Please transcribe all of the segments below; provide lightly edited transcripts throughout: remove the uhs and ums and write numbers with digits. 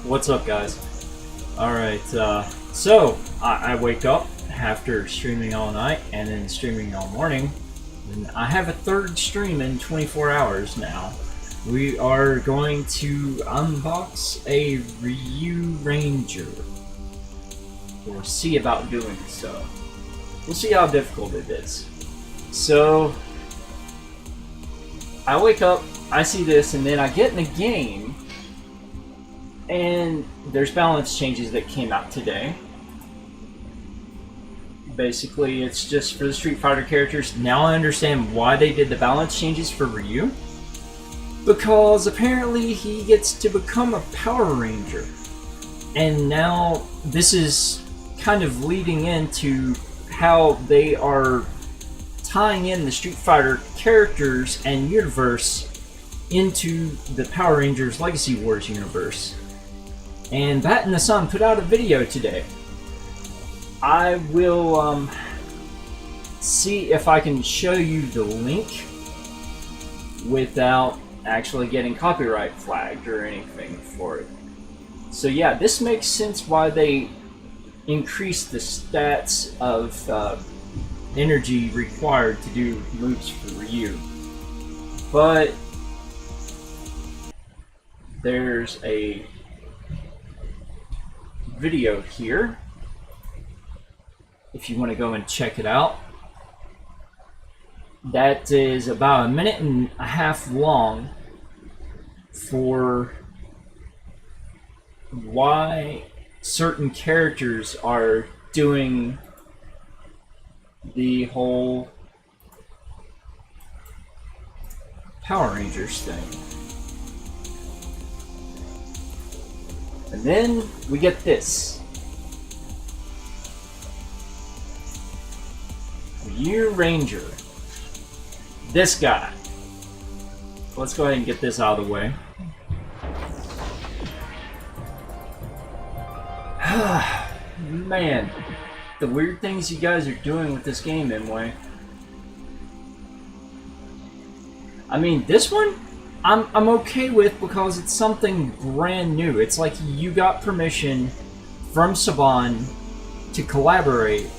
What's up, guys? Alright, so I wake up after streaming all night and then streaming all morning, and I have a third stream in 24 hours now. We are going to unbox a Ryu Ranger, or see about doing so. We'll see how difficult it is. So, I wake up, I see this, and then I get in the game, and there's balance changes that came out today. Basically, it's just for the Street Fighter characters. Now I understand why they did the balance changes for Ryu. Because apparently he gets to become a Power Ranger. And now this is kind of leading into how they are tying in the Street Fighter characters and universe into the Power Rangers Legacy Wars universe. And Bat and the Sun put out a video today. I will see if I can show you the link without actually getting copyright flagged or anything for it. So yeah, this makes sense why they increased the stats of energy required to do moves for Ryu. But there's a video here if you want to go and check it out. That is about a minute and a half long for why certain characters are doing the whole Power Rangers thing. And then we get this. Ryu Ranger. This guy. Let's go ahead and get this out of the way. Man, the weird things you guys are doing with this game, Imway. I mean, this one, I'm okay with because it's something brand new. It's like you got permission from Saban to collaborate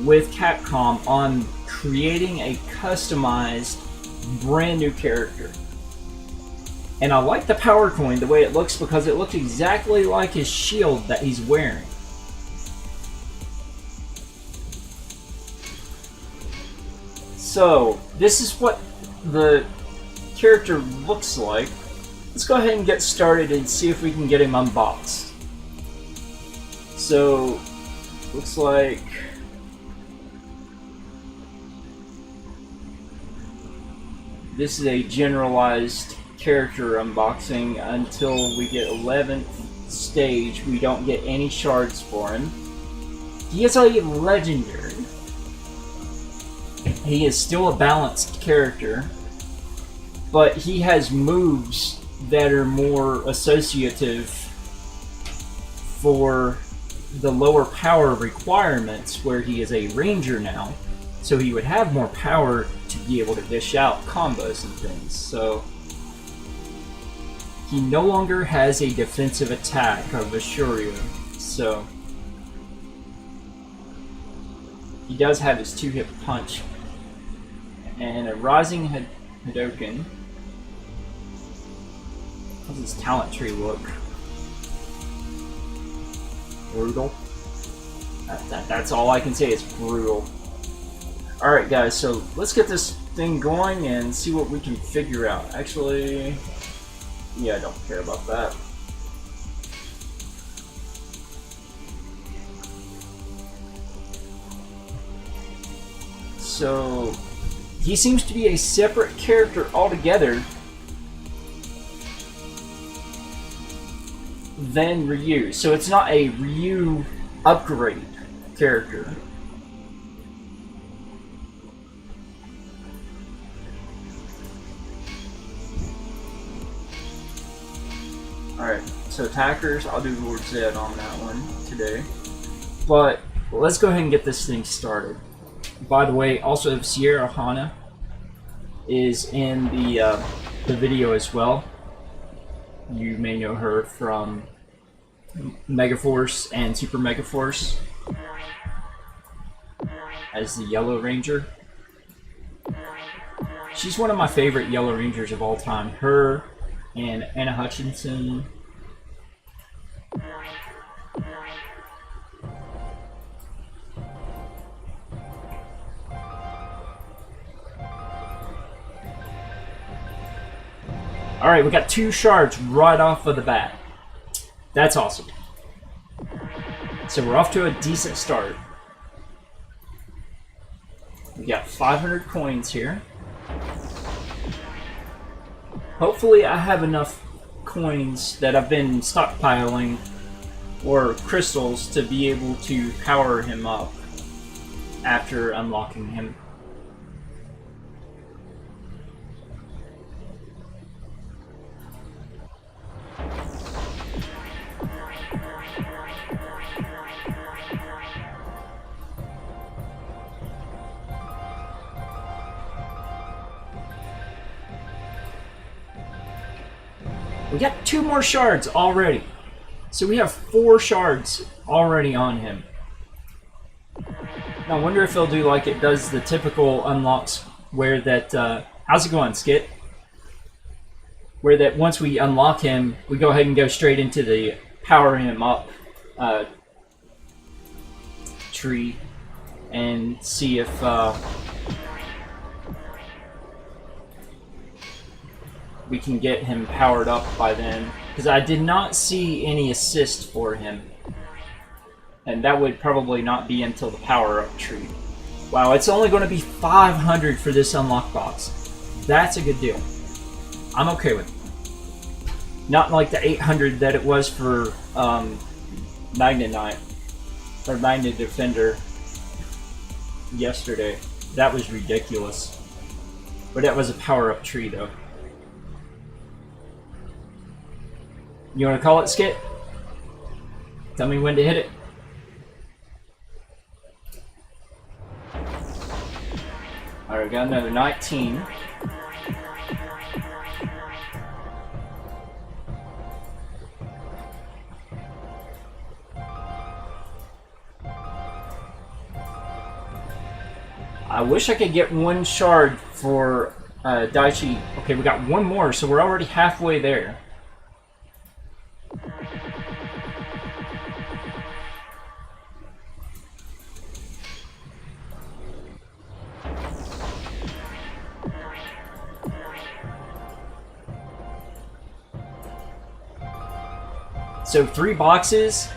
with Capcom on creating a customized brand new character. And I like the power coin the way it looks because it looks exactly like his shield that he's wearing. So this is what the character looks like. Let's go ahead and get started and see if we can get him unboxed. So looks like this is a generalized character unboxing until we get 11th stage. We don't get any shards for him. He is a legendary. He is still a balanced character, but he has moves that are more associative for the lower power requirements where he is a ranger now. So he would have more power to be able to dish out combos and things. So he no longer has a defensive attack of Ashuryu. So he does have his 2-hit punch and a rising Hadoken. How's his talent tree look? Brutal. That's all I can say is brutal. Alright guys, so let's get this thing going and see what we can figure out. Actually, yeah, I don't care about that. So, he seems to be a separate character altogether than Ryu. So it's not a Ryu upgrade character. Alright, so attackers, I'll do Lord Zed on that one today. But let's go ahead and get this thing started. By the way, also Sierra Hana is in the video as well. You may know her from Megaforce and Super Megaforce as the Yellow Ranger. She's one of my favorite Yellow Rangers of all time. Her and Anna Hutchinson. Alright, we got 2 shards right off of the bat. That's awesome. So we're off to a decent start. We got 500 coins here. Hopefully I have enough coins that I've been stockpiling or crystals to be able to power him up after unlocking him. We got 2 more shards already. So we have 4 shards already on him. Now I wonder if he'll do like it does the typical unlocks where that, how's it going, Skit? Where that once we unlock him, we go ahead and go straight into the power him up tree and see if we can get him powered up by then, because I did not see any assist for him, and that would probably not be until the power-up tree. Wow, it's only going to be 500 for this unlock box. That's a good deal. I'm okay with it. Not like the 800 that it was for Magna Knight or Magna Defender yesterday. That was ridiculous. But that was a power-up tree, though. You want to call it, Skit? Tell me when to hit it. Alright, we got another 19. I wish I could get 1 shard for Daichi. Okay, we got 1 more, so we're already halfway there. So 3 boxes,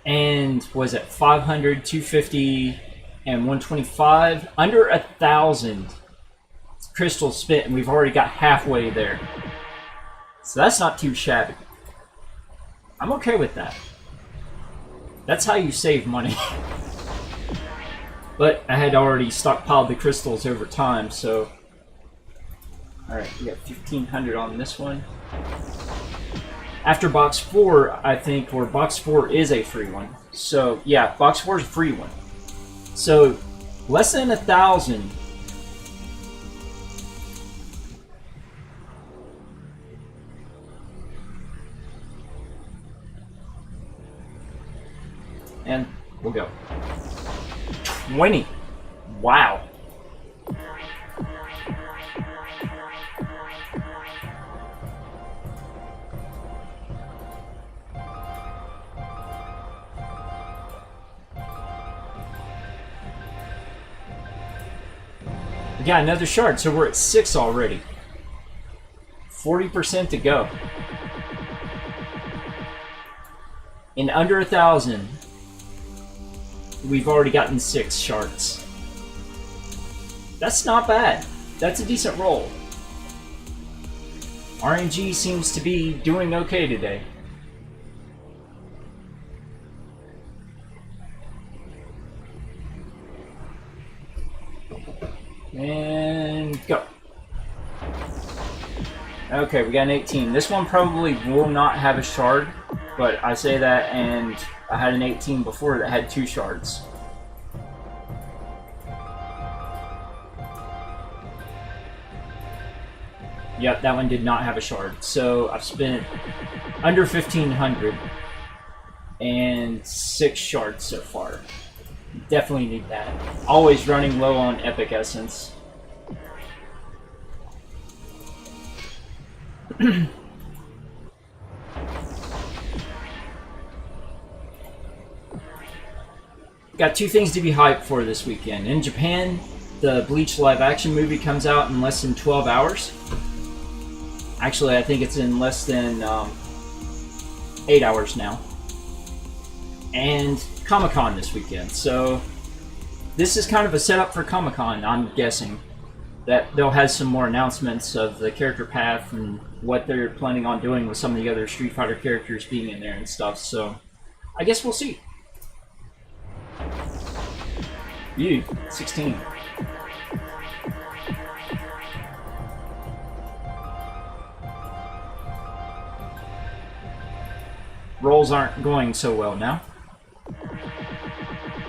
and was it 500, 250, and 125? Under 1,000 crystals spent, and we've already got halfway there. So that's not too shabby. I'm okay with that. That's how you save money. But I had already stockpiled the crystals over time, so... Alright, we got 1,500 on this one. After box 4, I think, or box 4 is a free one. So, yeah, box 4 is a free one. So, less than 1,000. And we'll go. 20. Wow. We got another shard, so we're at 6 already. 40% to go. In under 1,000, we've already gotten 6 shards. That's not bad. That's a decent roll. RNG seems to be doing okay today. And go. Okay, we got an 18. This one probably will not have a shard, but I say that, and I had an 18 before that had 2 shards. Yep, that one did not have a shard. So I've spent under 1,500. and 6 shards so far. Definitely need that. Always running low on epic essence. Got 2 things to be hyped for this weekend. In Japan, the Bleach live action movie comes out in less than 12 hours. Actually, I think it's in less than 8 hours now. And Comic-Con this weekend. So this is kind of a setup for Comic-Con, I'm guessing. That they'll have some more announcements of the character path and what they're planning on doing with some of the other Street Fighter characters being in there and stuff. So I guess we'll see. 16. Rolls aren't going so well now.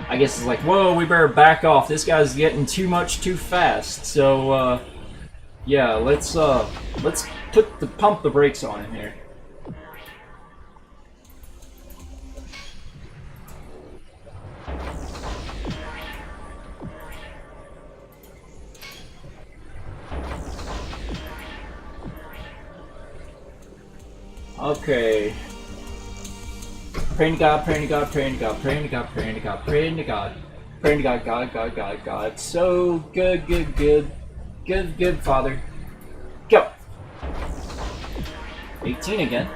I guess it's like, whoa, we better back off. This guy's getting too much too fast. So, yeah, let's pump the brakes on him here. Okay. Praying to God, praying to God, praying to God, praying to God, praying to God, praying to God, praying to God, God. So good, Father. Go. 18 again.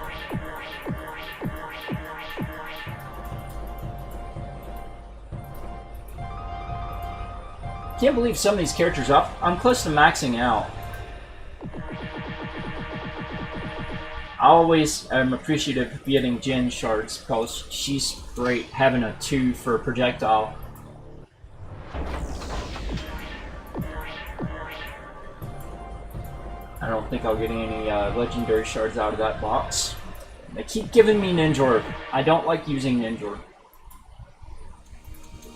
Can't believe some of these characters I'm close to maxing out. I always am appreciative of getting Jin shards because she's great having a 2 for a projectile. I don't think I'll get any legendary shards out of that box. They keep giving me Ninjor. I don't like using Ninjor.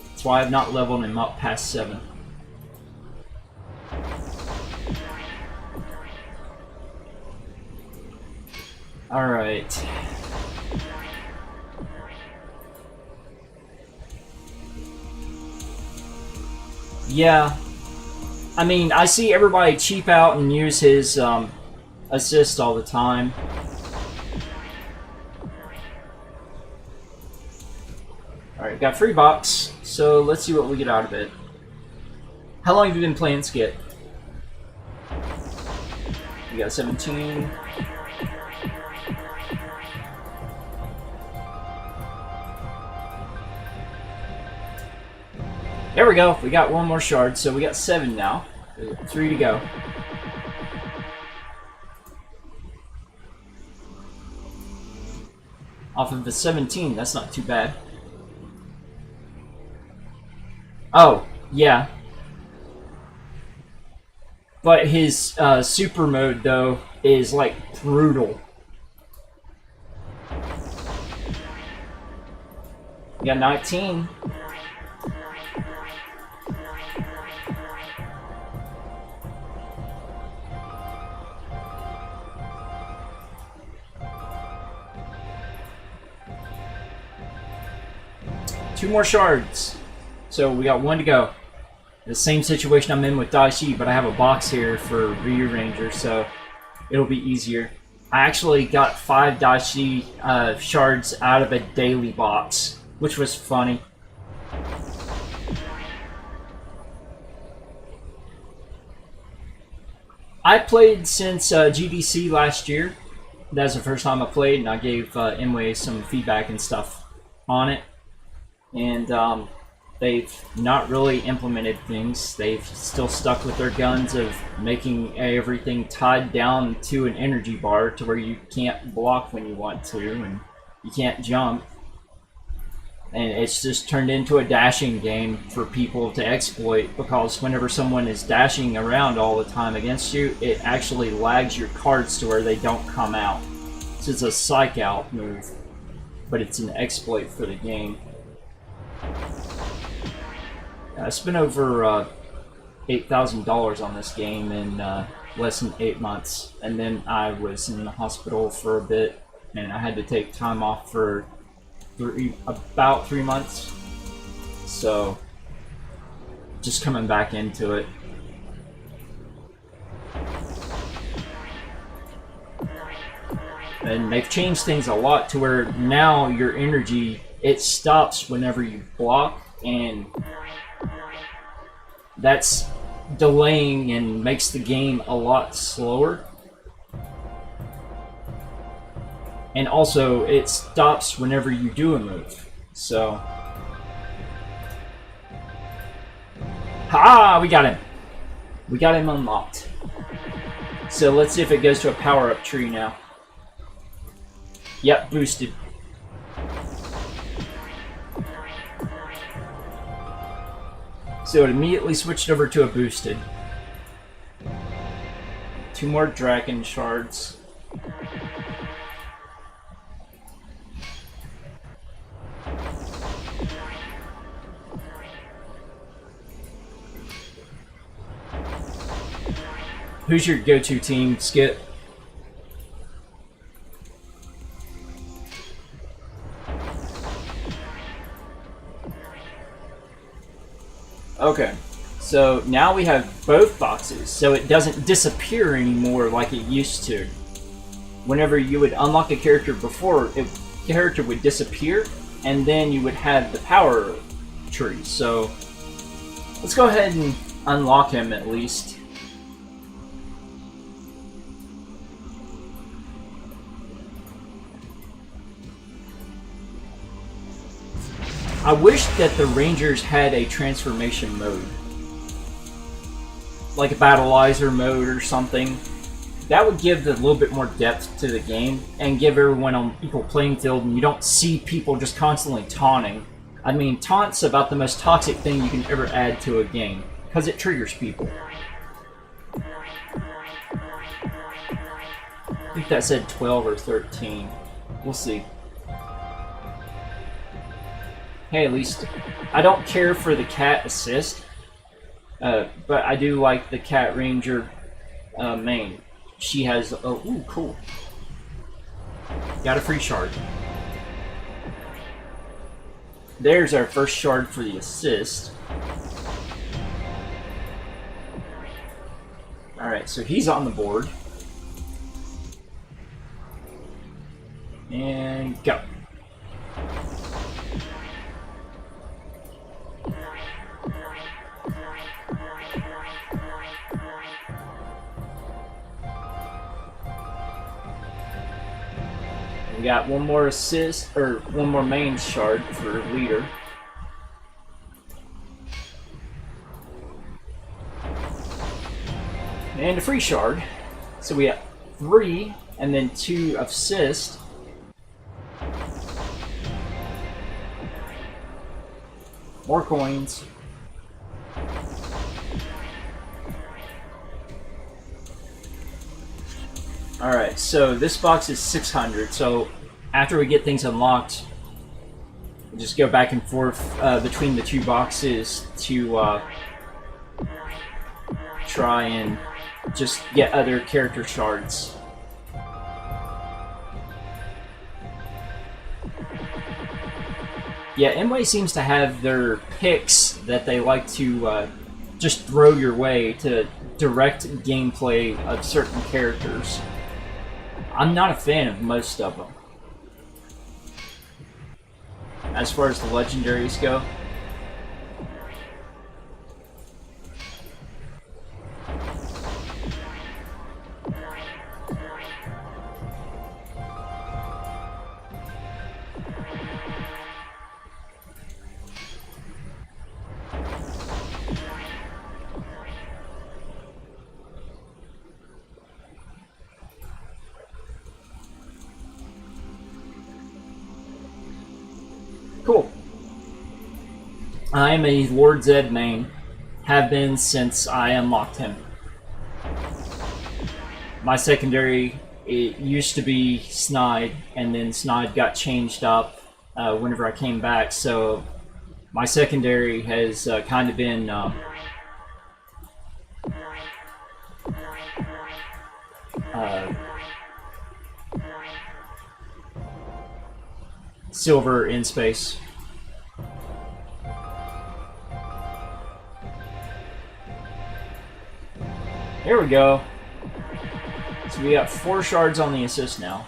That's why I've not leveled him up past 7. Alright. Yeah. I mean, I see everybody cheap out and use his assist all the time. Alright, got free box, so let's see what we get out of it. How long have you been playing Skit? You got 17. There we go. We got 1 more shard, so we got 7 now. 3 to go. Off of the 17, that's not too bad. Oh, yeah. But his super mode, though, is like brutal. We got 19. Two more shards. So we got 1 to go. The same situation I'm in with Daishi, but I have a box here for Ryu Ranger, so it'll be easier. I actually got 5 Daishi shards out of a daily box, which was funny. I played since GDC last year. That's the first time I played, and I gave Imwe some feedback and stuff on it. And they've not really implemented things. They've still stuck with their guns of making everything tied down to an energy bar to where you can't block when you want to, and you can't jump. And it's just turned into a dashing game for people to exploit, because whenever someone is dashing around all the time against you, it actually lags your cards to where they don't come out. So it's a psych out move, but it's an exploit for the game. I spent over $8,000 on this game in less than 8 months, and then I was in the hospital for a bit, and I had to take time off for about 3 months. So, just coming back into it. And they've changed things a lot to where now your energy, it stops whenever you block, and that's delaying and makes the game a lot slower. And also, it stops whenever you do a move. So... Ha! We got him! We got him unlocked. So let's see if it goes to a power-up tree now. Yep, boosted. So it immediately switched over to a boosted. 2 more dragon shards. Who's your go-to team, Skip? Okay, so now we have both boxes, so it doesn't disappear anymore like it used to. Whenever you would unlock a character before, the character would disappear, and then you would have the power tree. So let's go ahead and unlock him at least. I wish that the Rangers had a transformation mode. Like a Battleizer mode or something. That would give a little bit more depth to the game and give everyone on equal playing field, and you don't see people just constantly taunting. I mean, taunt's about the most toxic thing you can ever add to a game, because it triggers people. I think that said 12 or 13. We'll see. Hey, at least I don't care for the cat assist, but I do like the cat ranger main. She has ooh, cool. Got a free shard. There's our first shard for the assist. Alright, so he's on the board. And go. We got one more assist, or one more main shard for leader. And a free shard. So we have 3, and then 2 assist. More coins. Alright, so this box is 600, so after we get things unlocked, we'll just go back and forth between the 2 boxes to try and just get other character shards. Yeah, Emway seems to have their picks that they like to just throw your way to direct gameplay of certain characters. I'm not a fan of most of them. As far as the legendaries go. Cool. I'm a Lord Zed main. Have been since I unlocked him. My secondary, it used to be Snide, and then Snide got changed up whenever I came back, so my secondary has kind of been silver in space. There we go. So we got 4 shards on the assist now.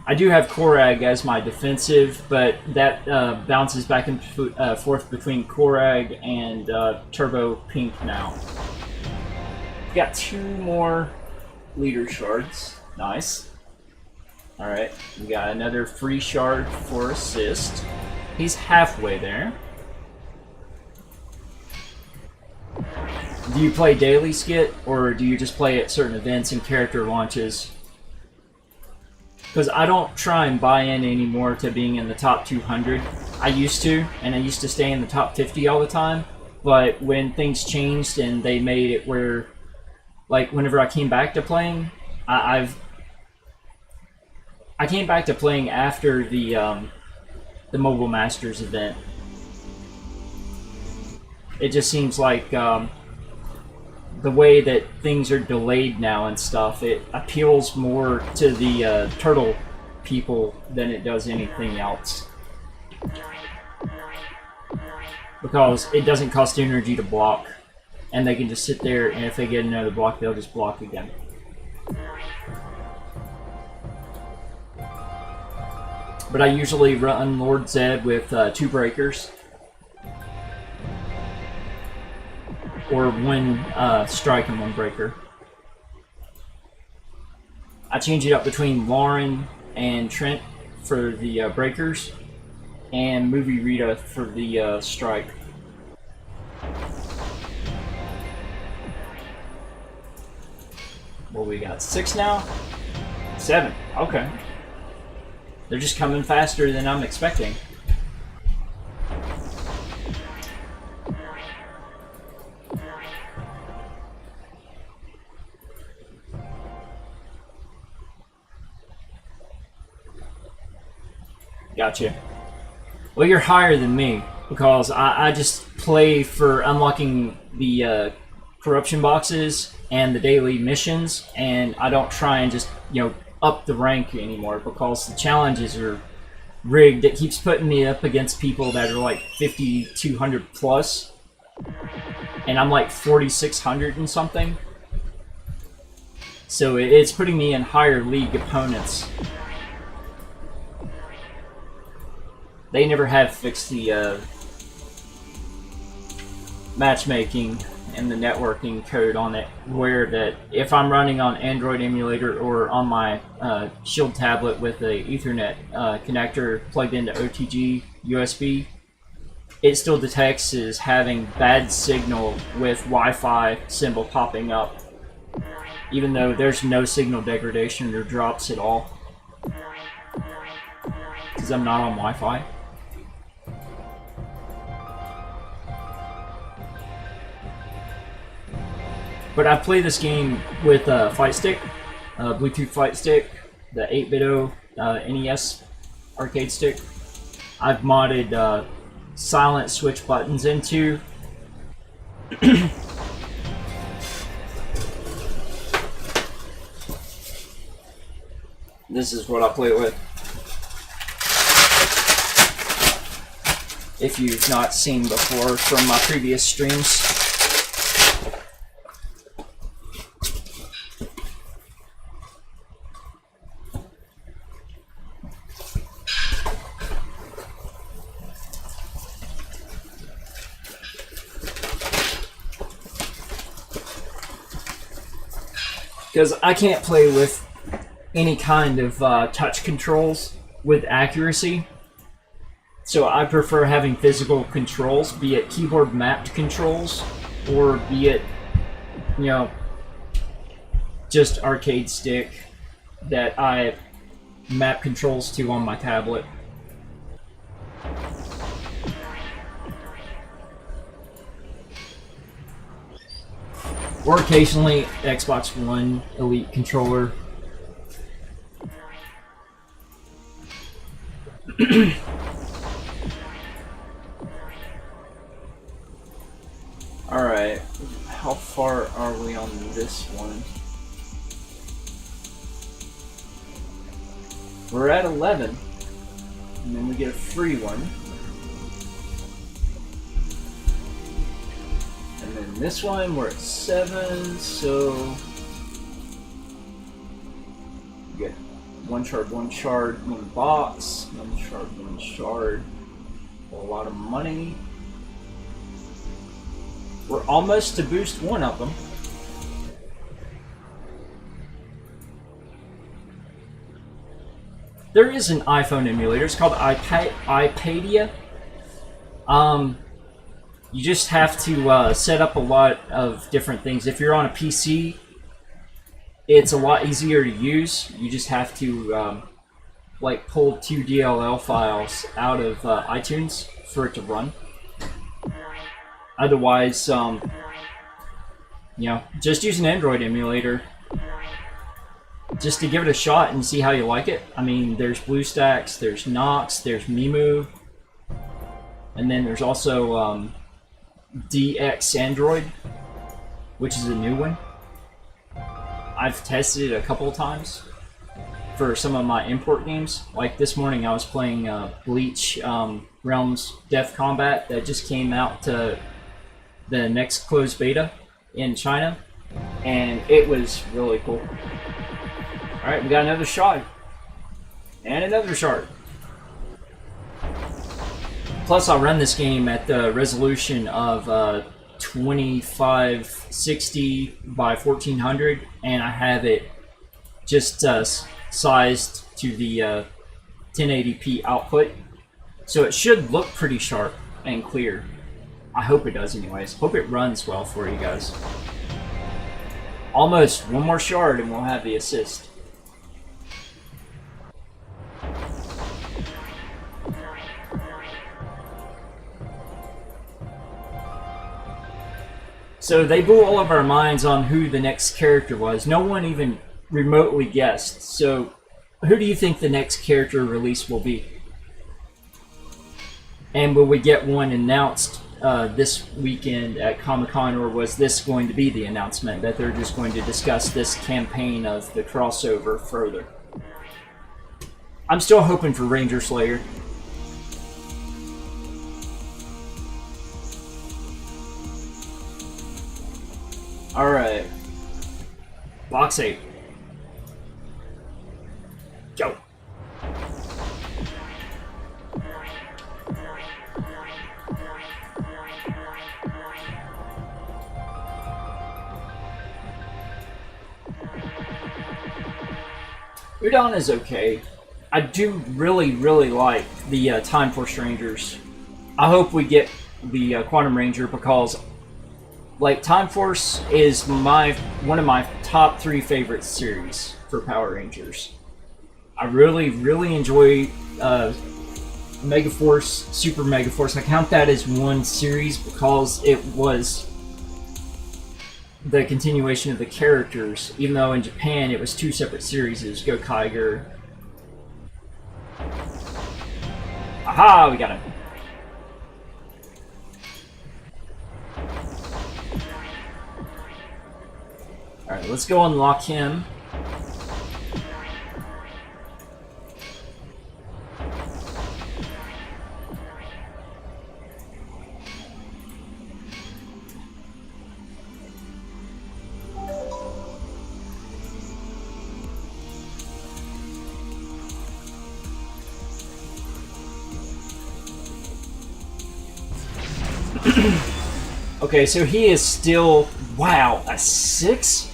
I do have Korag as my defensive, but that bounces back and forth between Korag and Turbo Pink now. We got 2 more leader shards. Nice. Alright, we got another free shard for assist. He's halfway there. Do you play daily, Skit, or do you just play at certain events and character launches? Because I don't try and buy in anymore to being in the top 200. I used to, and I used to stay in the top 50 all the time. But when things changed and they made it where, like, whenever I came back to playing, I came back to playing after the Mobile Masters event. It just seems like the way that things are delayed now and stuff, it appeals more to the turtle people than it does anything else. Because it doesn't cost energy to block, and they can just sit there, and if they get another block, they'll just block again. But I usually run Lord Zed with 2 breakers. Or 1 strike and 1 breaker. I change it up between Lauren and Trent for the breakers, and Movie Rita for the strike. Well, we got 6 now? 7, okay. They're just coming faster than I'm expecting. Gotcha. Well, you're higher than me, because I just play for unlocking the corruption boxes and the daily missions, and I don't try and just, you know, up the rank anymore, because the challenges are rigged. It keeps putting me up against people that are like 5,200 plus, and I'm like 4,600 and something. So it's putting me in higher league opponents. They never have fixed the matchmaking and the networking code on it, where that if I'm running on Android emulator or on my Shield tablet with a Ethernet connector plugged into OTG USB, it still detects as having bad signal with Wi-Fi symbol popping up, even though there's no signal degradation or drops at all, because I'm not on Wi-Fi. But I play this game with a fight stick, Bluetooth fight stick, the 8BitO NES arcade stick. I've modded silent switch buttons into. This is what I play with. If you've not seen before from my previous streams. Because I can't play with any kind of touch controls with accuracy. So I prefer having physical controls, be it keyboard mapped controls, or be it, you know, just arcade stick that I map controls to on my tablet. Or occasionally Xbox One Elite controller. Alright, how far are we on this one? We're at 11. And then we get a free one. And then this one, we're at 7, so we get 1 shard, 1 shard, 1 box, 1 shard, 1 shard. A lot of money. We're almost to boost 1 of them. There is an iPhone emulator. It's called iPadia. You just have to set up a lot of different things. If you're on a PC, it's a lot easier to use. You just have to like pull 2 DLL files out of iTunes for it to run. Otherwise, you know, just use an Android emulator just to give it a shot and see how you like it. I mean, there's BlueStacks, there's Nox, there's Mimu, and then there's also DX Android, which is a new one. I've tested it a couple of times for some of my import games. Like this morning I was playing Bleach Realms Death Combat that just came out to the next closed beta in China, and it was really cool. Alright, we got another shard. And another shard. Plus, I'll run this game at the resolution of 2560 by 1400, and I have it just sized to the 1080p output. So it should look pretty sharp and clear. I hope it does anyways. Hope it runs well for you guys. Almost 1 more shard and we'll have the assist. So they blew all of our minds on who the next character was. No one even remotely guessed. So who do you think the next character release will be? And will we get one announced this weekend at Comic-Con, or was this going to be the announcement that they're just going to discuss this campaign of the crossover further? I'm still hoping for Ranger Slayer. Alright. Box 8. Go. Udon is okay. I do really like the Time Force Rangers. I hope we get the Quantum Ranger, because like Time Force is one of my top 3 favorite series for Power Rangers. I really enjoy Megaforce, Super Megaforce. I count that as one series because it was the continuation of the characters, even though in Japan it was 2 separate series. It was Go Kiger. Aha, we got him. Alright, let's go unlock him. Okay, so he is still... Wow, a 6?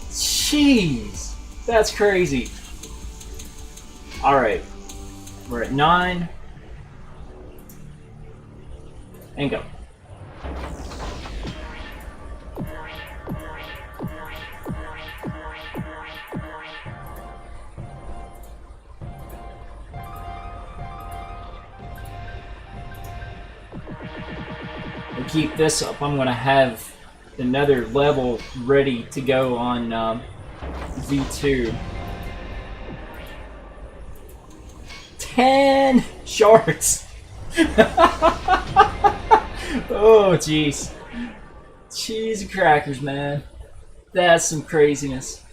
Jeez, that's crazy. Alright, we're at 9. And go. Keep this up, I'm gonna have another level ready to go on V2. 10 shards. Oh jeez, cheese and crackers, man. That's some craziness.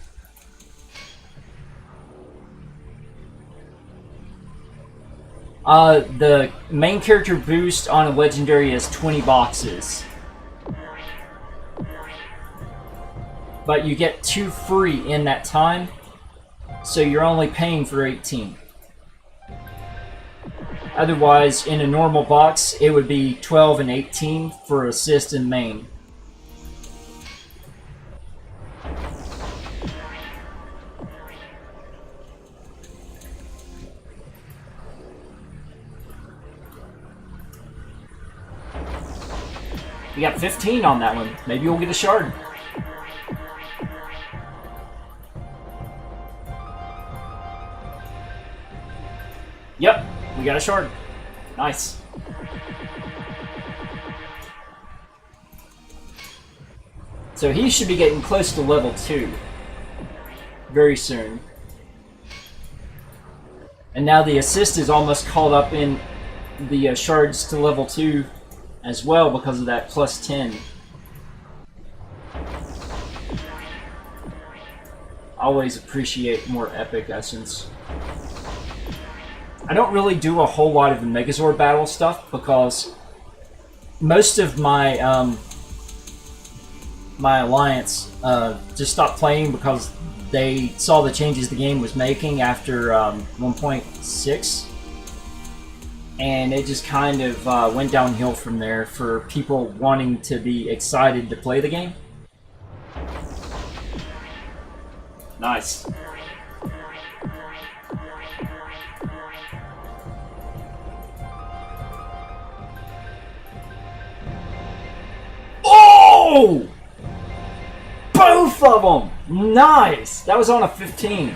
The main character boost on a legendary is 20 boxes. But you get 2 free in that time, so you're only paying for 18. Otherwise, in a normal box, it would be 12 and 18 for assist and main. You got 15 on that one. Maybe you'll get a shard. Yep, we got a shard. Nice. So he should be getting close to level 2 very soon. And now the assist is almost caught up in the shards to level 2 as well because of that plus 10. Always appreciate more epic essence. I don't really do a whole lot of the Megazord battle stuff because most of my my alliance just stopped playing because they saw the changes the game was making after 1.6, and it just kind of went downhill from there for people wanting to be excited to play the game. Nice. Oh! Both of them! Nice! That was on a 15.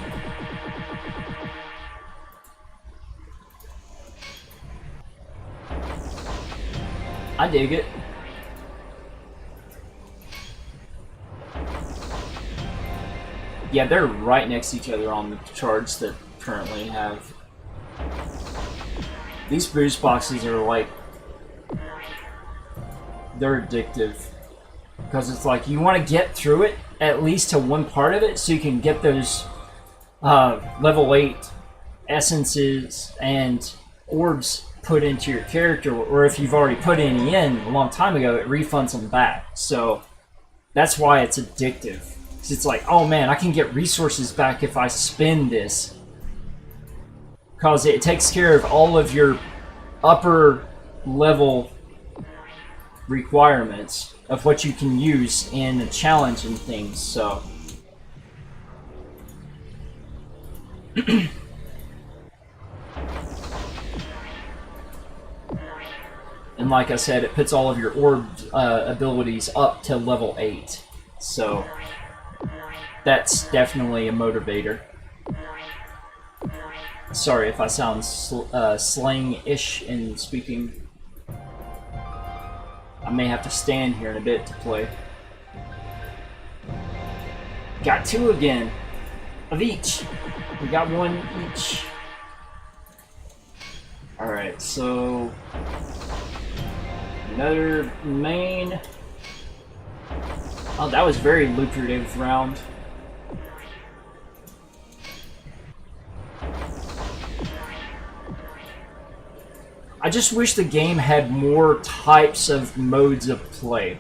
I dig it. Yeah, they're right next to each other on the charts that currently have. These boost boxes are like... they're addictive. Because it's like, you want to get through it, at least to one part of it, so you can get those level 8 essences and orbs put into your character, or if you've already put any in a long time ago, it refunds them back. So that's why it's addictive. Because it's like, oh man, I can get resources back if I spend this. Because it takes care of all of your upper level requirements of what you can use in a challenge and things, so. And like I said, it puts all of your orb abilities up to level 8, so that's definitely a motivator. Sorry if I sound slang-ish in speaking. I may have to stand here in a bit to play. Got 2 again. Of each. We got 1 each. Alright, so... another main. Oh, that was a very lucrative round. I just wish the game had more types of modes of play.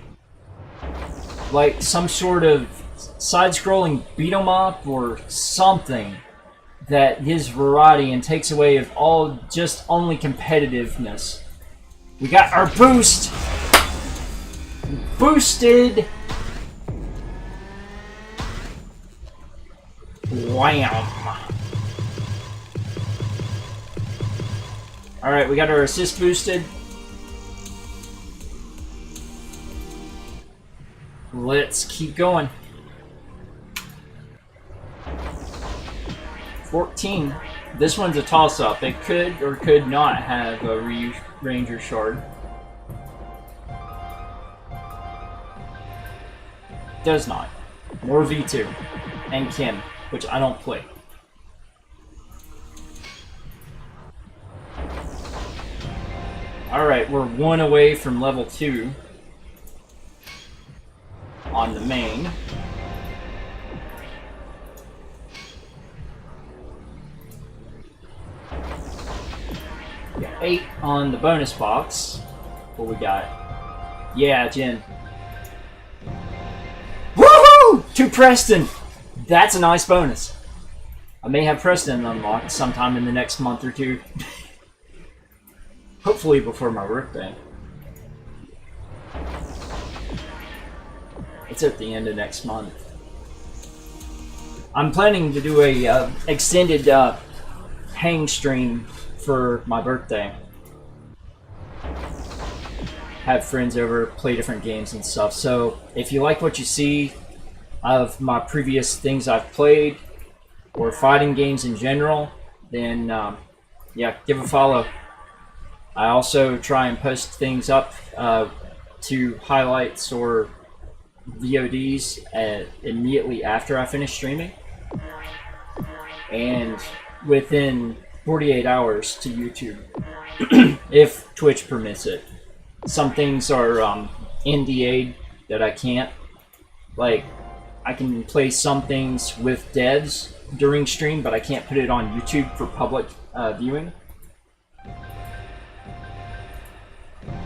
Like some sort of side-scrolling beat-em-up or something that gives variety and takes away of all just only competitiveness. We got our boost! Boosted! Wham! Alright, we got our assist boosted. Let's keep going. 14. This one's a toss-up. It could or could not have a Ranger Shard. Does not. More V2. And Kim, which I don't play. Alright, we're 1 away from level 2 on the main. Yeah, 8 on the bonus box. What we got? Yeah, Jen. Woohoo! To Preston! That's a nice bonus. I may have Preston unlocked sometime in the next month or two. Hopefully before my birthday. It's at the end of next month. I'm planning to do a extended hang stream for my birthday. Have friends over, play different games and stuff. So if you like what you see of my previous things I've played, or fighting games in general, then yeah, give a follow. I also try and post things up to highlights or VODs immediately after I finish streaming, and within 48 hours to YouTube, if Twitch permits it. Some things are NDA'd that I can't. Like, I can play some things with devs during stream, but I can't put it on YouTube for public viewing.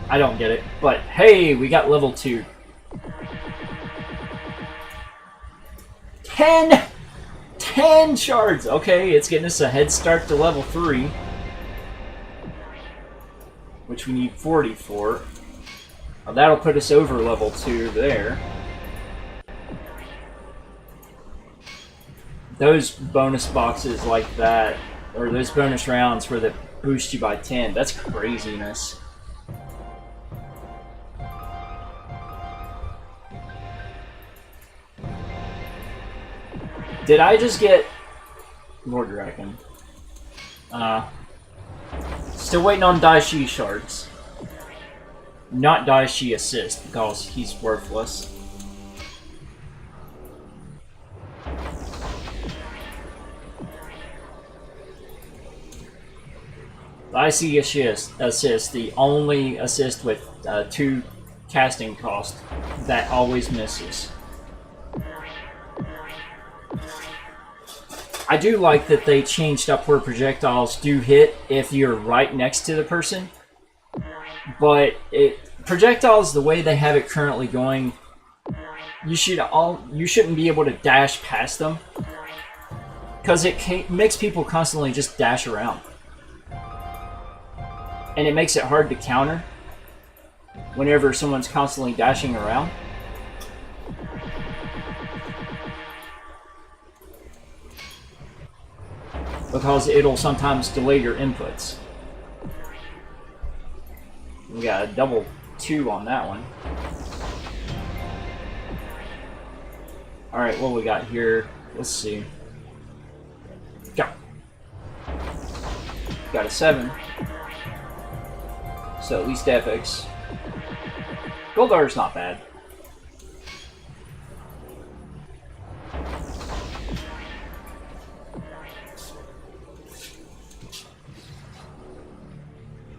I don't get it, but hey, we got level 2. 10 shards! Okay, it's getting us a head start to level 3. Which we need 40 for. Well, that'll put us over level 2 there. Those bonus boxes like that, or those bonus rounds where they boost you by 10, that's craziness. Did I just get Lord Draken? Still waiting on Daishi shards. Not Daishi assist, because he's worthless. Daishi assist, the only assist with 2 casting cost that always misses. I do like that they changed up where projectiles do hit if you're right next to the person, but projectiles, the way they have it currently going, you shouldn't be able to dash past them, because it makes people constantly just dash around, and it makes it hard to counter whenever someone's constantly dashing around. Because it'll sometimes delay your inputs. We got a double 2 on that one. Alright, what we got here? Let's see. Go. Got a 7. So at least epics. Goldar's not bad.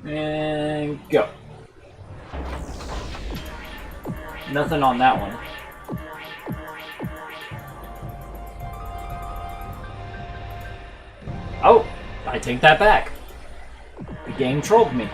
And go. Nothing on that one. Oh, I take that back. The game trolled me.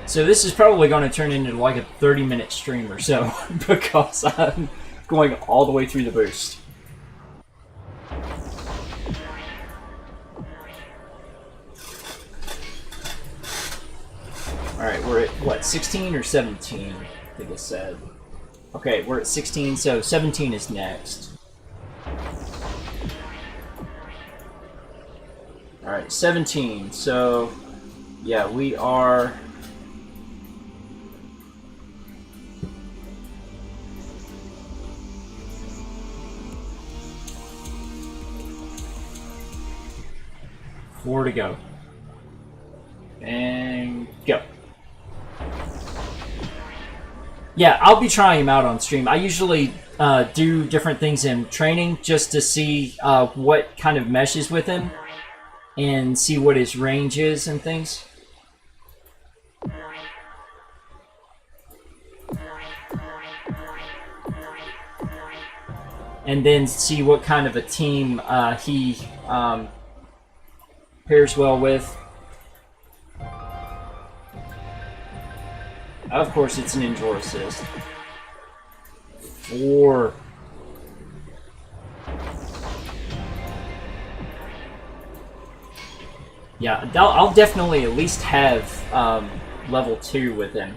So this is probably going to turn into like a 30-minute stream or so, because I'm going all the way through the boost. Alright, we're at, what, 16 or 17? I think it said. Okay, we're at 16, so 17 is next. Alright, 17. So, yeah, we are... Four to go. And go. Yeah, I'll be trying him out on stream. I usually do different things in training just to see what kind of meshes with him and see what his range is and things. and then see what kind of a team he pairs well with. Of course, it's an Endure assist. 4. Yeah, I'll definitely at least have level 2 with him.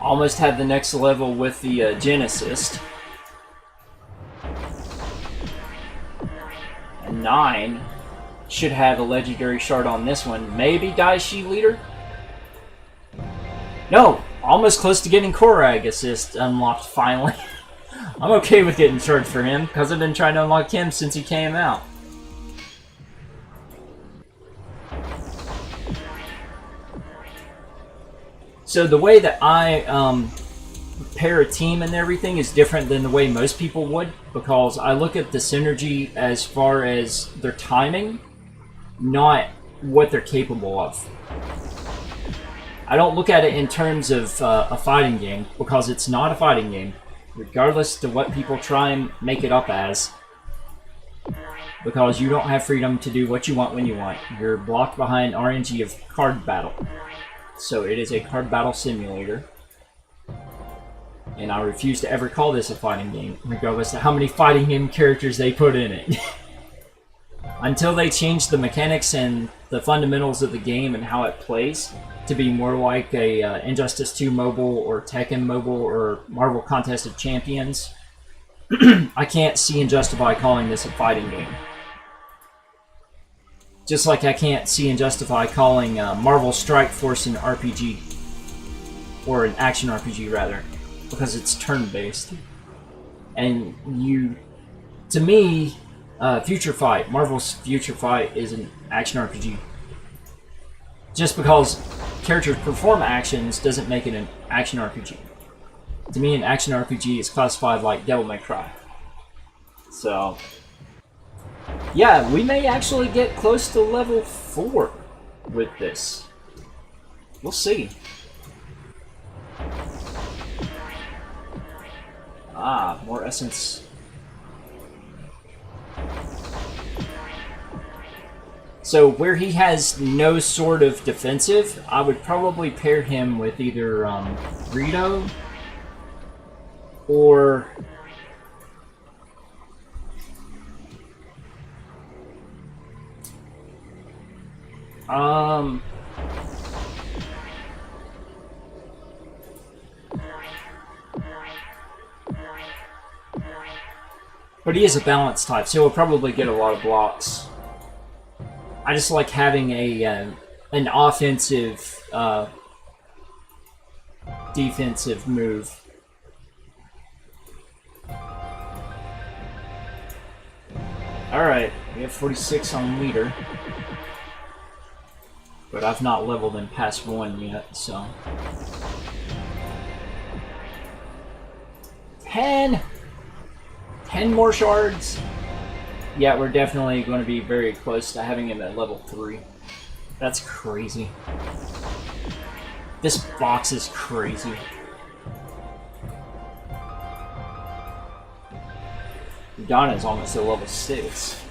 Almost have the next level with the Gen Assist. And 9 should have a legendary shard on this one. Maybe Daishi Leader? No! Almost close to getting Korag Assist unlocked finally. I'm okay with getting shards for him, because I've been trying to unlock him since he came out. So the way that I pair a team and everything is different than the way most people would, because I look at the synergy as far as their timing, not what they're capable of. I don't look at it in terms of a fighting game, because it's not a fighting game, regardless to what people try and make it up as. Because you don't have freedom to do what you want when you want. You're blocked behind RNG of card battle. So it is a card battle simulator. And I refuse to ever call this a fighting game, regardless of how many fighting game characters they put in it. Until they change the mechanics and the fundamentals of the game and how it plays to be more like a Injustice 2 mobile or Tekken mobile or Marvel Contest of Champions, I can't see and justify calling this a fighting game. Just like I can't see and justify calling Marvel Strike Force an RPG. Or an action RPG, rather. Because it's turn-based. And to me, Future Fight, Marvel's Future Fight is an action RPG. Just because characters perform actions doesn't make it an action RPG. To me, an action RPG is classified like Devil May Cry. So, yeah, we may actually get close to level 4 with this. We'll see. Ah, more essence. So where he has no sort of defensive, I would probably pair him with either Rito or but he is a balance type, so he'll probably get a lot of blocks. I just like having an offensive, defensive move. Alright, we have 46 on leader. But I've not leveled him past 1 yet, so... 10 more shards! Yeah, we're definitely going to be very close to having him at level 3. That's crazy. This box is crazy. Donna is almost at level 6.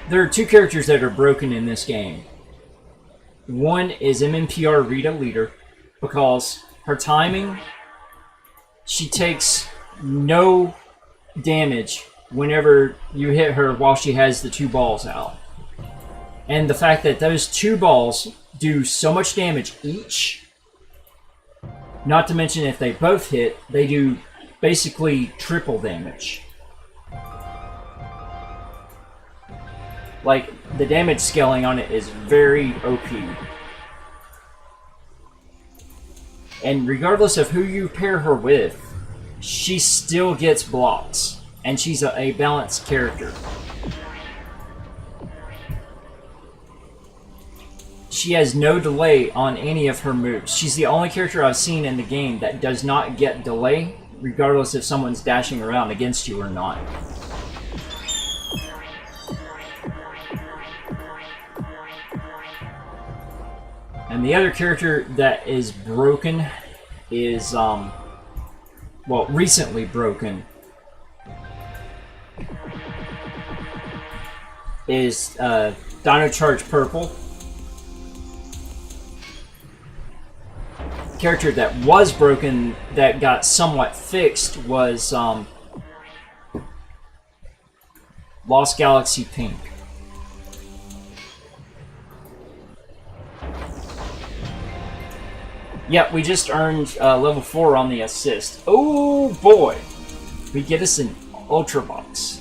There are 2 characters that are broken in this game. One is MMPR Rita Leader, because her timing, she takes no damage whenever you hit her while she has the 2 balls out. And the fact that those 2 balls do so much damage each, not to mention if they both hit, they do basically triple damage. Like, the damage scaling on it is very OP. And regardless of who you pair her with, she still gets blocks. And she's a balanced character. She has no delay on any of her moves. She's the only character I've seen in the game that does not get delay, regardless if someone's dashing around against you or not. And the other character that is broken is, well, recently broken, is Dino Charge Purple. Character that was broken that got somewhat fixed was Lost Galaxy Pink. Yeah, we just earned level 4 on the assist. Oh boy! We get us an Ultra Box.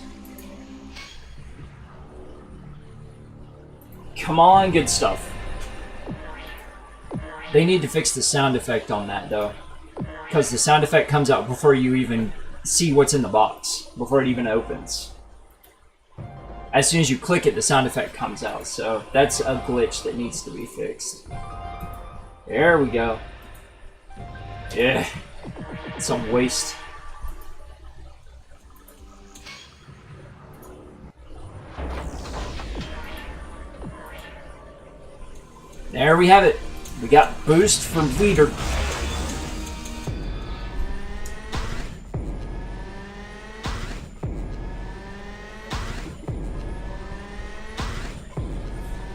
Come on, good stuff. They need to fix the sound effect on that though, because the sound effect comes out before you even see what's in the box, before it even opens. As soon as you click it, the sound effect comes out, so that's a glitch that needs to be fixed. There we go. Yeah, some waste. There we have it. We got boost from Leader.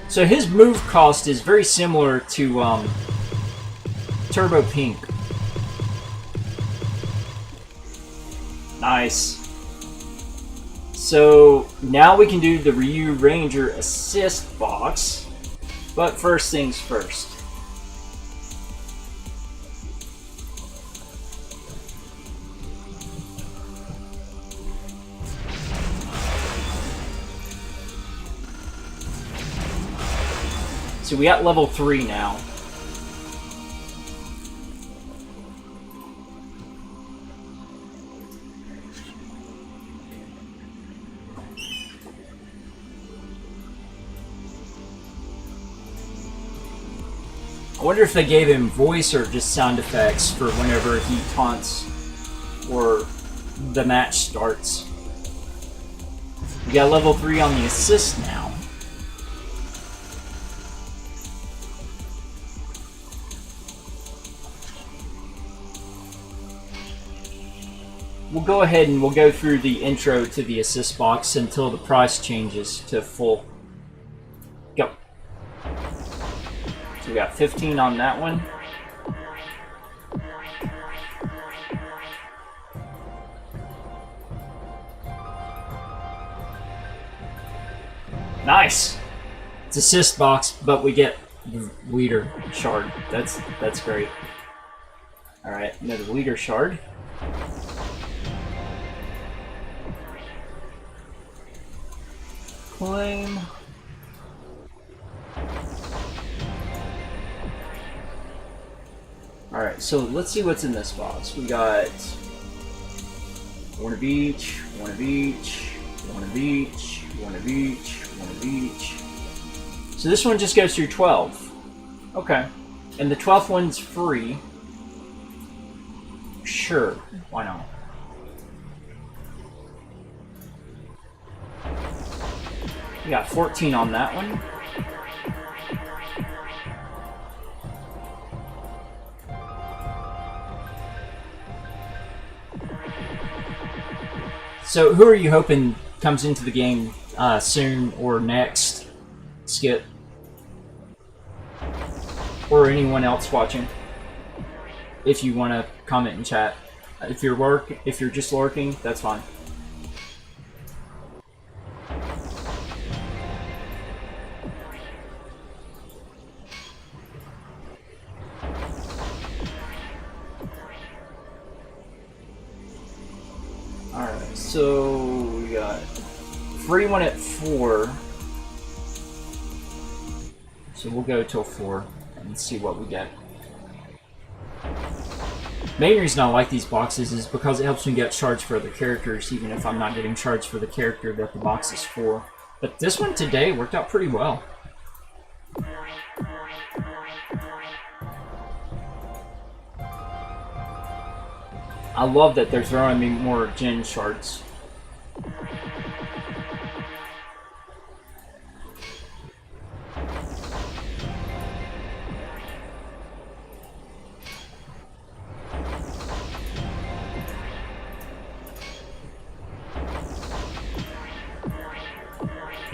So his move cost is very similar to Turbo Pink. Nice. So now we can do the Ryu Ranger assist box, but first things first. So we got level 3 now. I wonder if they gave him voice or just sound effects for whenever he taunts or the match starts. We got level 3 on the assist now. We'll go ahead and we'll go through the intro to the assist box until the price changes to full. Go. So we got 15 on that one. Nice. It's assist box, but we get the leader shard. That's great. All right, another leader shard. Claim. Alright, so let's see what's in this box. We got one of each, one of each, one of each, one of each, one of each. So this one just goes through 12. Okay. And the 12th one's free. Sure, why not? We got 14 on that one. So who are you hoping comes into the game soon or next, Skip? Or anyone else watching? If you want to comment in chat. If you're just lurking, that's fine. Alright, so we got free one at 4. So we'll go till 4 and see what we get. Main reason I like these boxes is because it helps me get charged for other characters, even if I'm not getting charged for the character that the box is for. But this one today worked out pretty well. I love that they're throwing me more gen shards.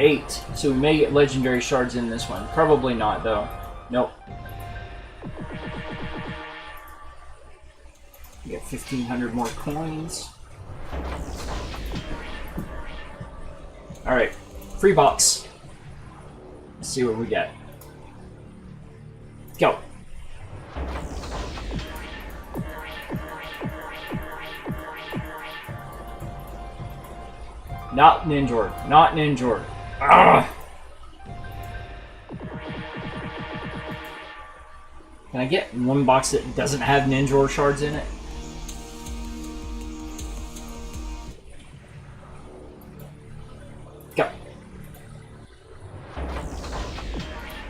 8. So we may get legendary shards in this one. Probably not, though. Nope. We get 1,500 more coins. Alright. Free box. Let's see what we get. Go. Not Ninjor. Not Ninjor. Ugh. Can I get one box that doesn't have Ninjor shards in it? Go.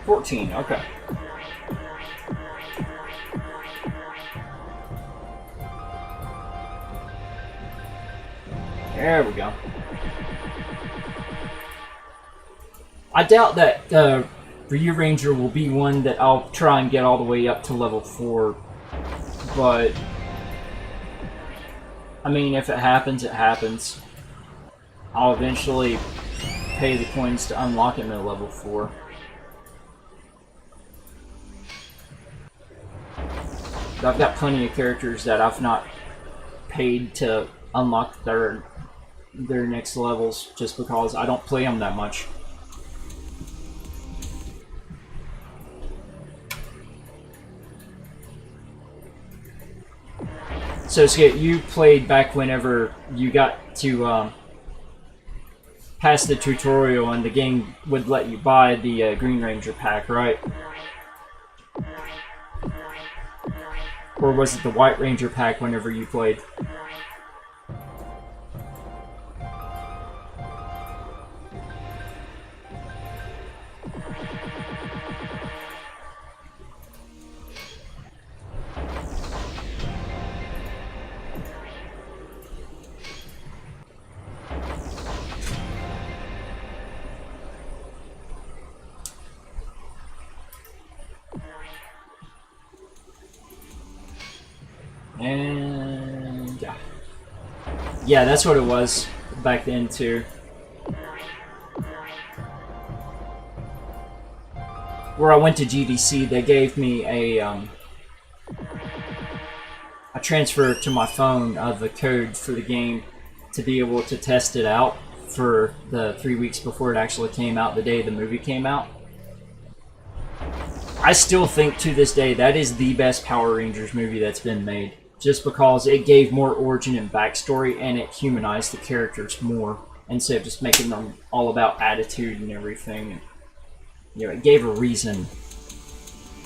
14, okay. There we go. I doubt that Ryu Ranger will be one that I'll try and get all the way up to level 4, but I mean, if it happens, it happens. I'll eventually pay the coins to unlock him at level 4. But I've got plenty of characters that I've not paid to unlock their next levels just because I don't play them that much. So, Skit, you played back whenever you got to past the tutorial and the game would let you buy the Green Ranger pack, right? Or was it the White Ranger pack whenever you played? And yeah, that's what it was back then too. Where I went to GDC, they gave me a transfer to my phone of the code for the game to be able to test it out for the 3 weeks before it actually came out, the day the movie came out. I still think to this day that is the best Power Rangers movie that's been made. Just because it gave more origin and backstory and it humanized the characters more instead of just making them all about attitude and everything. You know, it gave a reason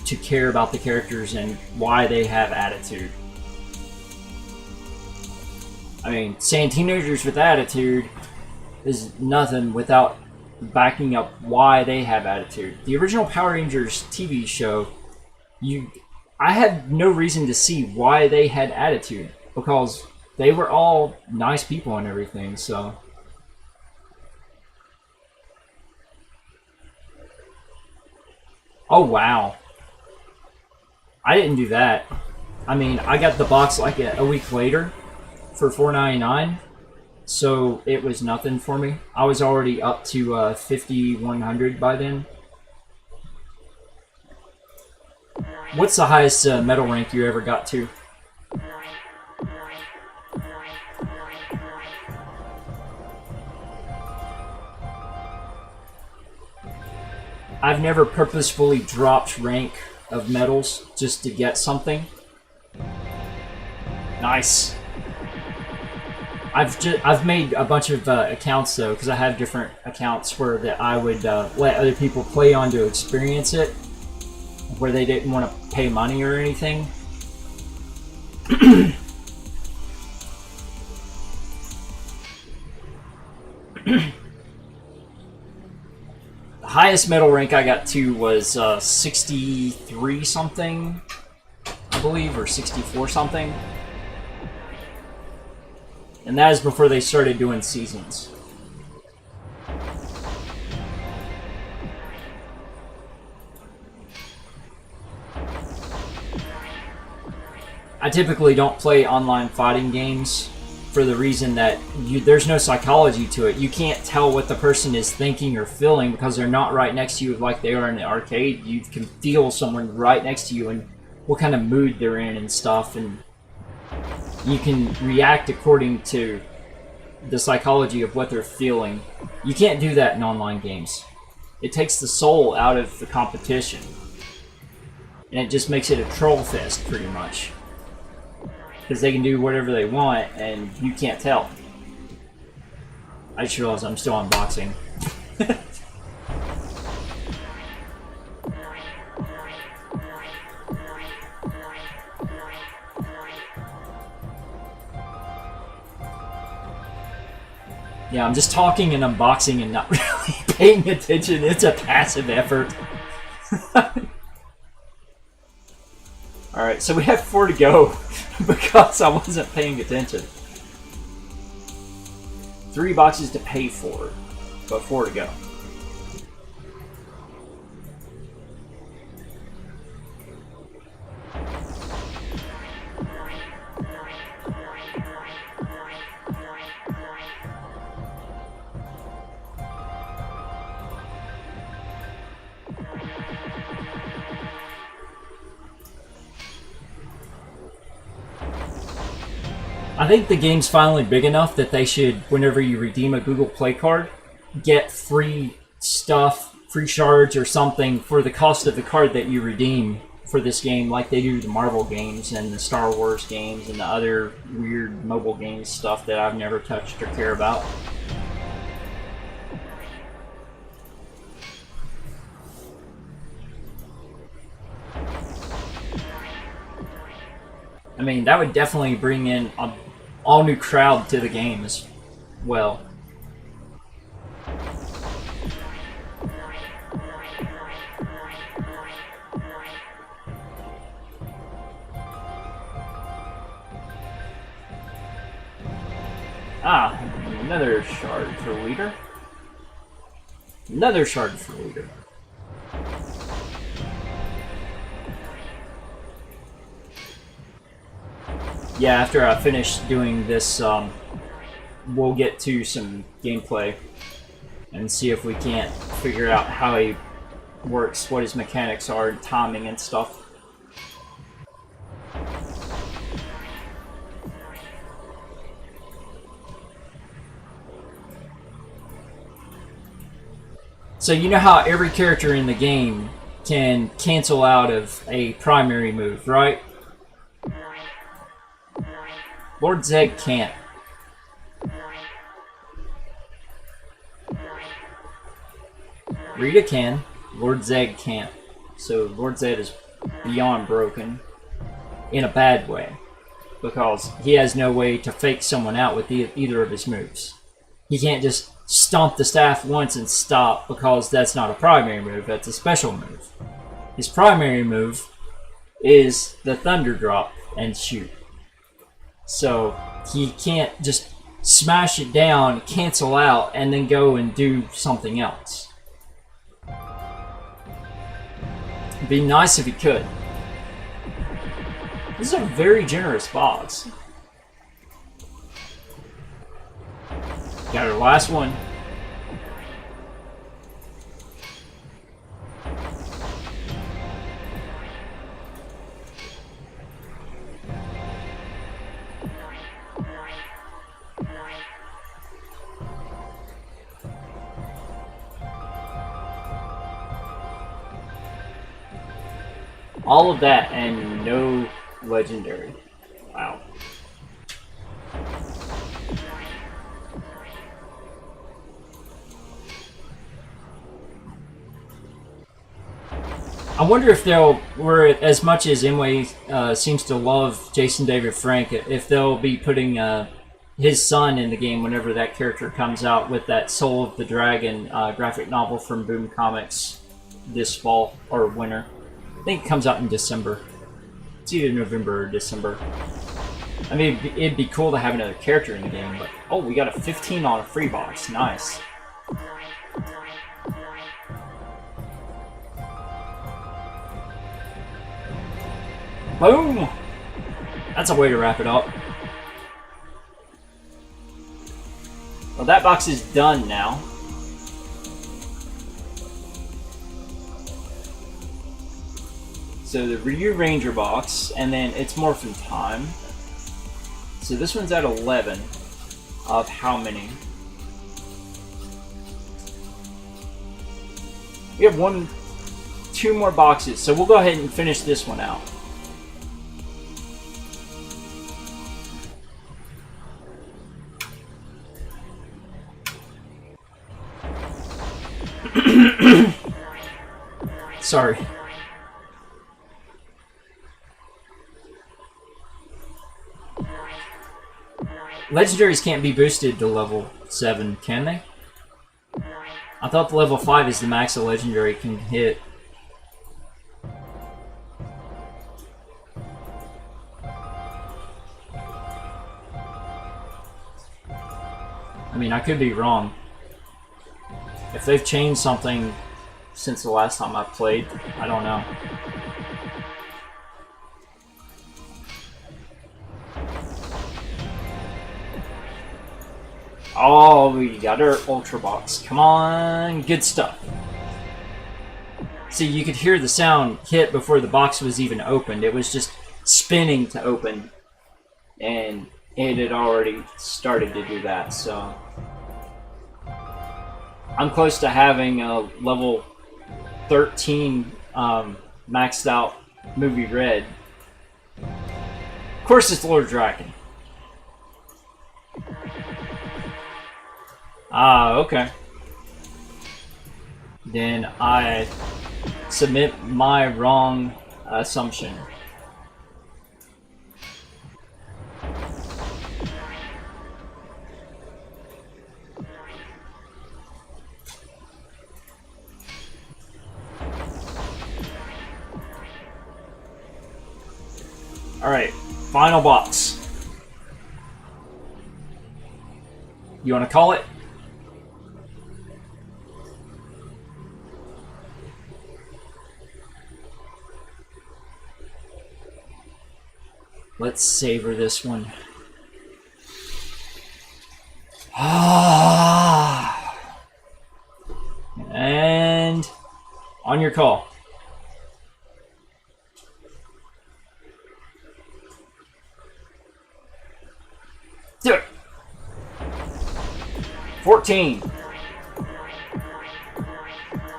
to care about the characters and why they have attitude. I mean, saying teenagers with attitude is nothing without backing up why they have attitude. The original Power Rangers TV show, I had no reason to see why they had attitude, because they were all nice people and everything, so. Oh, wow. I didn't do that. I mean, I got the box like a week later for $4.99, so it was nothing for me. I was already up to 5,100 by then. What's the highest medal rank you ever got to? I've never purposefully dropped rank of medals just to get something. Nice. I've made a bunch of accounts though, because I have different accounts where that I would let other people play on to experience it, where they didn't want to pay money or anything. The highest medal rank I got to was 63 something, I believe, or 64 something. And that is before they started doing seasons. I typically don't play online fighting games for the reason that there's no psychology to it. You can't tell what the person is thinking or feeling because they're not right next to you like they are in the arcade. You can feel someone right next to you and what kind of mood they're in and stuff, and you can react according to the psychology of what they're feeling. You can't do that in online games. It takes the soul out of the competition, and it just makes it a troll fest pretty much, because they can do whatever they want and you can't tell. I just realized I'm still unboxing. Yeah, I'm just talking and unboxing and not really paying attention. It's a passive effort. Alright, so we have 4 to go because I wasn't paying attention. 3 boxes to pay for, but 4 to go. I think the game's finally big enough that they should, whenever you redeem a Google Play card, get free stuff, free shards or something for the cost of the card that you redeem for this game, like they do the Marvel games and the Star Wars games and the other weird mobile games stuff that I've never touched or care about. I mean, that would definitely bring in a all new crowd to the game as well. Ah, another shard for leader. Another shard for leader. Yeah, after I finish doing this, we'll get to some gameplay and see if we can't figure out how he works, what his mechanics are, and timing and stuff. So you know how every character in the game can cancel out of a primary move, right? Lord Zed can't. Rita can, Lord Zed can't. So Lord Zed is beyond broken in a bad way, because he has no way to fake someone out with either of his moves. He can't just stomp the staff once and stop, because that's not a primary move, that's a special move. His primary move is the Thunder Drop and shoot. So he can't just smash it down, cancel out, and then go and do something else. It'd be nice if he could. This is a very generous box. Got our last one. All of that and no legendary. Wow. I wonder if they'll, as much as Imwe seems to love Jason David Frank, if they'll be putting his son in the game whenever that character comes out with that Soul of the Dragon graphic novel from Boom Comics this fall or winter. I think it comes out in December. It's either November or December. I mean, it'd be cool to have another character in the game, but oh, we got a 15 on a free box. Nice. Boom! That's a way to wrap it up. Well, that box is done now. So the Ryu Ranger box, and then it's Morphin time. So this one's at 11 of how many? We have two more boxes, so we'll go ahead and finish this one out. Sorry. Legendaries can't be boosted to level 7, can they? I thought the level 5 is the max a legendary can hit. I mean, I could be wrong. If they've changed something since the last time I played, I don't know. Oh, we got our Ultra Box. Come on, good stuff. See, you could hear the sound hit before the box was even opened. It was just spinning to open, and it had already started to do that, so... I'm close to having a level 13 maxed out Movie Red. Of course it's Lord Draken. Ah, okay. Then I submit my wrong assumption. Alright, final box. You want to call it? Let's savor this one. And on your call. Do it. 14.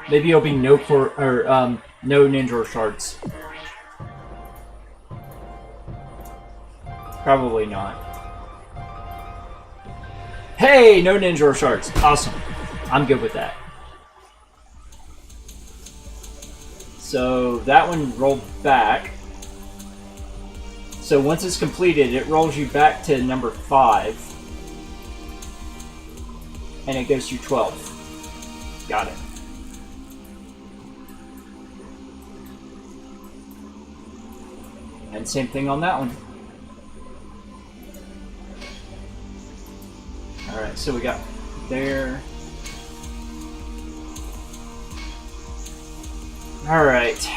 Maybe it'll be no no Ninja Shards. Probably not. Hey, no Ninja Shards. Awesome. I'm good with that. So that one rolled back. So once it's completed, it rolls you back to number 5. And it goes to 12. Got it. And same thing on that one. Alright, so we got there. Alright.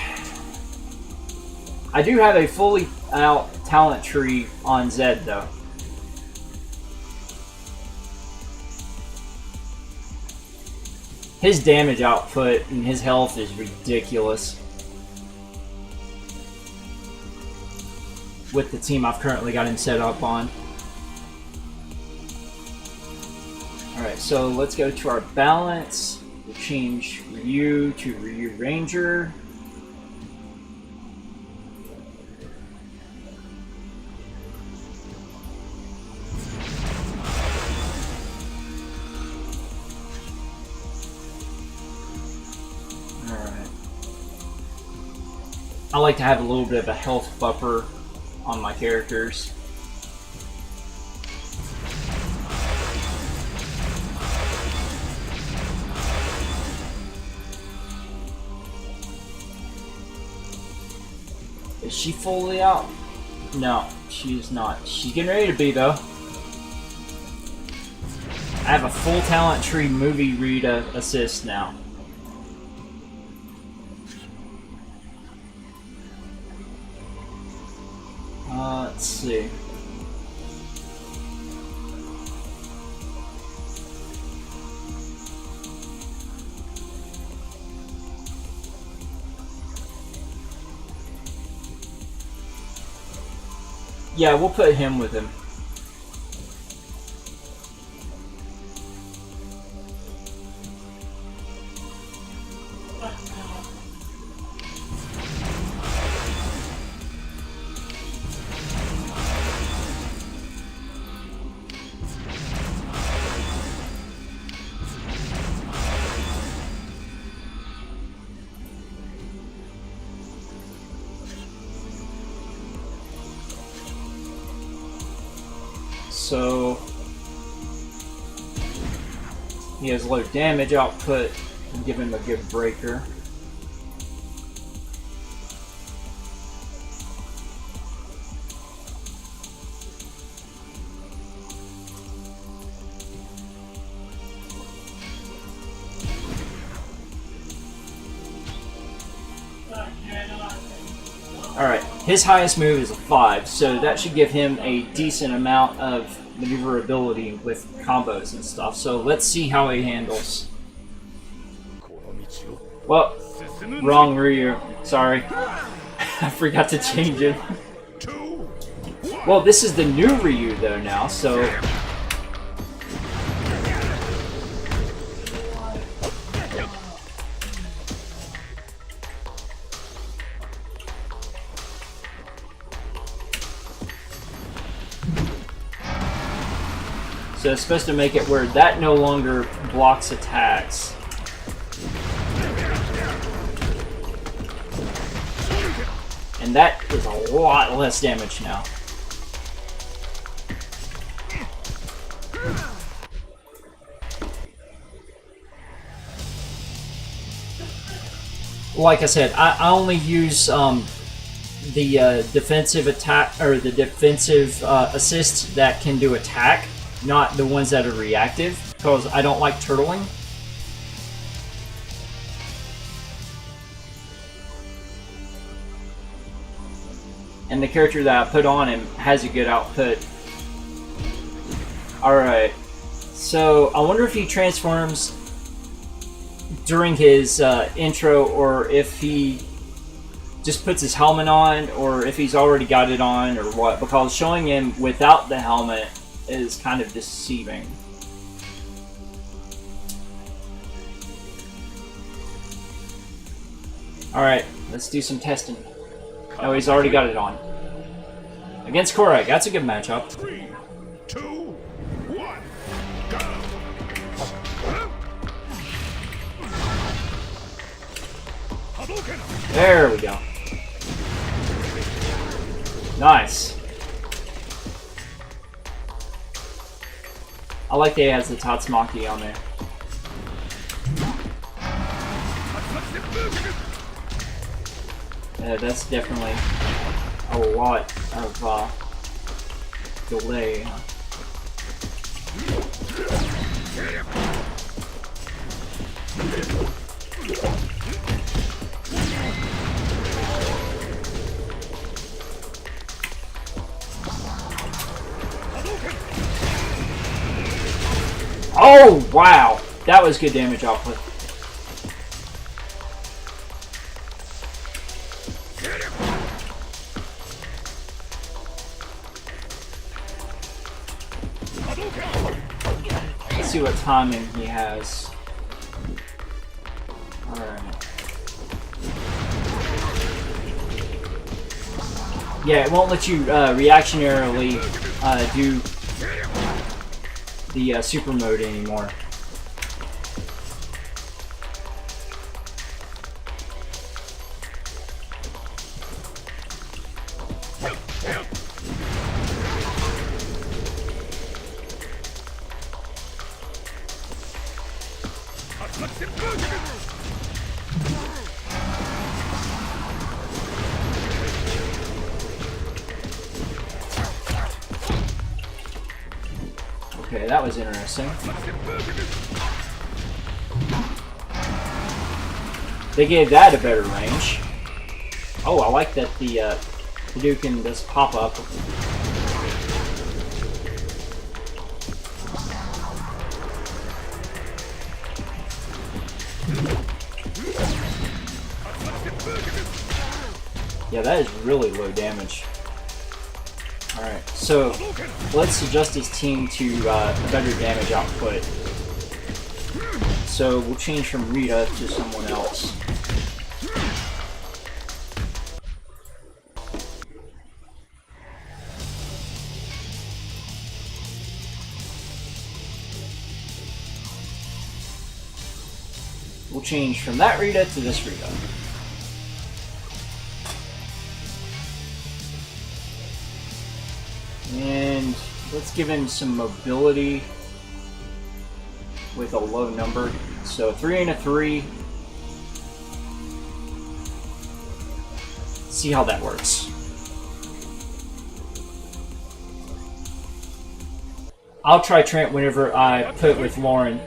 I do have a fully out talent tree on Zed though. His damage output and his health is ridiculous. With the team I've currently got him set up on. Alright, so let's go to our balance. We'll change Ryu to Ryu Ranger. Alright. I like to have a little bit of a health buffer on my characters. Is she fully out? No, she's not. She's getting ready to be, though. I have a full talent tree movie read assist now. Let's see. Yeah, we'll put him with him. So he has low damage output. Give him a good breaker. Alright, his highest move is a 5, so that should give him a decent amount of maneuverability with combos and stuff. So let's see how he handles. Well, wrong Ryu. Sorry. I forgot to change it. Well, this is the new Ryu though now, so... So it's supposed to make it where that no longer blocks attacks. And that is a lot less damage now. Like I said, I only use the defensive attack or the defensive assist that can do attack, not the ones that are reactive, because I don't like turtling. And the character that I put on him has a good output. Alright, so I wonder if he transforms during his intro, or if he just puts his helmet on, or if he's already got it on, or what, because showing him without the helmet is kind of deceiving. Alright, let's do some testing. Oh, he's already got it on. Against Korag, that's a good matchup. 3, 2, 1, go! There we go. Nice. I like that he has the Tatsumaki on there. Yeah, that's definitely a lot of delay. Oh, wow! That was good damage output. Let's see what timing he has. Alright. Yeah, it won't let you reactionarily do the super mode anymore. Okay, that was interesting. They gave that a better range. Oh, I like that the Hadouken does pop up. Yeah, that is really low damage. Alright, so let's adjust his team to a better damage output. So we'll change from Rita to someone else. We'll change from that Rita to this Rita. And let's give him some mobility with a low number. So 3 and a 3. See how that works. I'll try Trent whenever I put with Lauren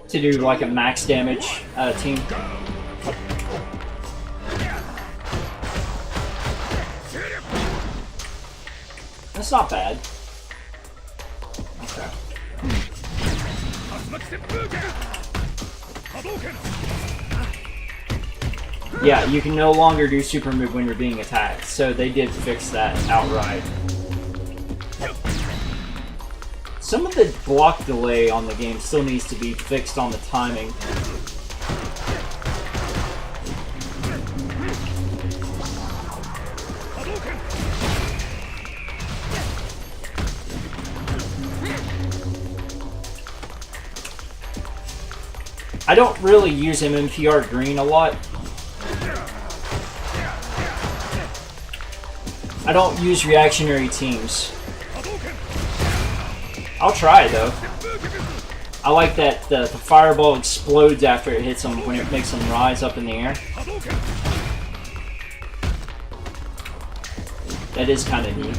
to do like a max damage team. That's not bad. Okay. Yeah, you can no longer do super move when you're being attacked, so they did fix that outright. Some of the block delay on the game still needs to be fixed on the timing. I don't really use MMPR Green a lot. I don't use reactionary teams. I'll try though. I like that the fireball explodes after it hits them when it makes them rise up in the air. That is kind of neat.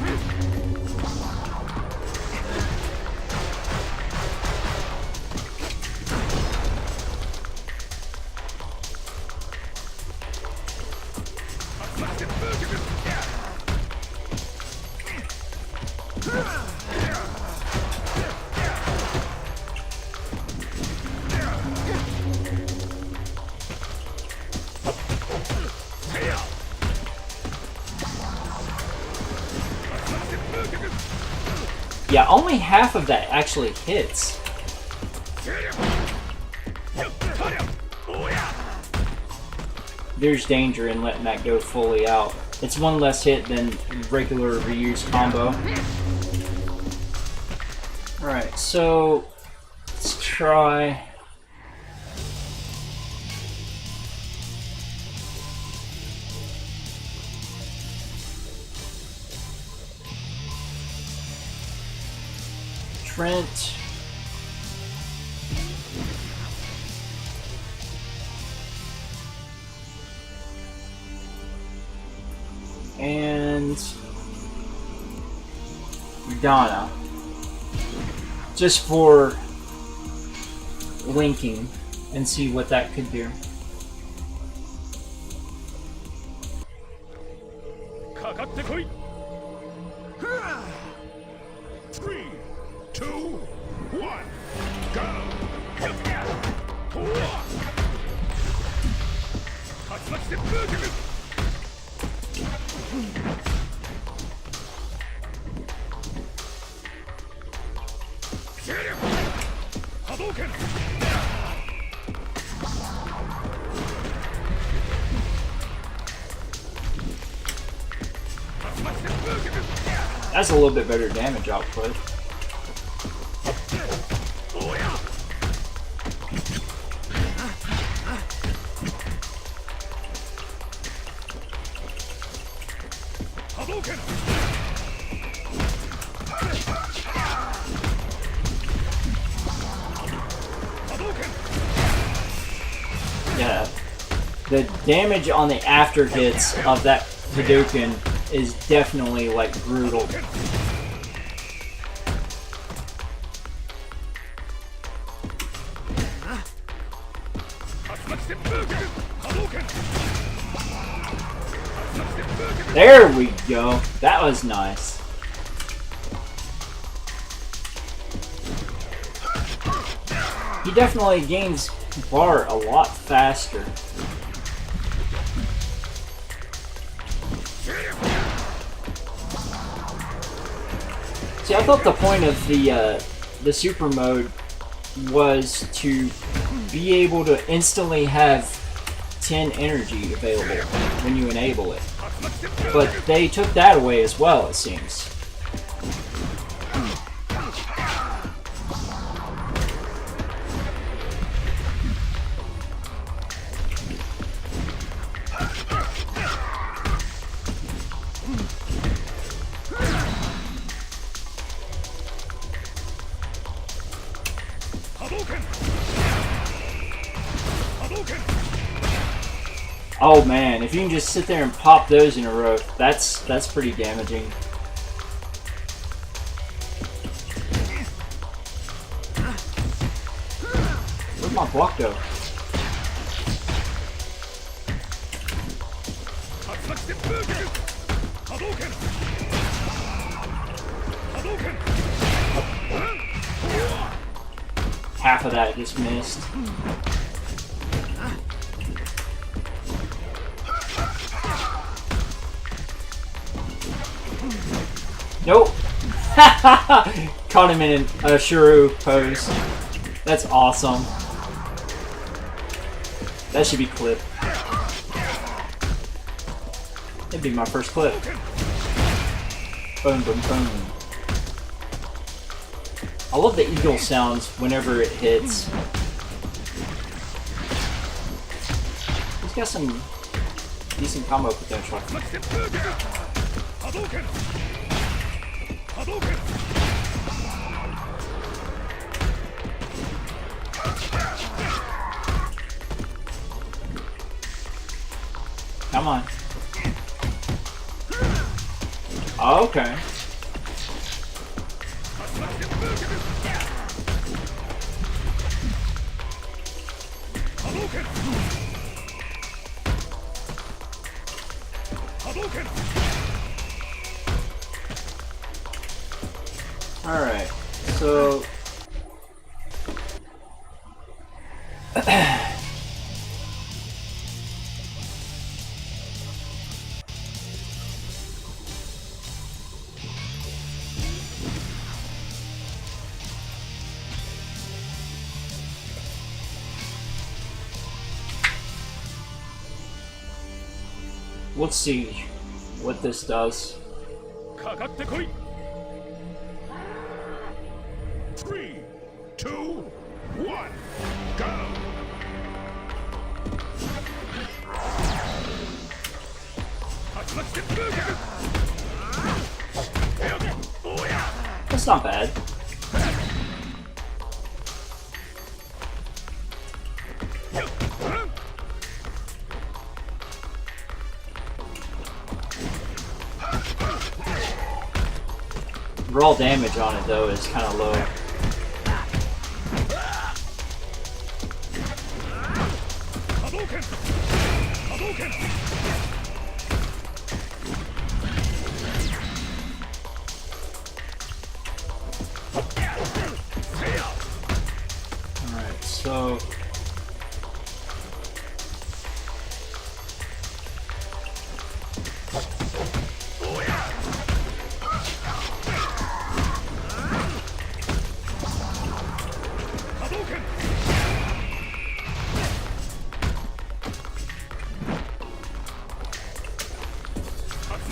Yeah, only half of that actually hits. There's danger in letting that go fully out. It's one less hit than regular reuse combo. Alright, so let's try. Trent. And Madonna. Just for linking and see what that could do. Three, two, one, go! That's a little bit better damage output. Yeah, the damage on the after hits of that Hadouken is definitely like brutal. There we go. That was nice. He definitely gains bar a lot faster. See, I thought the point of the super mode was to be able to instantly have 10 energy available when you enable it. But they took that away as well, it seems. Oh man, if you can just sit there and pop those in a row, that's pretty damaging. Where'd my block go? Half of that just missed. Nope. Caught him in a Shuru pose. That's awesome. That should be clipped. It'd be my first clip. Boom, boom, boom. I love the eagle sounds whenever it hits. He's got some decent combo potential. Come on. Oh, okay. Alright, so... let's see what this does. 3, 2, 1, go! That's not bad. Raw damage on it though is kind of low. Alright, so...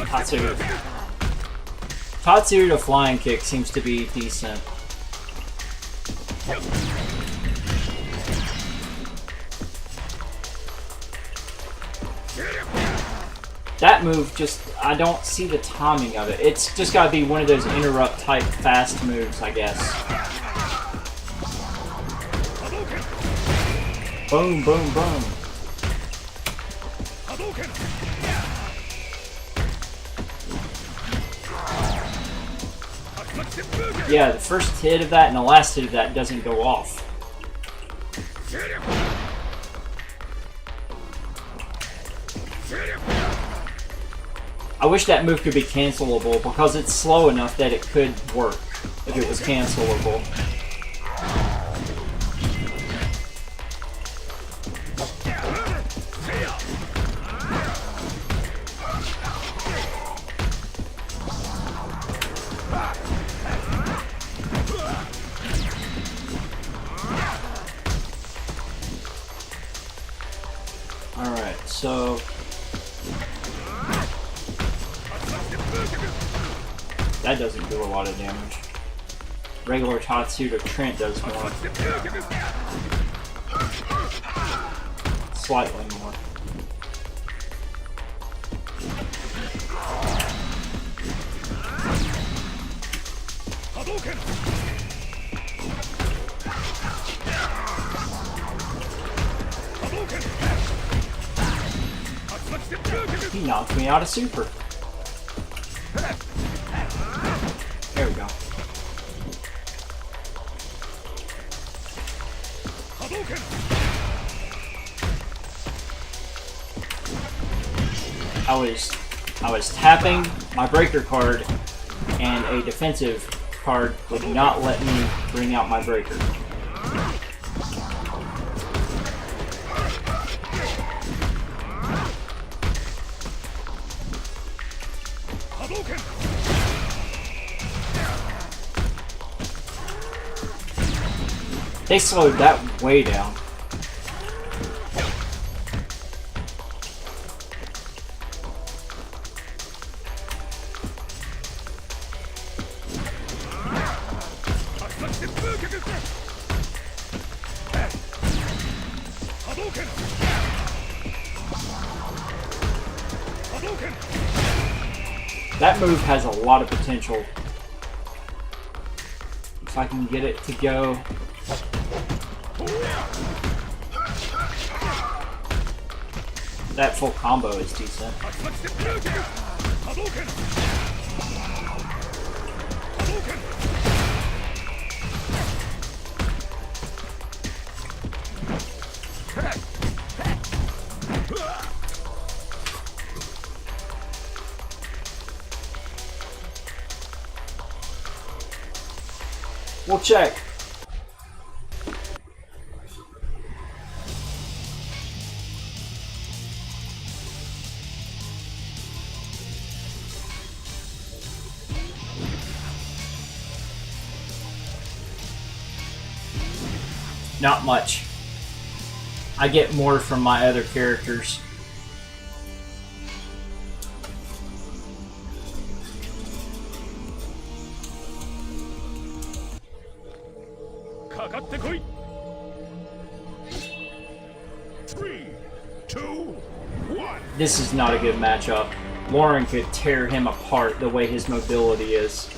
Tatsu. Tatsu to flying kick seems to be decent. That move just, I don't see the timing of it. It's just gotta be one of those interrupt type fast moves, I guess. Boom, boom, boom. Yeah, the first hit of that and the last hit of that doesn't go off. I wish that move could be cancelable because it's slow enough that it could work if it was cancelable. so that doesn't do a lot of damage. Regular Tatsuda Trent does more. Slightly more. He knocked me out of super. There we go. I was tapping my breaker card, and a defensive card would not let me bring out my breaker. They slowed that way down. That move has a lot of potential. If I can get it to go. That full combo is decent. We'll check. Not much. I get more from my other characters. Three, two, one. This is not a good matchup. Lauren could tear him apart the way his mobility is.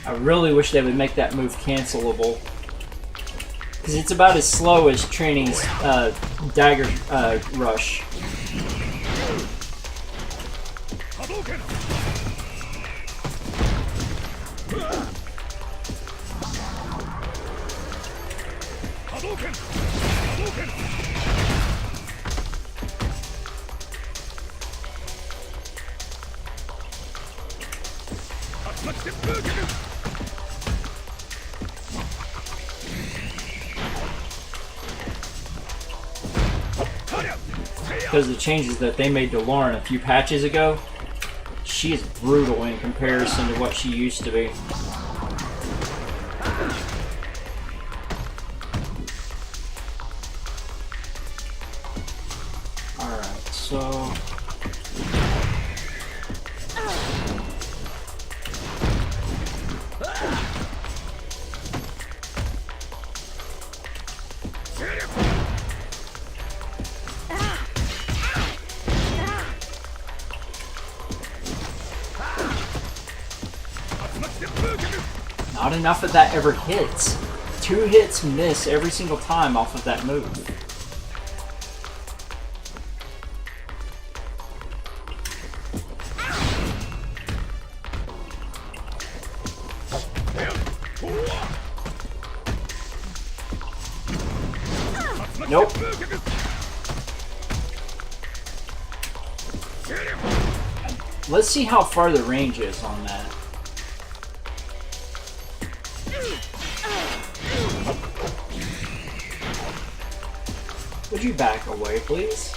I really wish they would make that move cancelable. Because it's about as slow as training's dagger rush. Because of the changes that they made to Lauren a few patches ago, she is brutal in comparison to what she used to be. Alright, so... Not enough of that ever hits. 2 hits miss every single time off of that move. Nope. Let's see how far the range is on that. Would you back away, please?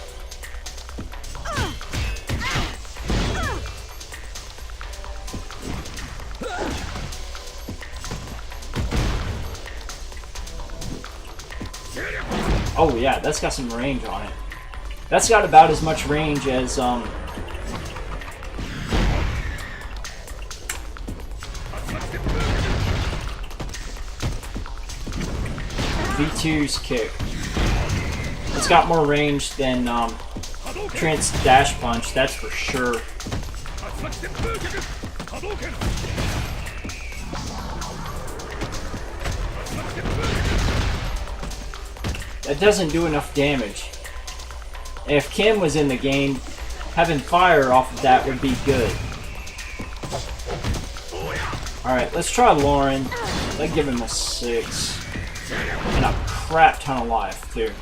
Oh yeah, that's got some range on it. That's got about as much range as V2's kick. It's got more range than Trent's dash punch, that's for sure. That doesn't do enough damage. If Kim was in the game, having fire off of that would be good. Alright, let's try Lauren. Let's give him a 6. And a crap ton of life, too.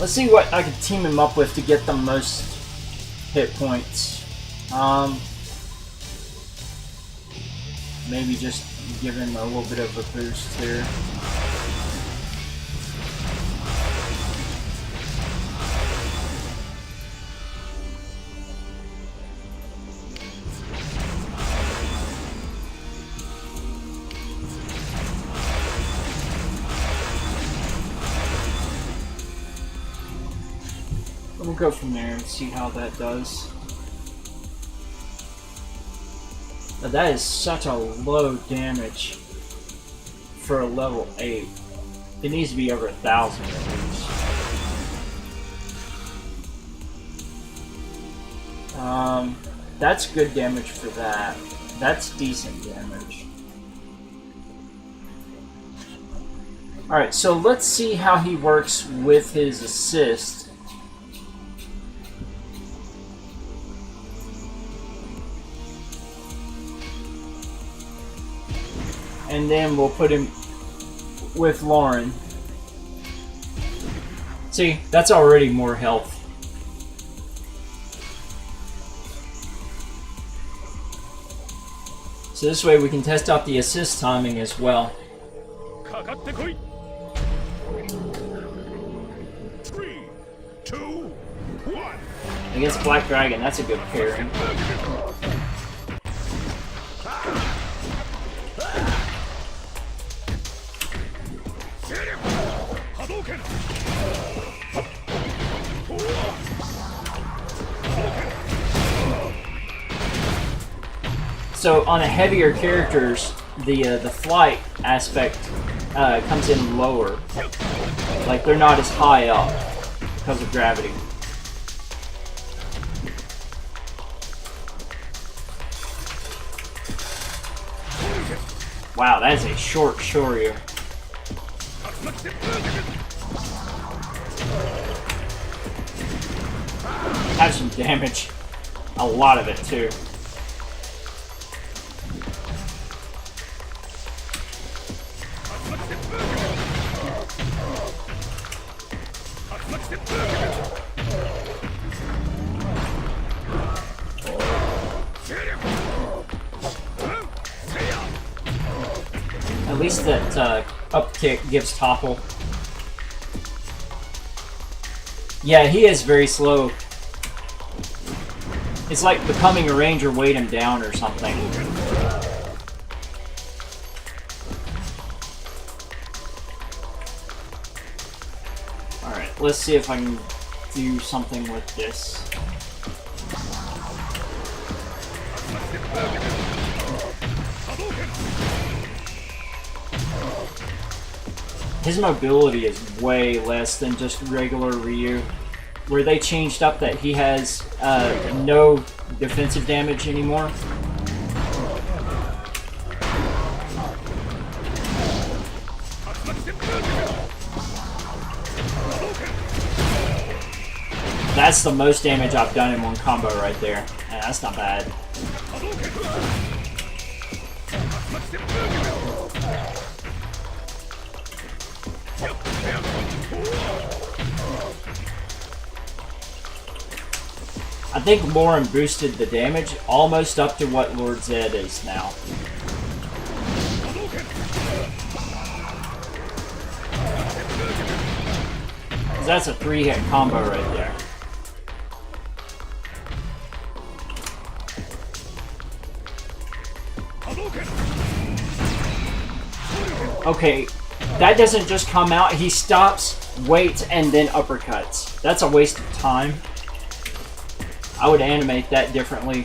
Let's see what I can team him up with to get the most hit points. Maybe just give him a little bit of a boost here. We'll go from there and see how that does. Now that is such a low damage for a level 8. It needs to be over 1,000 at least. That's good damage for that. That's decent damage. Alright, so let's see how he works with his assist. And then we'll put him with Lauren. See, that's already more health. So this way we can test out the assist timing as well. 3, 2, 1. Against Black Dragon, that's a good pairing. So on the heavier characters, the flight aspect comes in lower. Like they're not as high up because of gravity. Wow, that is a short Shoryu. Has some damage. A lot of it too. At least that up kick gives topple. Yeah, he is very slow. It's like becoming a ranger weighed him down or something. Alright, let's see if I can do something with this. His mobility is way less than just regular Ryu, where they changed up that he has no defensive damage anymore. That's the most damage I've done in one combo right there. Yeah, that's not bad. I think Lauren boosted the damage almost up to what Lord Zed is now. That's a 3-hit combo right there. Okay, that doesn't just come out. He stops, waits, and then uppercuts. That's a waste of time. I would animate that differently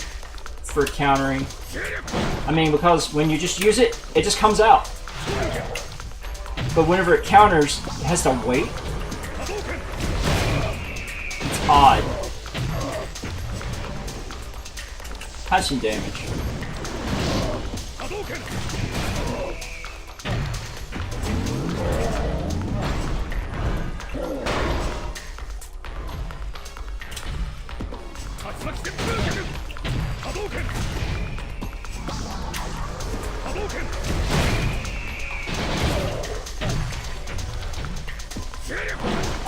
for countering. I mean, because when you just use it, it just comes out. But whenever it counters, it has to wait. It's odd. Has some damage.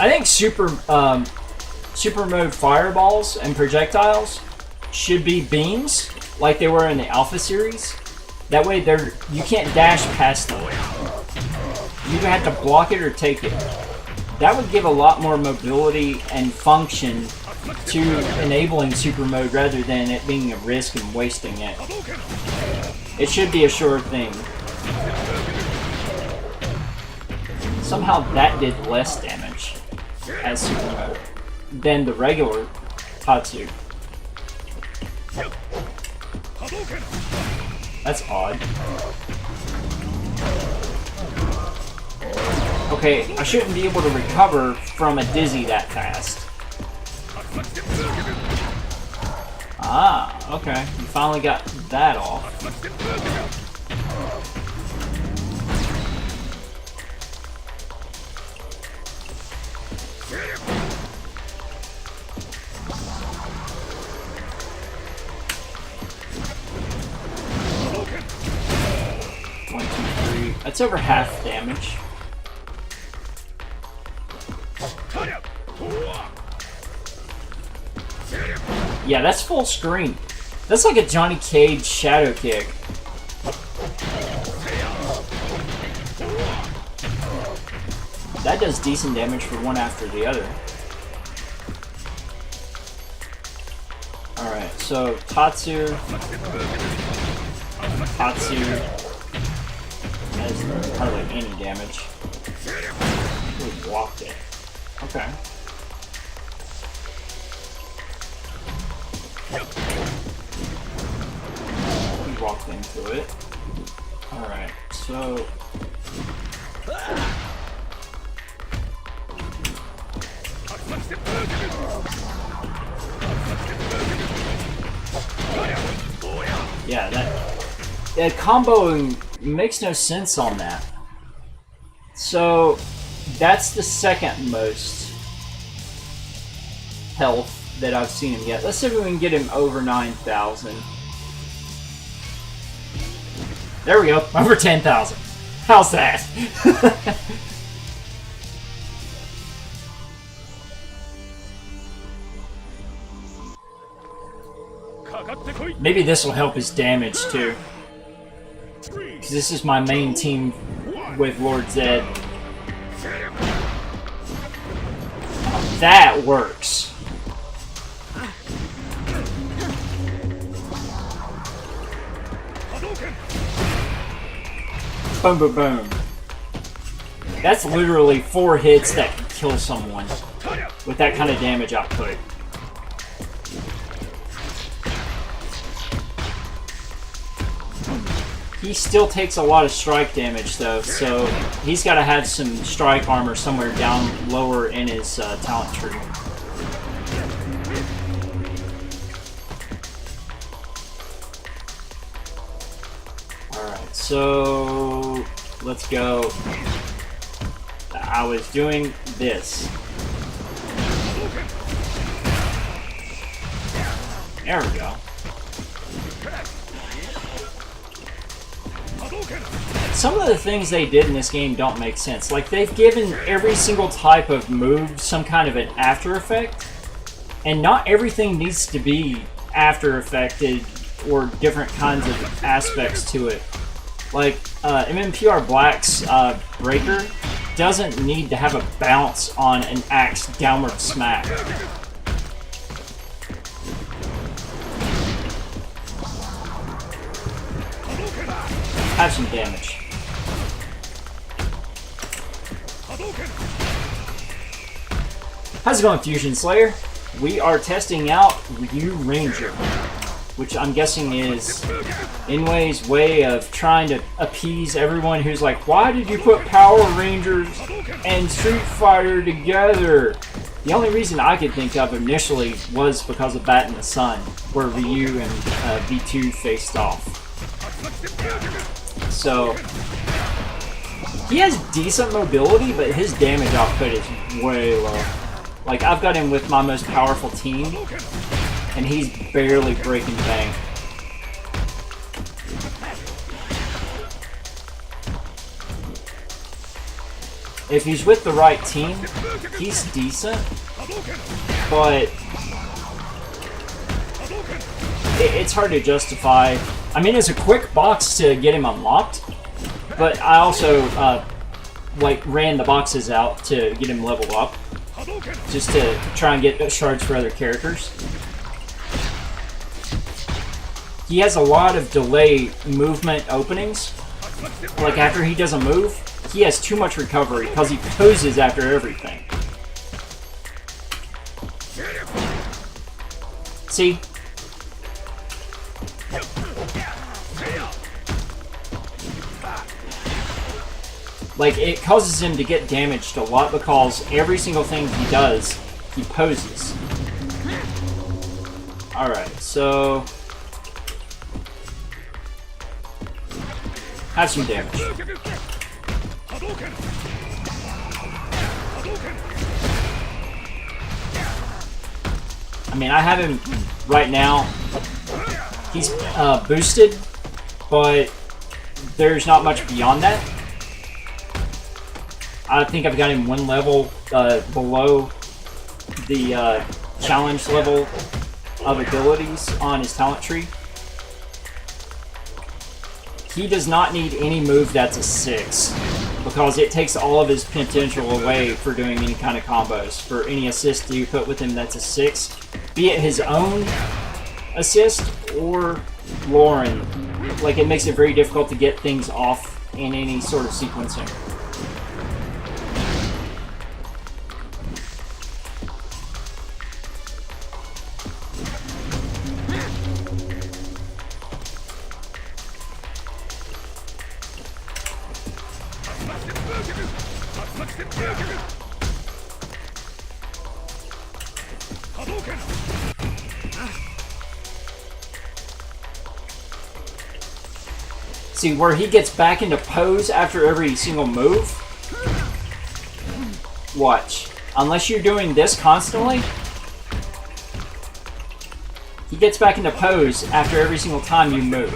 I think super mode fireballs and projectiles should be beams like they were in the Alpha series. That way you can't dash past them. You either have to block it or take it. That would give a lot more mobility and function to enabling super mode rather than it being a risk and wasting it. It should be a sure thing. Somehow that did less damage as super mode than the regular Tatsu. That's odd. Okay, I shouldn't be able to recover from a dizzy that fast. Ah, okay. You finally got that off. That's over half damage. Yeah, that's full screen. That's like a Johnny Cage shadow kick. That does decent damage for one after the other. Alright, so Tatsu has hardly any damage. He blocked it. Okay. He walked into it. Alright, so... yeah, that comboing makes no sense on that. So, that's the second most health that I've seen him get. Let's see if we can get him over 9,000. There we go, over 10,000. How's that? Maybe this will help his damage too. Because this is my main team with Lord Zed. That works. Boom, boom, boom. That's literally 4 hits that can kill someone with that kind of damage output. He still takes a lot of strike damage though, so he's got to have some strike armor somewhere down lower in his talent tree. Alright, so let's go. I was doing this. There we go. Some of the things they did in this game don't make sense. Like, they've given every single type of move some kind of an after effect, and not everything needs to be after affected or different kinds of aspects to it. Like, MMPR Black's Breaker doesn't need to have a bounce on an axe downward smack. Have some damage. How's it going, Fusion Slayer? We are testing out Ryu Ranger, which I'm guessing is Inway's way of trying to appease everyone who's like, why did you put Power Rangers and Street Fighter together? The only reason I could think of initially was because of Bat in the Sun, where Ryu and V2 faced off. So, he has decent mobility, but his damage output is way low. Like, I've got him with my most powerful team, and he's barely breaking the bank. If he's with the right team, he's decent, but it's hard to justify. I mean, it's a quick box to get him unlocked, but I also like ran the boxes out to get him leveled up, just to try and get shards for other characters. He has a lot of delay movement openings. Like after he does a move, he has too much recovery because he poses after everything. See? Like, it causes him to get damaged a lot because every single thing he does, he poses. Alright, so... have some damage. I mean, I have him right now. He's boosted, but there's not much beyond that. I think I've got him one level below the challenge level of abilities on his talent tree. He does not need any move that's a 6, because it takes all of his potential away for doing any kind of combos. For any assist you put with him that's a 6, be it his own assist or Lauren, like, it makes it very difficult to get things off in any sort of sequencing. See, where he gets back into pose after every single move, watch. Unless you're doing this constantly, he gets back into pose after every single time you move.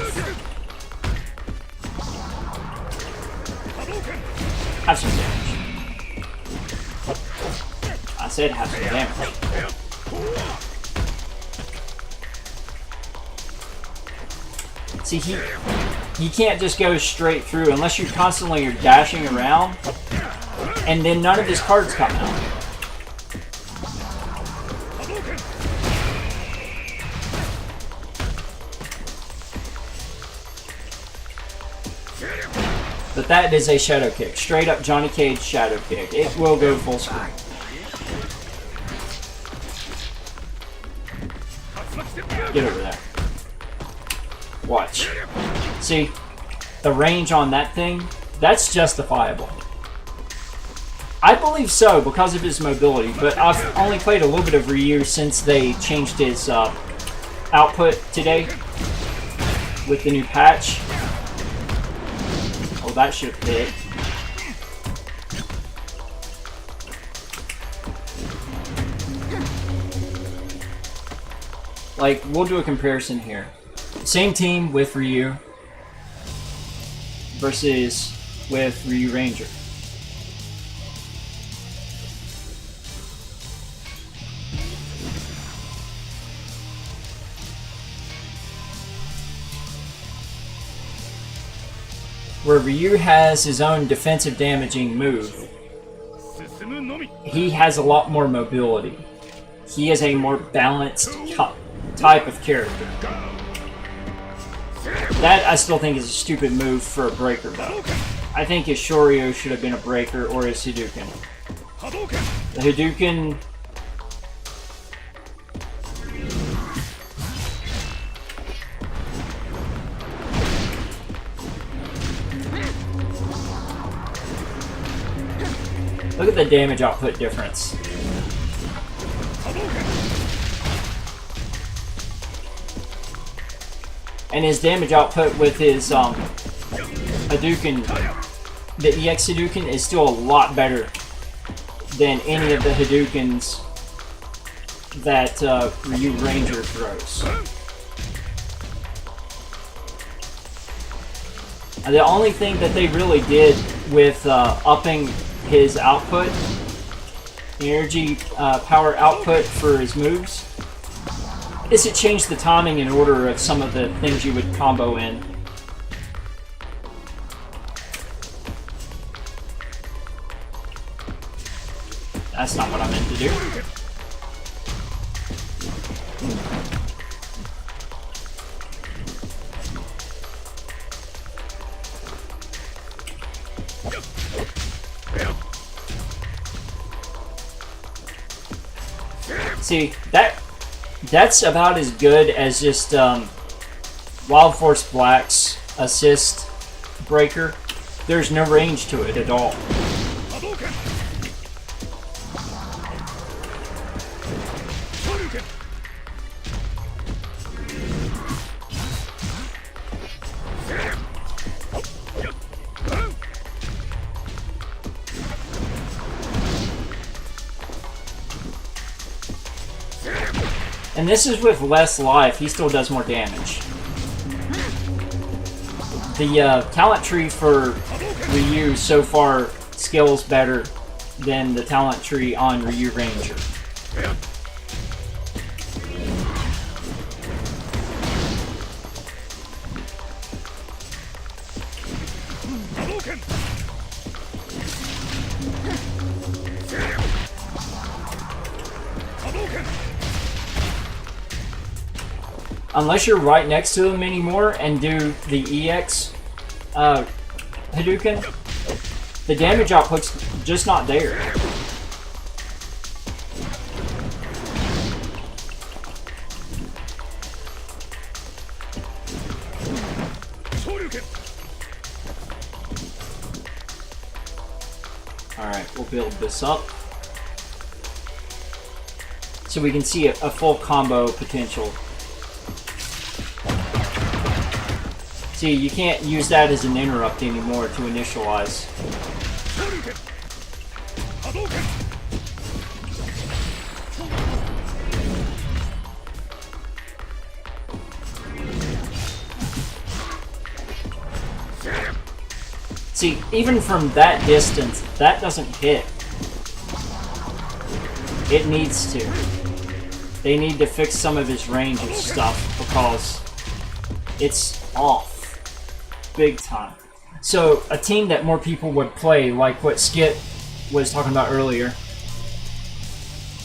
Have some damage. I said have some damage. See, he can't just go straight through unless you constantly are dashing around, and then none of his cards come out. But that is a shadow kick. Straight up Johnny Cage shadow kick. It will go full screen. Get over there. Watch. See, the range on that thing, that's justifiable. I believe so because of his mobility, but I've only played a little bit of Ryu since they changed his output today with the new patch. Oh, that should have hit. Like, we'll do a comparison here. Same team with Ryu versus with Ryu Ranger. Where Ryu has his own defensive damaging move, he has a lot more mobility. He is a more balanced type of character. That, I still think, is a stupid move for a breaker, though. I think his Shoryu should have been a breaker or his Hadouken. The Hadouken Look at the damage output difference. And his damage output with his Hadouken, the EX Hadouken, is still a lot better than any of the Hadoukens that Ryu Ranger throws. And the only thing that they really did with upping his output, energy power output for his moves, is it changed the timing and order of some of the things you would combo in. That's not what I meant to do. See, that's about as good as just Wild Force Black's assist breaker. There's no range to it at all. And this is with less life, he still does more damage. The talent tree for Ryu so far scales better than the talent tree on Ryu Ranger. Unless you're right next to him anymore and do the EX Hadouken, the damage output's just not there. Alright, we'll build this up so we can see a full combo potential. See, you can't use that as an interrupt anymore to initialize. See, even from that distance, that doesn't hit. It needs to. They need to fix some of his range and stuff because it's off. Big time. So, a team that more people would play, like what Skit was talking about earlier,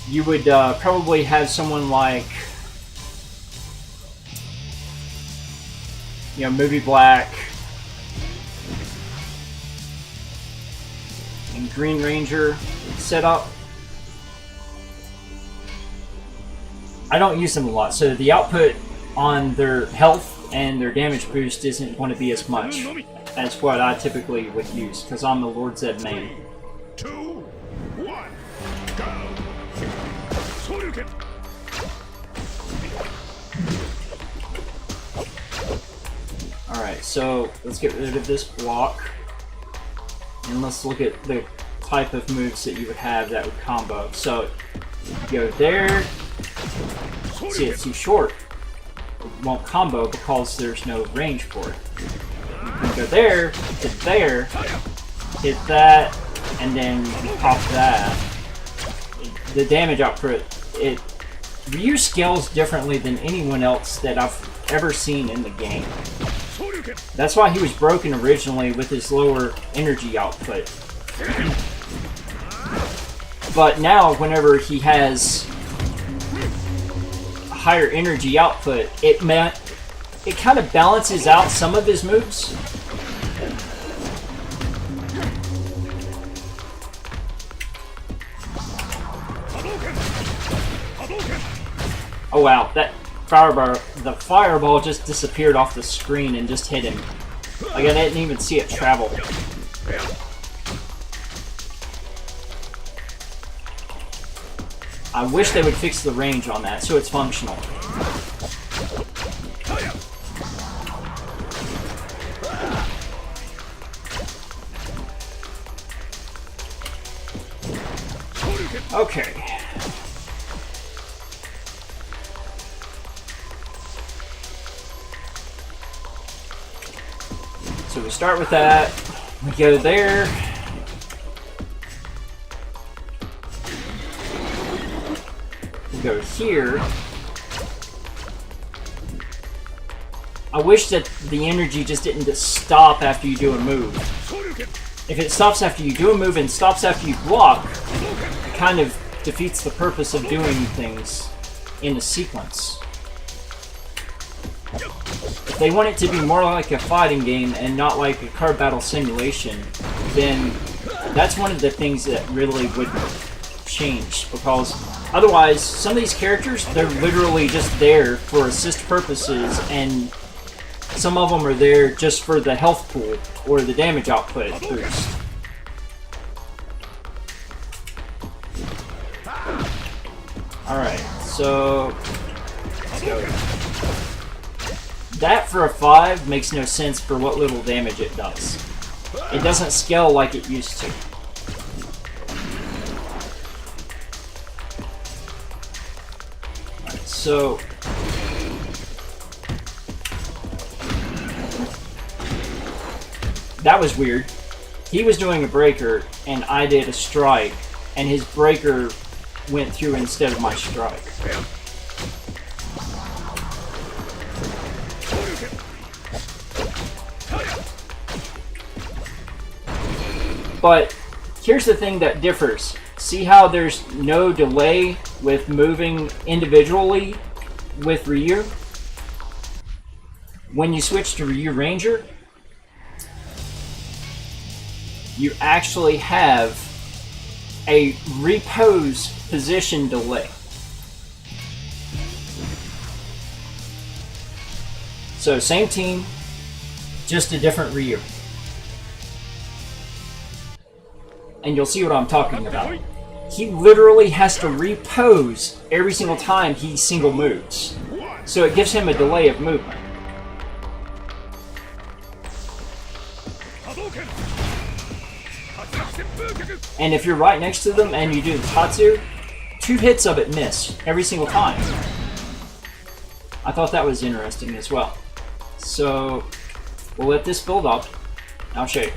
you would probably have someone like, you know, Movie Black and Green Ranger set up. I don't use them a lot, so the output on their health and their damage boost isn't going to be as much as what I typically would use, because I'm the Lord Zed main. 2, 1, go! Shoryuken! Alright, so let's get rid of this block, and let's look at the type of moves that you would have that would combo. So, you go there, see it's too short. It won't combo because there's no range for it. You can go there, hit that, and then you pop that. The damage output, Ryu scales differently than anyone else that I've ever seen in the game. That's why he was broken originally with his lower energy output. But now, whenever he has higher energy output, it kind of balances out some of his moves. Oh wow, that the fireball just disappeared off the screen and just hit him. Like I didn't even see it travel. I wish they would fix the range on that so it's functional. Okay. So we start with that. We go there. We go here. I wish that the energy just didn't just stop after you do a move. If it stops after you do a move and stops after you block, it kind of defeats the purpose of doing things in a sequence. If they want it to be more like a fighting game and not like a card battle simulation, then that's one of the things that really would change, because otherwise some of these characters, they're literally just there for assist purposes, and some of them are there just for the health pool or the damage output boost. Alright, so let's go. That for a 5 makes no sense for what little damage it does. It doesn't scale like it used to. Alright, so that was weird. He was doing a breaker and I did a strike, and his breaker went through instead of my strike. But here's the thing that differs. See how there's no delay with moving individually with Ryu? When you switch to Ryu Ranger, you actually have a repose position delay. So same team, just a different Ryu. And you'll see what I'm talking about. He literally has to repose every single time he single moves. So it gives him a delay of movement. And if you're right next to them and you do the Tatsu, 2 hits of it miss every single time. I thought that was interesting as well. So we'll let this build up. I'll show you.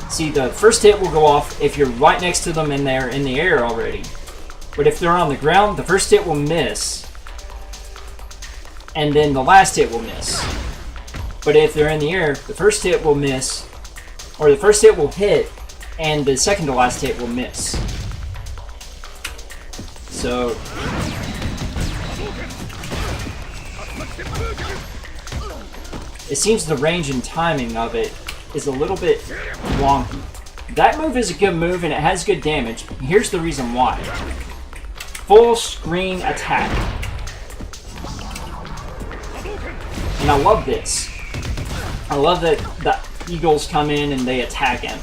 See, the first hit will go off if you're right next to them and they're in the air already. But if they're on the ground, the first hit will miss. And then the last hit will miss. But if they're in the air, the first hit will miss. Or the first hit will hit, and the second to last hit will miss. So it seems the range and timing of it is a little bit wonky. That move is a good move and it has good damage. Here's the reason why. Full screen attack. And I love this. I love that the eagles come in and they attack him.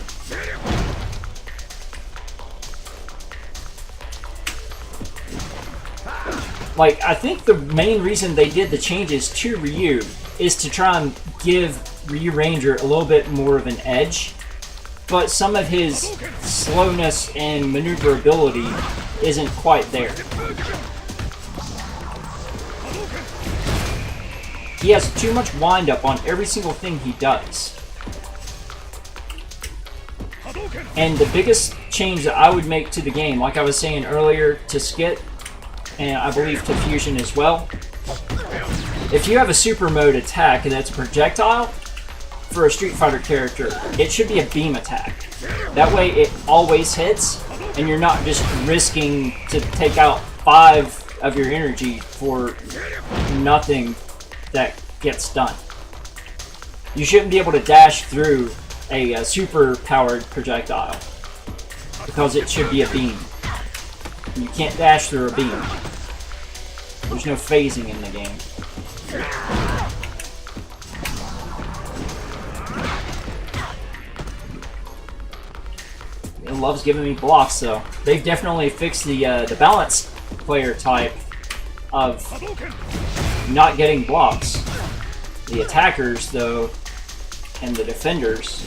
Like, I think the main reason they did the changes to Ryu is to try and give Ryu Ranger a little bit more of an edge, but some of his slowness and maneuverability isn't quite there. He has too much wind-up on every single thing he does. And the biggest change that I would make to the game, like I was saying earlier to Skit, and I believe to Fusion as well, if you have a super mode attack that's a projectile, for a Street Fighter character, it should be a beam attack. That way it always hits, and you're not just risking to take out 5 of your energy for nothing that gets done. You shouldn't be able to dash through a super powered projectile, because it should be a beam. You can't dash through a beam. There's no phasing in the game. loves giving me blocks, though. They've definitely fixed the balance player type of not getting blocks. The attackers, though, and the defenders,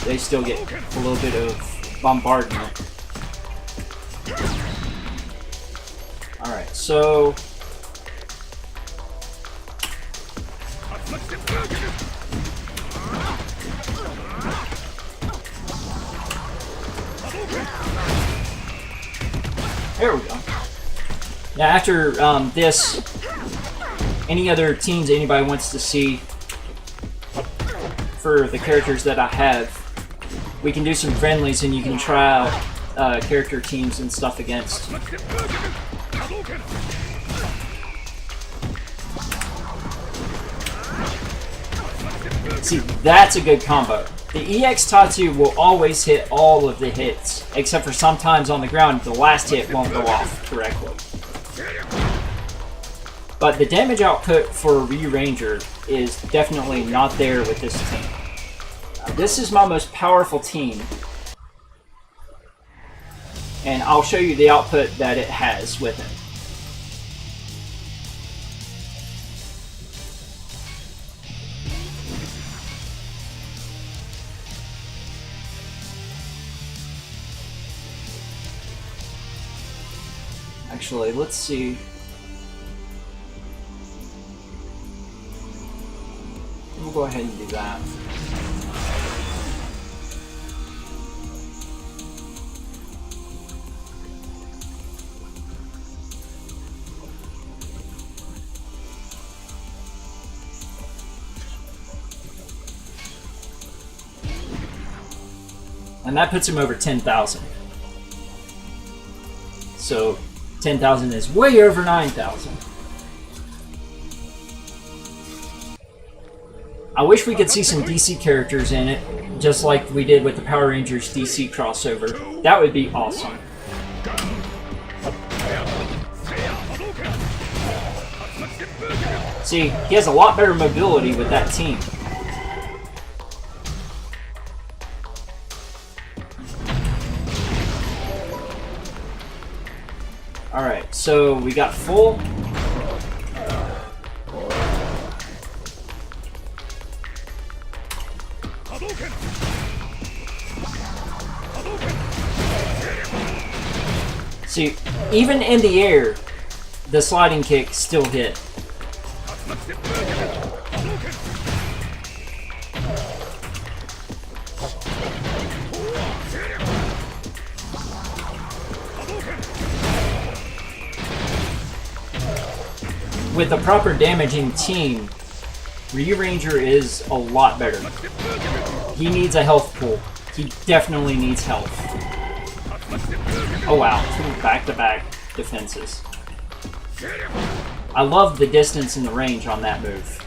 they still get a little bit of bombardment. Alright, so... there we go. Now after this, any other teams anybody wants to see for the characters that I have, we can do some friendlies and you can try out character teams and stuff against. See, that's a good combo. The EX Tatsu will always hit all of the hits, except for sometimes on the ground the last hit won't go off correctly. But the damage output for Ryu Ranger is definitely not there with this team. This is my most powerful team, and I'll show you the output that it has with it. Actually, let's see. We'll go ahead and do that. And that puts him over 10,000. So 10,000 is way over 9,000. I wish we could see some DC characters in it, just like we did with the Power Rangers DC crossover. That would be awesome. See, he has a lot better mobility with that team. Alright, so we got full. See, even in the air, the sliding kick still hit. With a proper damaging team, Ryu Ranger is a lot better. He needs a health pool. He definitely needs health. Oh wow, 2 back-to-back defenses. I love the distance and the range on that move.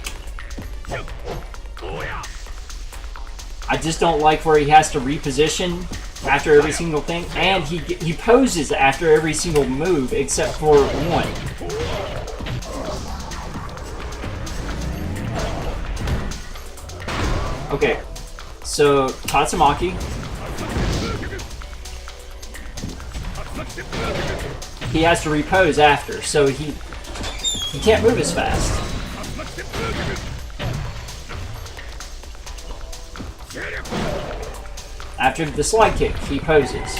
I just don't like where he has to reposition after every single thing, and he poses after every single move except for one. Okay, so Tatsumaki. He has to repose after, so he can't move as fast. After the slide kick, he poses.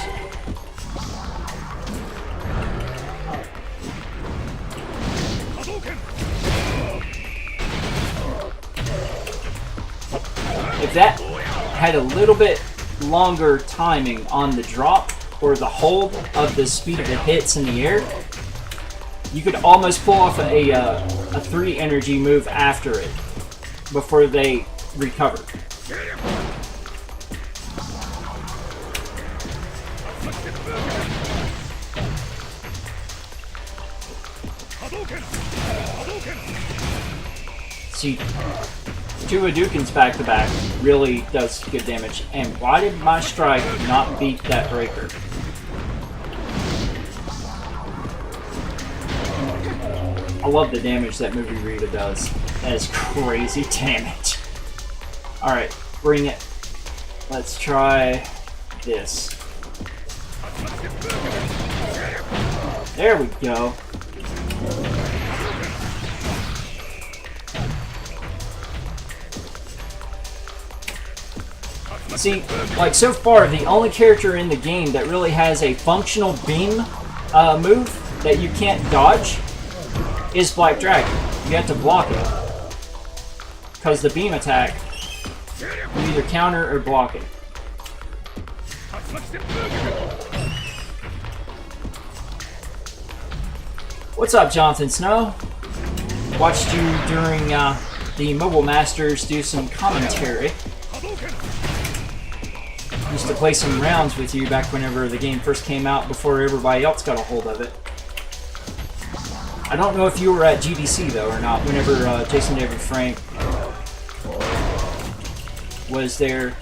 If that had a little bit longer timing on the drop or the hold of the speed of the hits in the air, you could almost pull off a 3 energy move after it before they recovered. See, 2 Hadoukens back to back really does good damage. And why did my strike not beat that breaker? I love the damage that Movie Rita does. That is crazy damage. Alright, bring it. Let's try this. There we go. See, like so far, the only character in the game that really has a functional beam move that you can't dodge is Black Dragon. You have to block it. Because the beam attack, you either counter or block it. What's up, Jonathan Snow? Watched you during the Mobile Masters do some commentary. Used to play some rounds with you back whenever the game first came out before everybody else got a hold of it. I don't know if you were at GDC though or not whenever Jason David Frank was there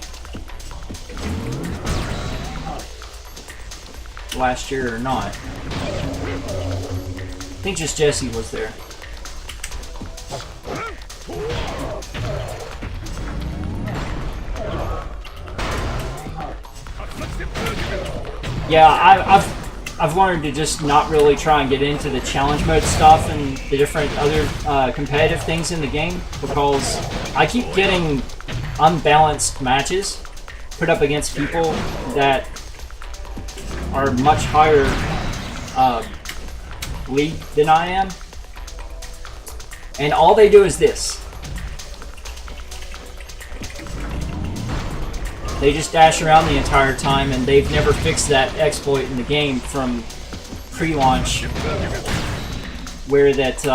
last year or not. I think just Jesse was there. Yeah, I've learned to just not really try and get into the challenge mode stuff and the different other competitive things in the game because I keep getting unbalanced matches put up against people that are much higher league than I am, and all they do is this. They just dash around the entire time, and they've never fixed that exploit in the game from pre-launch, where that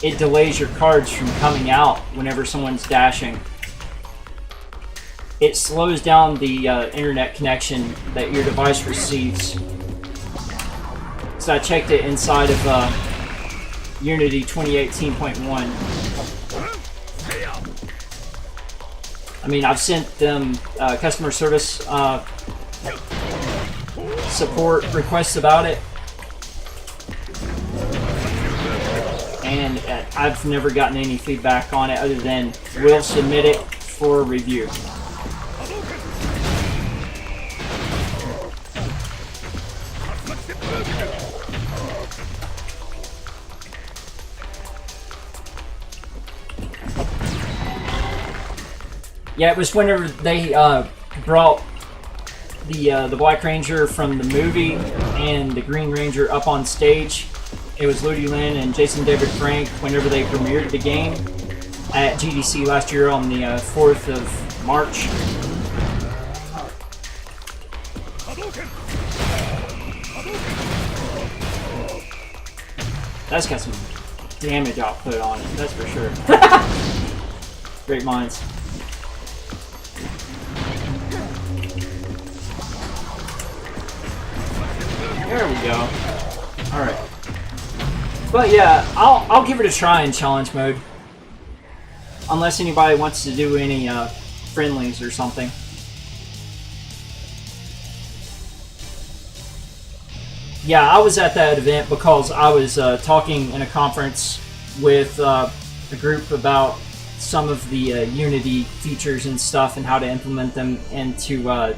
it delays your cards from coming out whenever someone's dashing. It slows down the internet connection that your device receives. So I checked it inside of Unity 2018.1. I mean, I've sent them customer service support requests about it, and I've never gotten any feedback on it other than we'll submit it for review. Yeah, it was whenever they brought the Black Ranger from the movie and the Green Ranger up on stage. It was Ludi Lin and Jason David Frank whenever they premiered the game at GDC last year on the 4th of March. That's got some damage output on it, that's for sure. Great minds. There we go. Alright. But yeah, I'll give it a try in challenge mode. Unless anybody wants to do any friendlies or something. Yeah, I was at that event because I was talking in a conference with a group about some of the Unity features and stuff and how to implement them into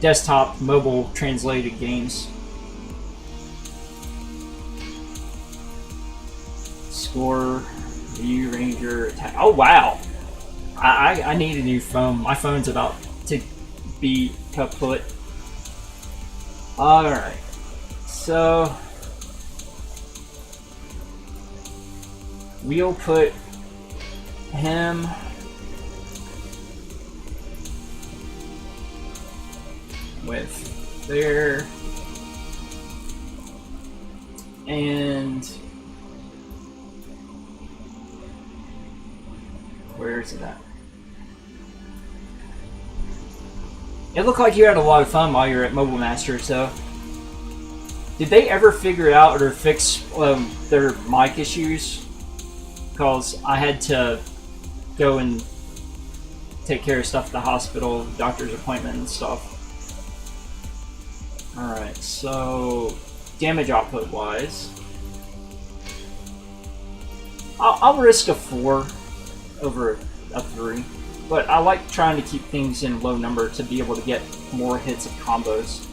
desktop mobile translated games. Score, View Ranger, attack. Oh wow! I need a new phone. My phone's about to be kaput. Alright. So we'll put him with there and where is it at? It looked like you had a lot of fun while you were at Mobile Master, so did they ever figure out or fix their mic issues? Because I had to go and take care of stuff at the hospital, doctor's appointment and stuff. Alright, so damage output wise, I'll risk a 4 over a 3, but I like trying to keep things in low number to be able to get more hits of combos.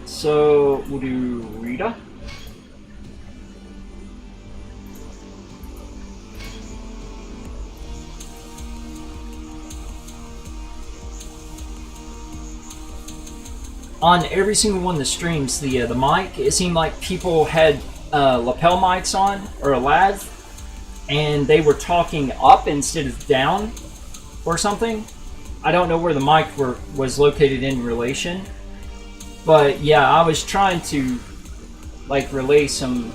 So we'll do Rita. On every single one of the streams, the mic, it seemed like people had lapel mics on, or a lav, and they were talking up instead of down, or something. I don't know where the mic was located in relation, but yeah, I was trying to like relay some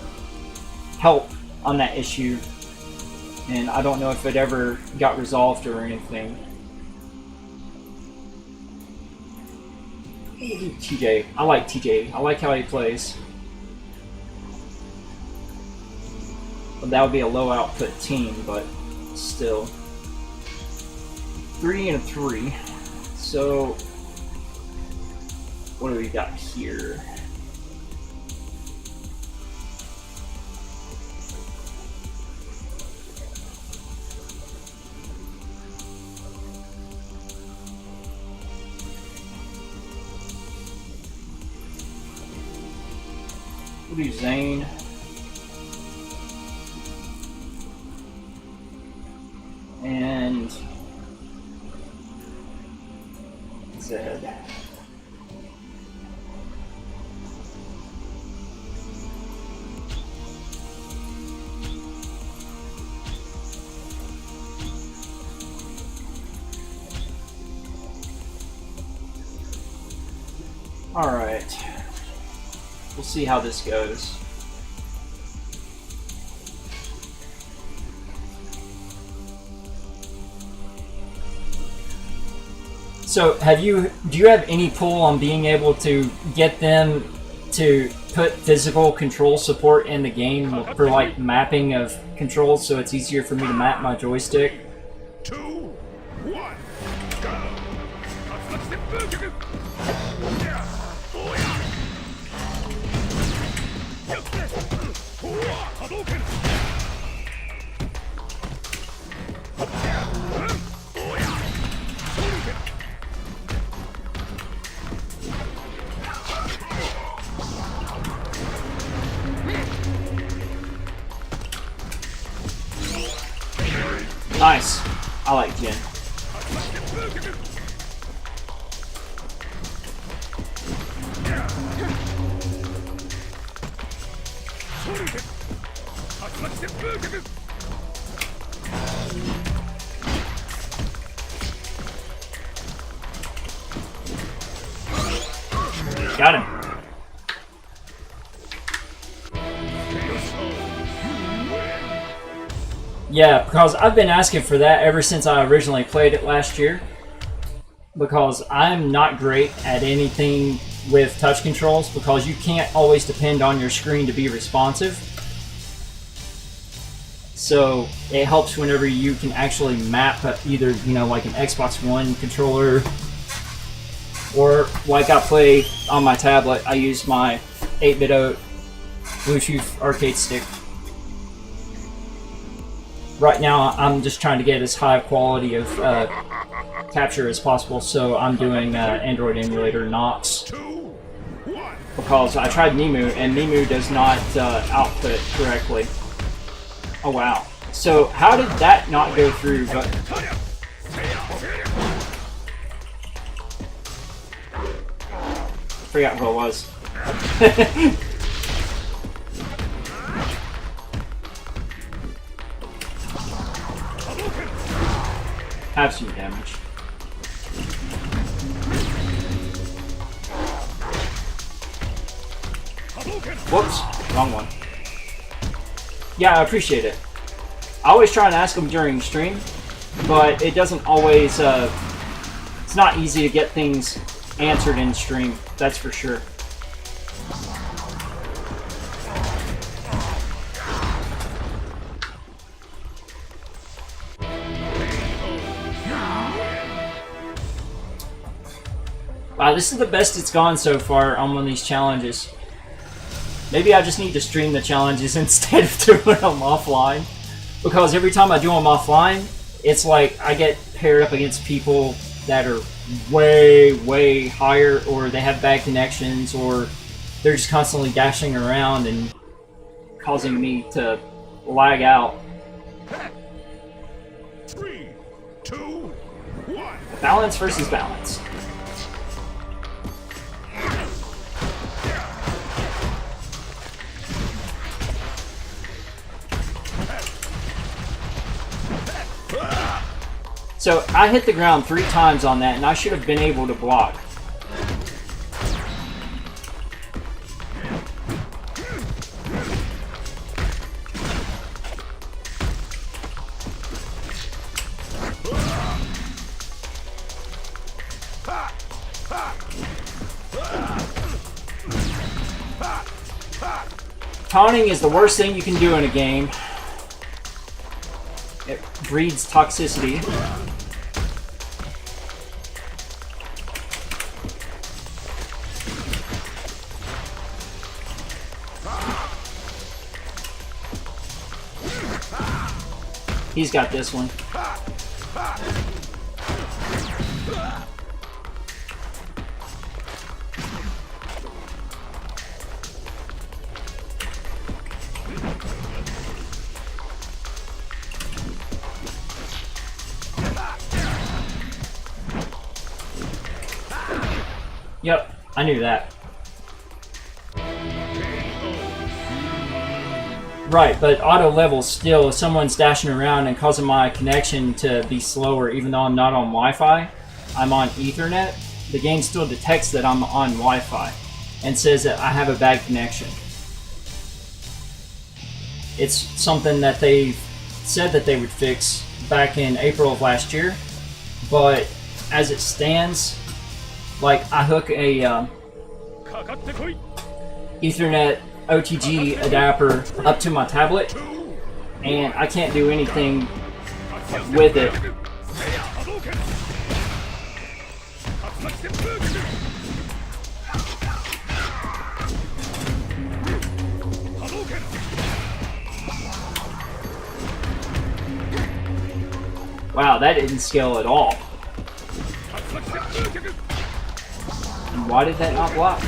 help on that issue, and I don't know if it ever got resolved or anything. We'll do TJ. I like TJ. I like how he plays. Well, that would be a low output team, but still. 3 and a 3. So, what do we got here? We'll do Zane. And Zed. All right. We'll see how this goes. So, do you have any pull on being able to get them to put physical control support in the game for like mapping of controls, so it's easier for me to map my joystick? 2, 1, go! Nice. I like Jin. Got him. Yeah, because I've been asking for that ever since I originally played it last year. Because I'm not great at anything with touch controls, because you can't always depend on your screen to be responsive. So it helps whenever you can actually map either, you know, like an Xbox One controller, or like I play on my tablet, I use my 8-bit Bluetooth arcade stick. Right now, I'm just trying to get as high quality of capture as possible, so I'm doing Android emulator Nox. Because I tried Nemu, and Nemu does not output correctly. Oh wow. So how did that not go through? But I forgot who it was. Have some damage. Whoops, wrong one. Yeah, I appreciate it. I always try and ask them during stream, but it doesn't always, it's not easy to get things answered in stream, that's for sure. Wow, this is the best it's gone so far on one of these challenges. Maybe I just need to stream the challenges instead of doing them offline. Because every time I do them offline, it's like I get paired up against people that are way, way higher, or they have bad connections, or they're just constantly dashing around and causing me to lag out. 3, 2, 1. Balance versus balance. So I hit the ground 3 times on that, and I should have been able to block. Taunting is the worst thing you can do in a game. It breeds toxicity. He's got this one. Yep, I knew that. Right, but auto levels still, if someone's dashing around and causing my connection to be slower, even though I'm not on Wi-Fi, I'm on Ethernet, the game still detects that I'm on Wi-Fi and says that I have a bad connection. It's something that they said that they would fix back in April of last year, but as it stands, like I hook a Ethernet OTG adapter up to my tablet, and I can't do anything with it. Wow, that didn't scale at all. And why did that not block?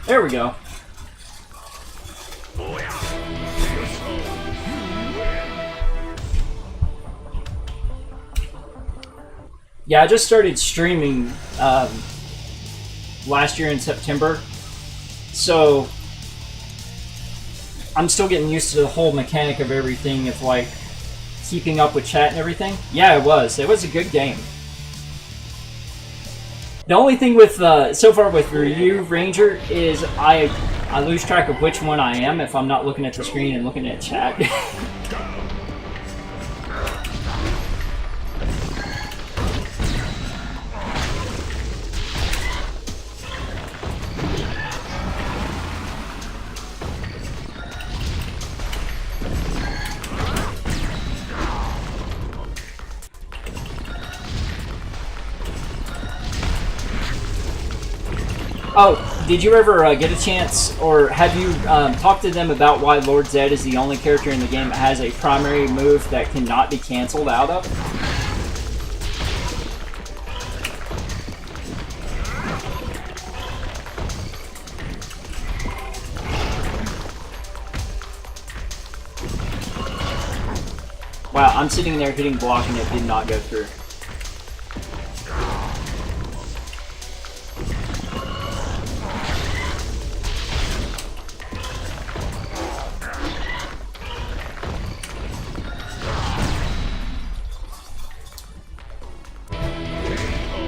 There we go. Yeah, I just started streaming last year in September, so I'm still getting used to the whole mechanic of everything, of like keeping up with chat and everything. Yeah, it was a good game. The only thing with so far with Ryu Ranger is I lose track of which one I am if I'm not looking at the screen and looking at chat. Oh, did you ever get a chance, or have you talked to them about why Lord Zed is the only character in the game that has a primary move that cannot be canceled out of? Wow, I'm sitting there hitting block and it did not go through.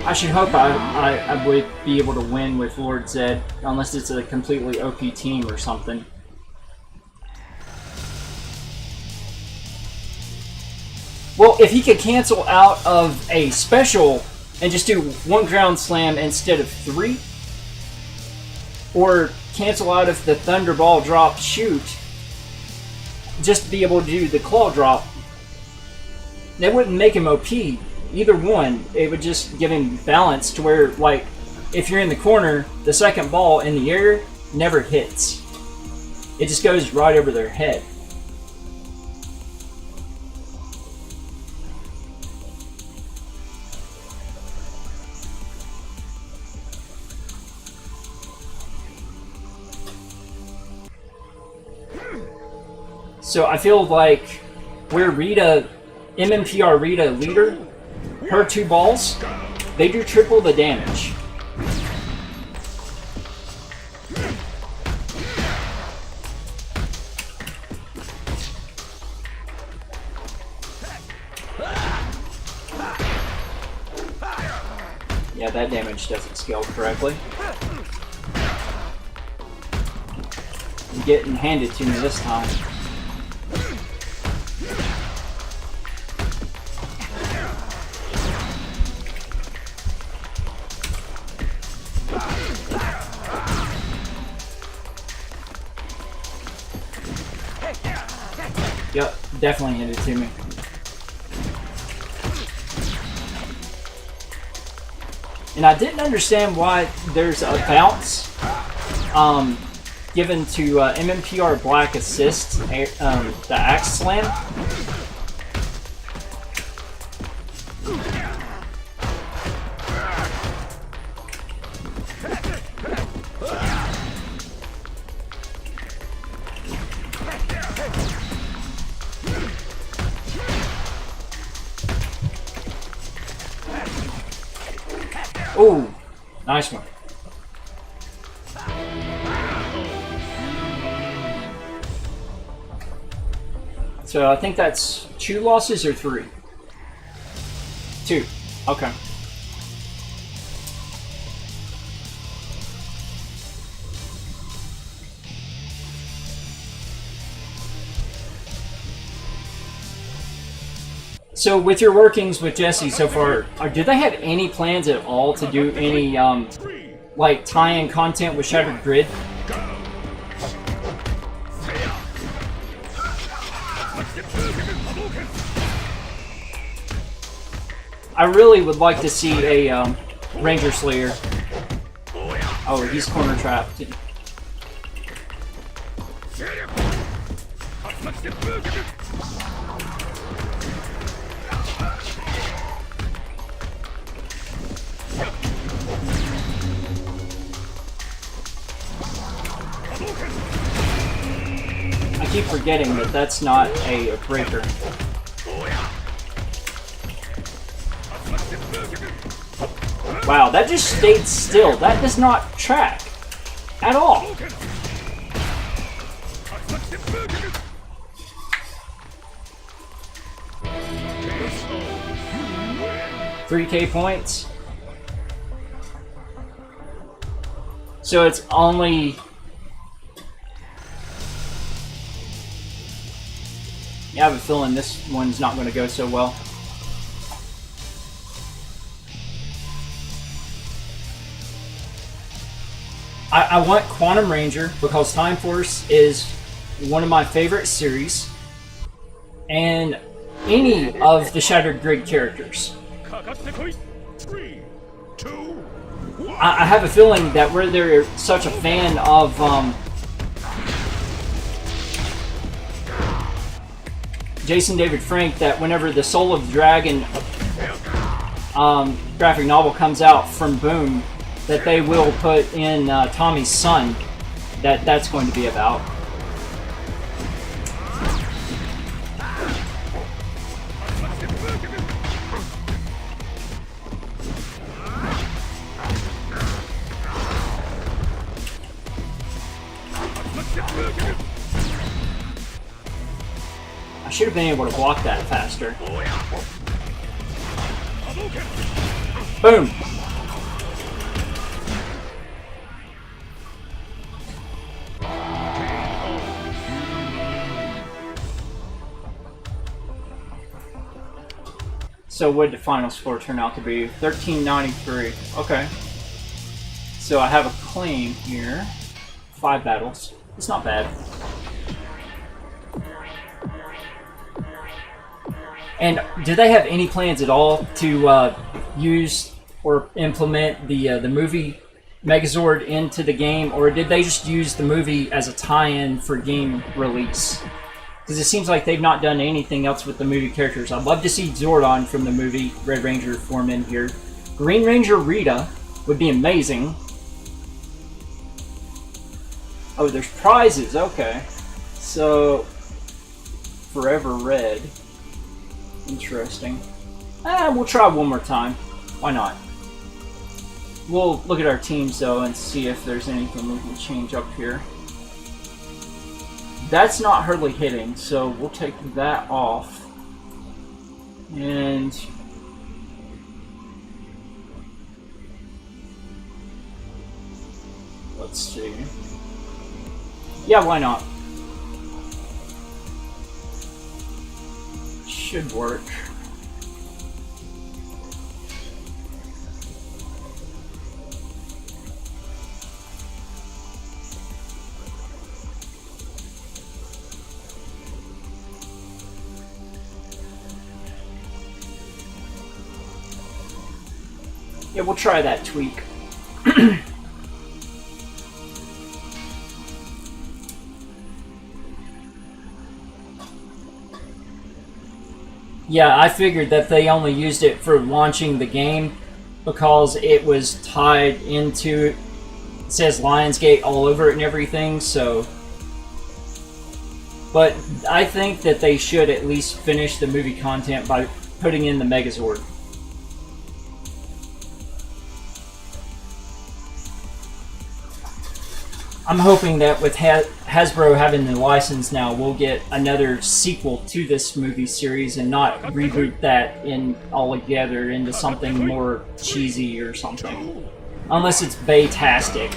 I should hope I would be able to win with Lord Zed, unless it's a completely OP team or something. Well, if he could cancel out of a special and just do 1 ground slam instead of 3, or cancel out of the Thunderball drop shoot, just to be able to do the claw drop, that wouldn't make him OP. Either one, it would just give him balance to where, like, if you're in the corner, the second ball in the air never hits. It just goes right over their head. So I feel like where Rita, MMPR Rita leader, her 2 balls, they do triple the damage. Yeah, that damage doesn't scale correctly. I'm getting handed to me this time. Yep, definitely handed to me. And I didn't understand why there's a bounce given to MMPR Black assist, the Axe Slam. Oh, nice one. So I think that's 2 losses or 3? 2. Okay. So with your workings with Jesse so far, do they have any plans at all to do any like tie-in content with Shattered Grid? I really would like to see a Ranger Slayer. Oh, he's corner trapped. I keep forgetting that that's not a breaker. Wow, that just stayed still. That does not track at all. 3K points. So it's only... Yeah, I have a feeling this one's not going to go so well. I want Quantum Ranger because Time Force is one of my favorite series, and any of the Shattered Grid characters. 3, 2, 1. I have a feeling that where they're such a fan of Jason David Frank, that whenever the Soul of the Dragon graphic novel comes out from Boom, that they will put in Tommy's son, that's going to be about. I should have been able to block that faster. Boom! So what did the final score turn out to be? 1393. Okay. So I have a claim here. 5 battles. It's not bad. And do they have any plans at all to use or implement the movie Megazord into the game, or did they just use the movie as a tie-in for game release? Because it seems like they've not done anything else with the movie characters. I'd love to see Zordon from the movie Red Ranger form in here. Green Ranger Rita would be amazing. Oh, there's prizes. Okay. So, Forever Red. Interesting. We'll try one more time. Why not? We'll look at our teams, though, and see if there's anything we can change up here. That's not hardly hitting, so we'll take that off. And let's see. Yeah, why not? Should work. Yeah, we'll try that tweak. Yeah, I figured that they only used it for launching the game because it was tied into, it says Lionsgate all over it and everything, so. But I think that they should at least finish the movie content by putting in the Megazord. I'm hoping that with Hasbro having the license now, we'll get another sequel to this movie series and not reboot that in altogether into something more cheesy or something. Unless it's Baytastic.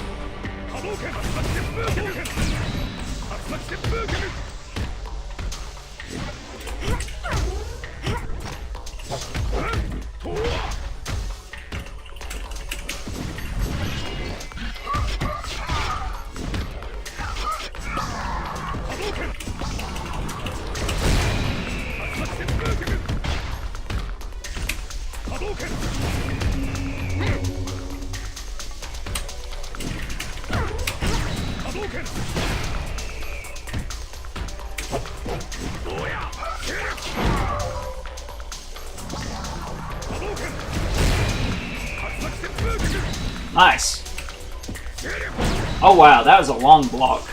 Nice. Oh wow, that was a long block.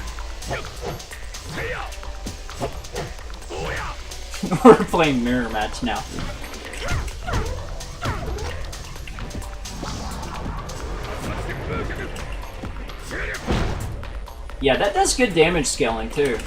We're playing mirror match now. Yeah, that does good damage scaling too.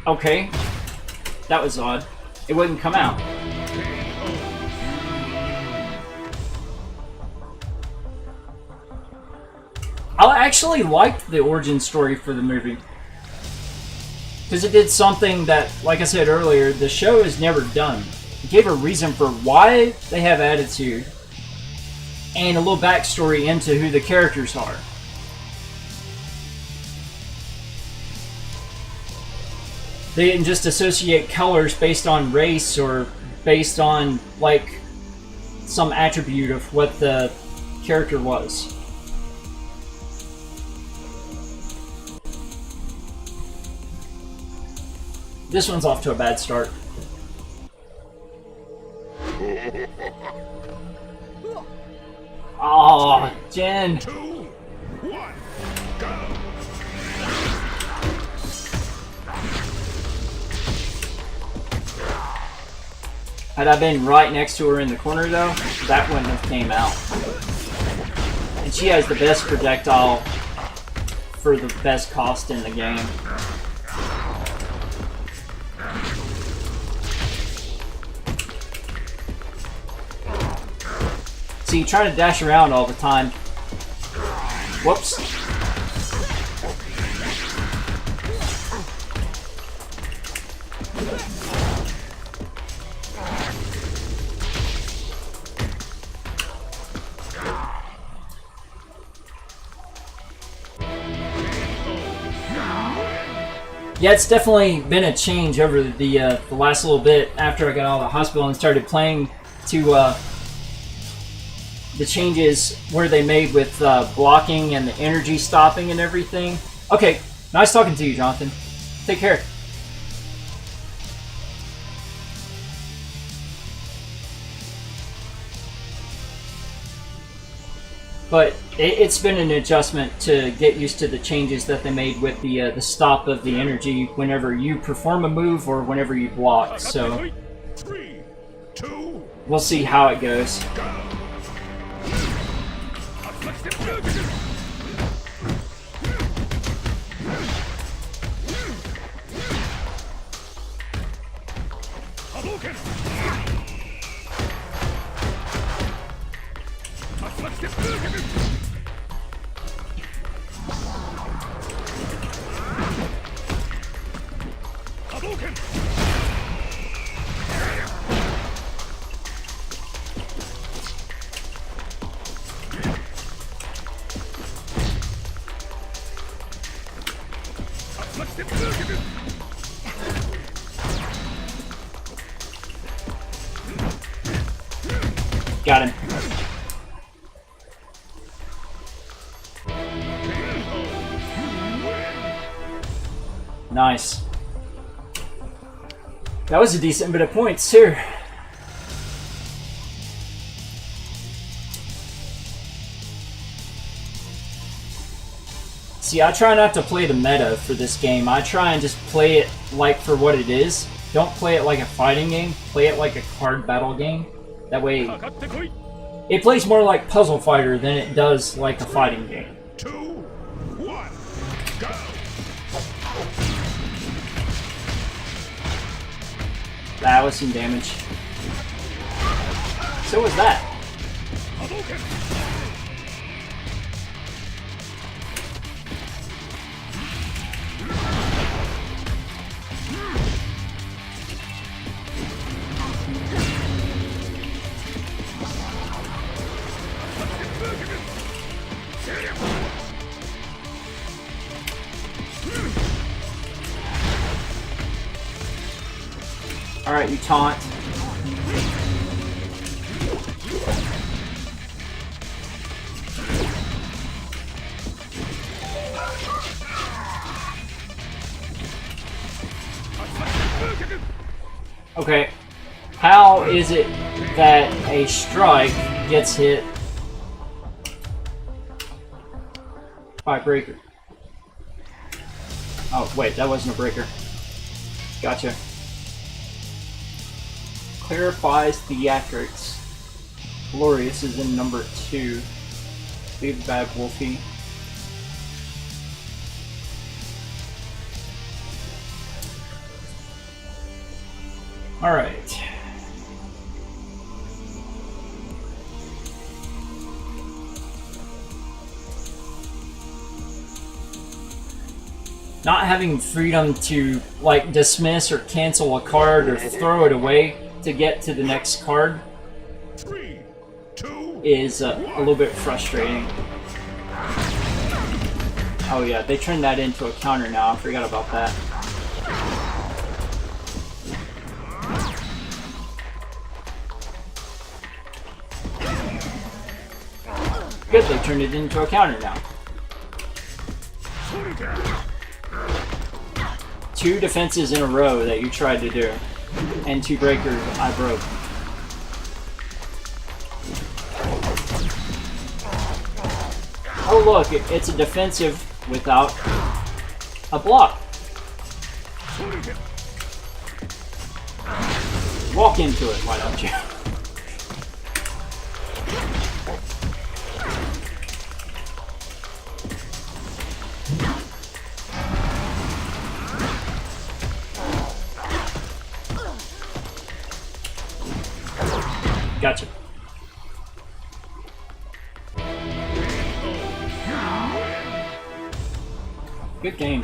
Okay, that was odd. It wouldn't come out. I actually liked the origin story for the movie. Because it did something that, like I said earlier, the show has never done. It gave a reason for why they have attitude, and a little backstory into who the characters are. They didn't just associate colors based on race or based on, like, some attribute of what the character was. This one's off to a bad start. Oh, Jen. 2, 1, go! Had I been right next to her in the corner, though, that wouldn't have came out. And she has the best projectile for the best cost in the game. See, you try to dash around all the time. Whoops. Yeah, it's definitely been a change over the last little bit after I got out of the hospital and started playing to the changes where they made with blocking and the energy stopping and everything. Okay, nice talking to you, Jonathan. Take care. But it's been an adjustment to get used to the changes that they made with the stop of the energy whenever you perform a move or whenever you block. So 3, 2, we'll see how it goes. Got him. Nice. That was a decent bit of points, too. See, I try not to play the meta for this game. I try and just play it like for what it is. Don't play it like a fighting game. Play it like a card battle game. That way, it plays more like Puzzle Fighter than it does like a fighting game. 2, 1, go! That was some damage. So was that. Alright, you taunt. Okay, how is it that a strike gets hit by a breaker? Oh, wait, that wasn't a breaker. Gotcha. Clarifies theatrics. Glorious is in number 2. Big Bad Wolfie. Alright. Not having freedom to, like, dismiss or cancel a card or throw it away to get to the next card 3, 2, is a little bit frustrating. Oh yeah, they turned that into a counter now. I forgot about that. Good, they turned it into a counter now. 2 defenses in a row that you tried to do, and 2 breakers I broke. Oh look, it's a defensive without a block. Walk into it, why don't you? Gotcha. Good game.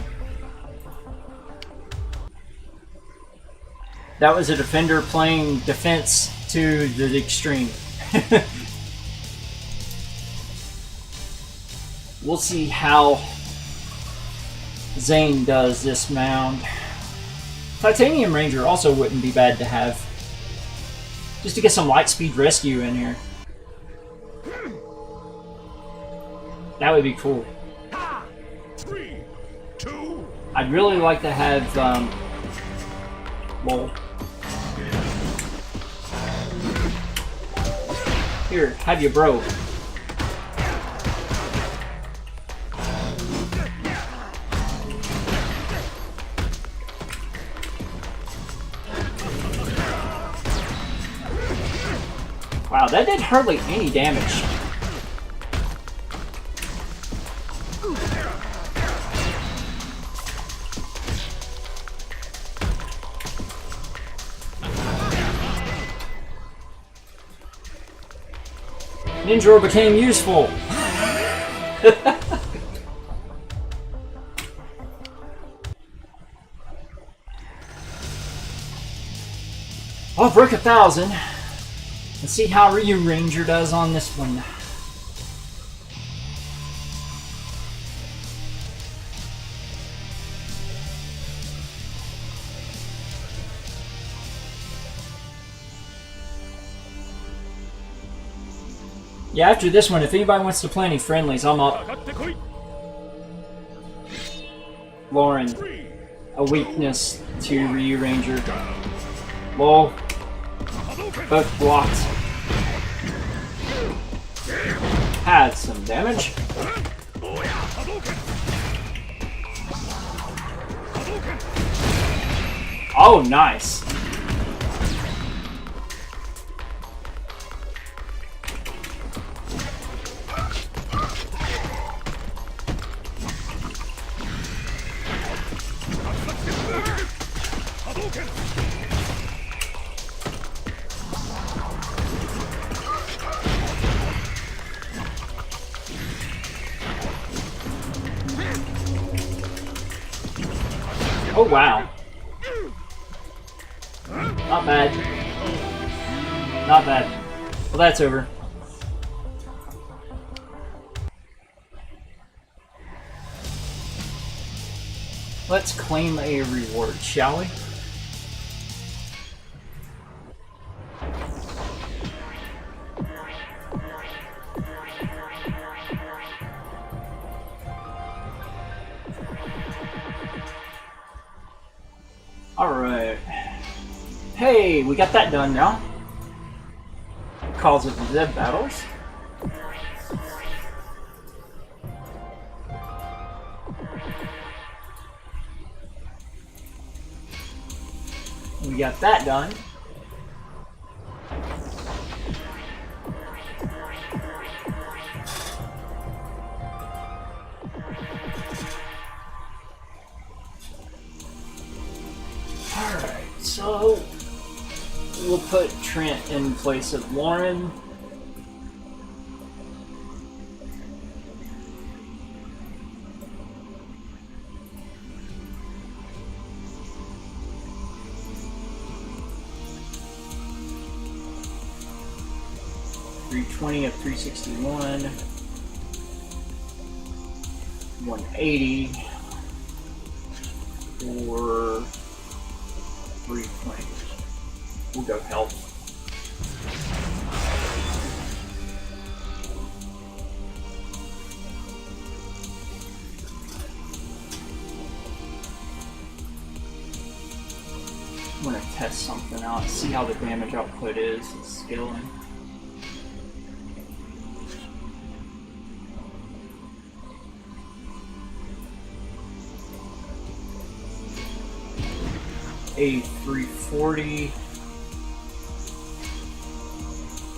That was a defender playing defense to the extreme. We'll see how Zane does this mound. Titanium Ranger also wouldn't be bad to have. Just to get some Lightspeed Rescue in here. That would be cool. 3, 2, I'd really like to have, well, here, have you bro. Wow, that did hardly any damage. Ninja became useful. I'll break 1,000. Let's see how Ryu Ranger does on this one. Yeah, after this one, if anybody wants to play any friendlies, I'm up. かかってこい Lauren, 3, a weakness to Ryu Ranger. Lol, 波動拳 both blocked. Had some damage. 波動拳波動拳 Oh, nice. Oh, wow. Not bad. Not bad. Well, that's over. Let's claim a reward, shall we? Alright. Hey, we got that done now. Calls it the Dead Battles. We got that done. Alright, so we'll put Trent in place of Lauren. .320 of 361, 180 or 320. We'll go health. I'm gonna test something out, see how the damage output is, scaling. A 340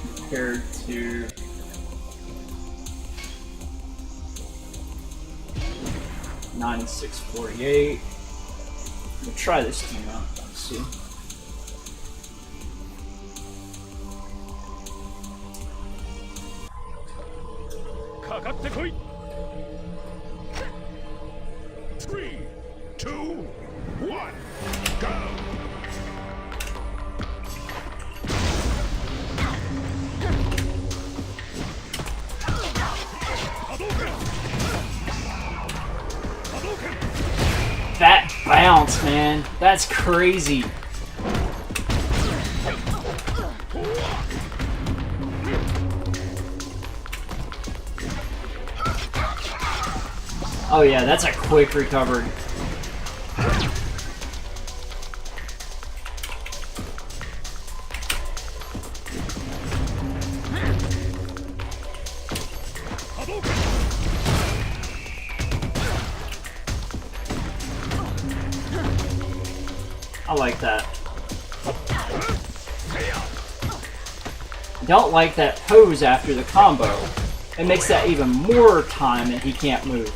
compared to $96.48. We'll try this team out. Let's see. Kakattekoi. 3, 2, 1, go! Hadouken! Hadouken! bounce, man. That's crazy. Oh yeah, that's a quick recovery. I like that. Don't like that pose after the combo. It makes that even more time and he can't move.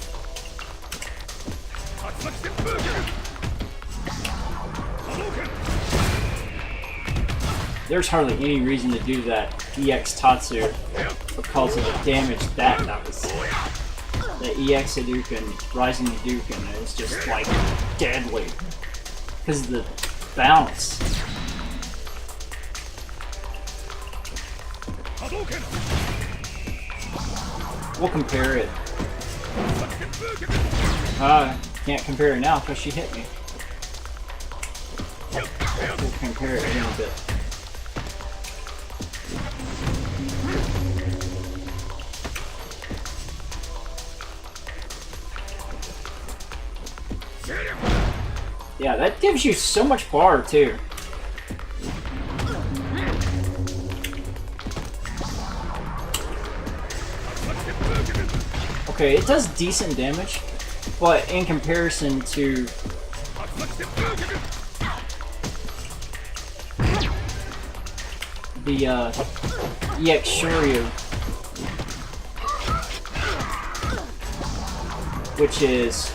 There's hardly any reason to do that EX Tatsu because of the damage that was. The EX Hadouken, Rising Hadouken is just like deadly. Because of the bounce. We'll compare it. Can't compare it now because she hit me. We'll compare it in a bit. Yeah, that gives you so much bar too. Okay, it does decent damage, but in comparison to the EX Shoryu, which is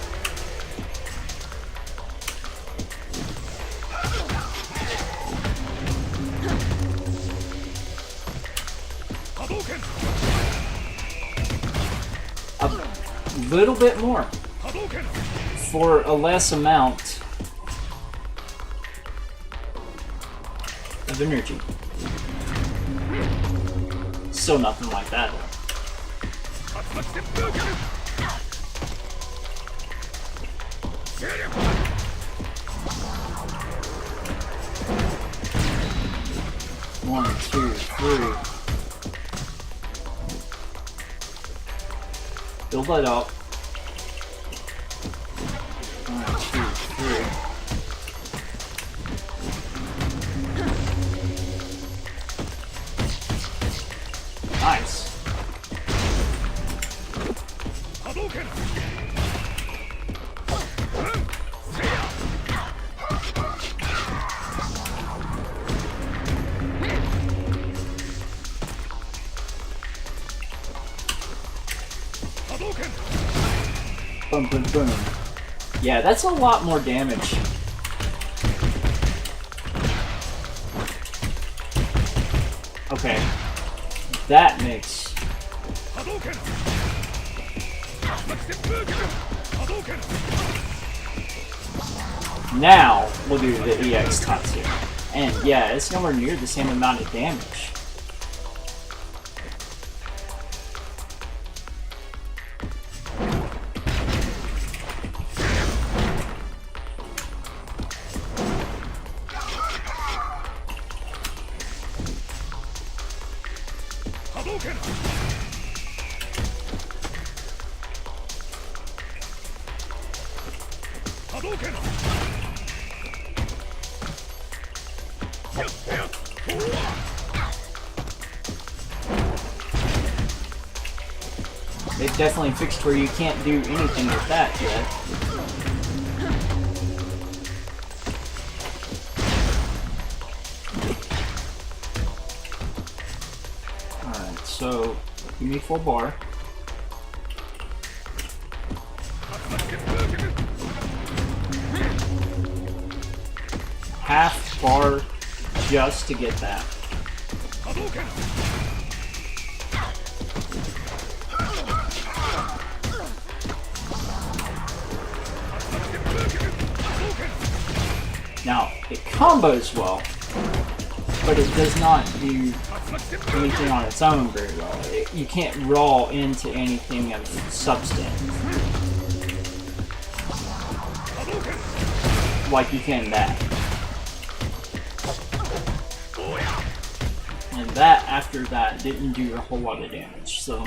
a little bit more for a less amount of energy. Still nothing like that though. One, two, three. Build that up. 1, 2, 3. Nice. Boom, boom, boom. Yeah, that's a lot more damage. Okay. That makes... Now, we'll do the EX Tatsu. And yeah, it's nowhere near the same amount of damage. They've definitely fixed where you can't do anything with that yet. Alright, so give me full bar. Half bar just to get that. Now, it combos well, but it does not do anything on its own very well. You can't raw into anything of substance. like you can that. And that, after that, didn't do a whole lot of damage, so...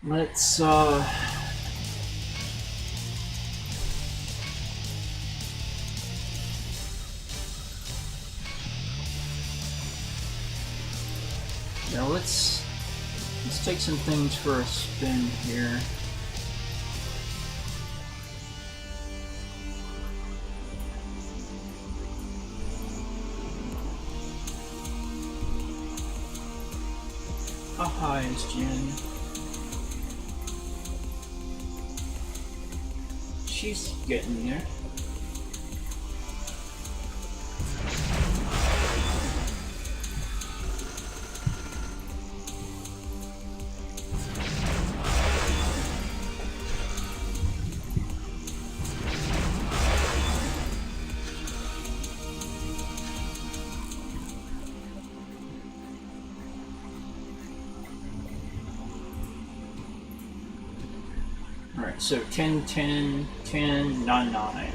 Let's, Now let's take some things for a spin here. How high is Jin? She's getting there. Alright, so 10, 10, 10, 9, 9.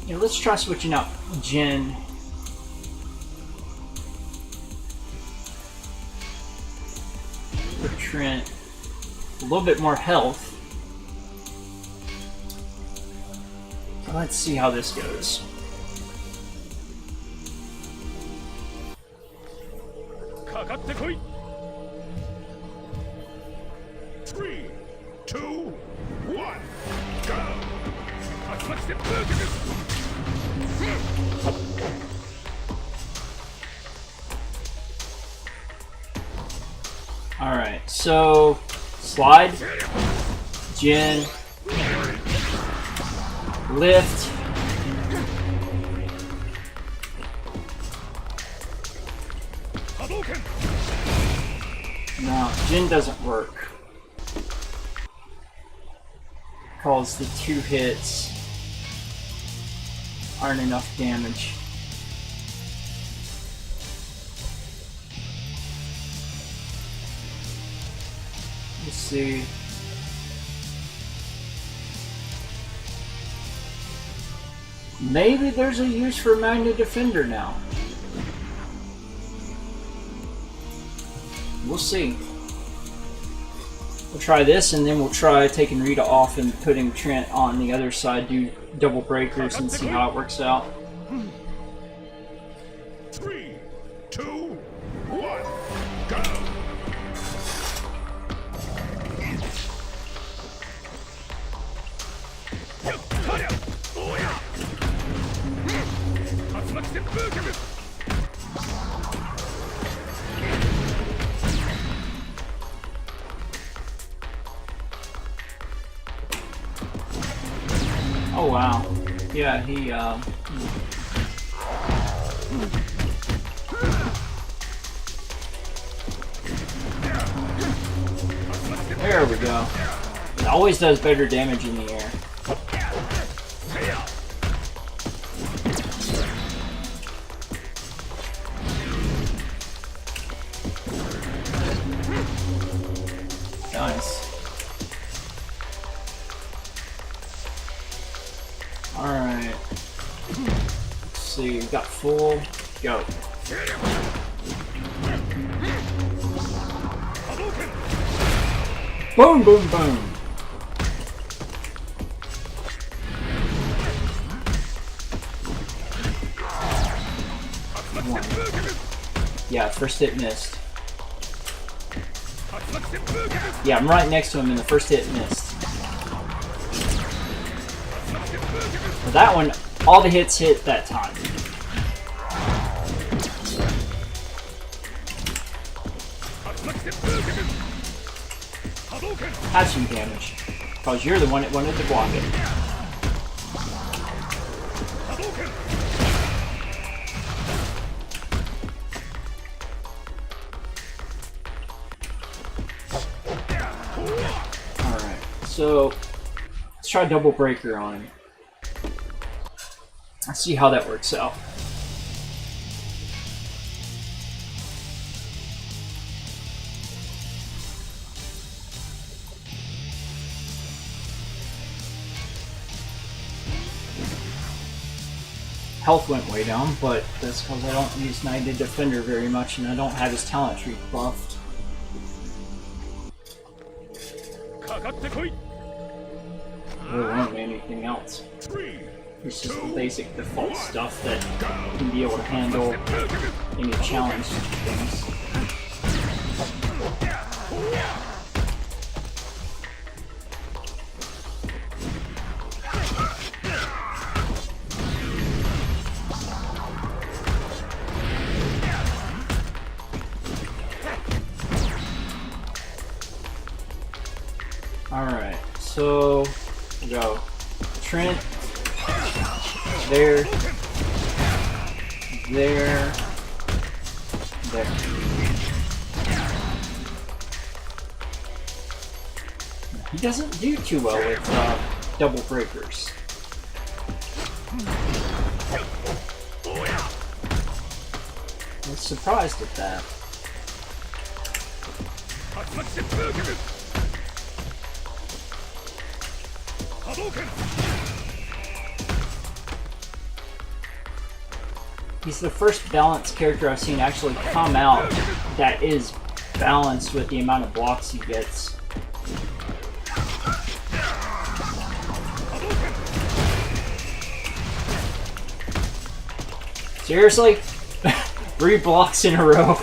Yeah, let's try switching out Jin. For Trent. A little bit more health. Let's see how this goes. Three, two, one, go! Alright, so slide, Jin, lift, no, Jin doesn't work. Because the 2 hits aren't enough damage. Let's see. Maybe there's a use for Magna Defender now. We'll see. We'll try this, and then we'll try taking Rita off and putting Trent on the other side, do double breakers, and see how it works out. 3, 2, 1, go! Oh wow. Yeah, he there we go. It always does better damage in the air. Nice. Alright. Let's see, we've got full. Go. Boom, boom, boom. One. Yeah, first hit missed. Yeah, I'm right next to him and the first hit missed. For that one, all the hits hit that time. Have some damage. Because you're the one that wanted to block it. Alright, so let's try double breaker on him. Let's see how that works out. health went way down, but that's because I don't use Knighted Defender very much and I don't have his talent tree buffed. There won't be anything else. It's just the basic default stuff that can be able to handle any challenge things. Alright, so we go Trent, there, there. He doesn't do too well with double breakers. I was surprised at that. He's the first balanced character I've seen actually come out that is balanced with the amount of blocks he gets. Seriously? 3 blocks in a row.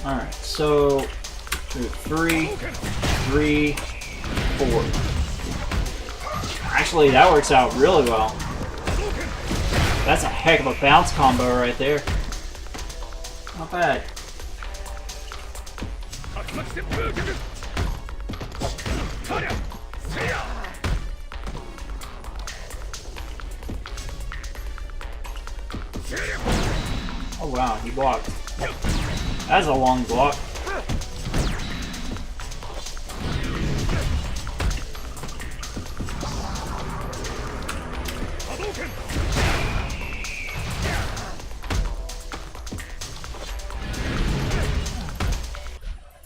Alright, so 3, 3, 4. Actually, that works out really well. That's a heck of a bounce combo right there. Not bad. Oh wow, he blocked. That's a long block.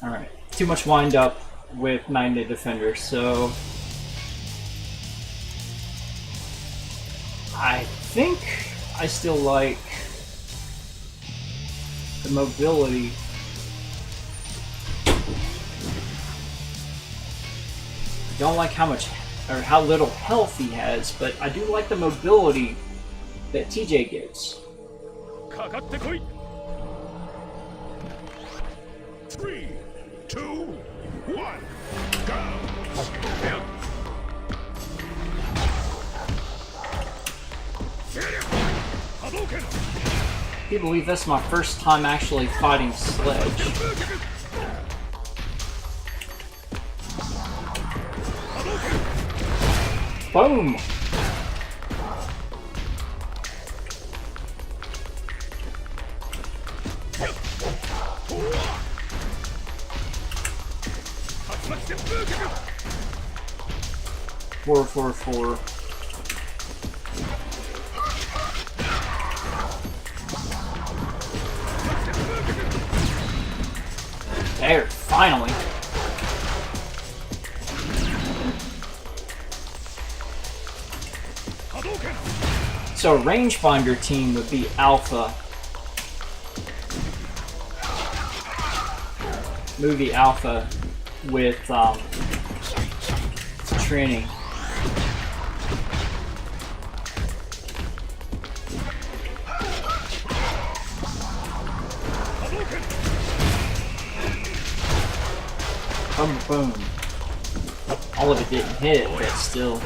Alright, too much wind up with Knighted Defender, so I think I still like the mobility. I don't like how much or how little health he has, but I do like the mobility that TJ gives. 3, 2, 1, go! Can you believe that's my first time actually fighting Sledge? Boom! Four. There, finally. So a rangefinder team would be Alpha. Movie Alpha with training. Boom, boom. All of it didn't hit, but still.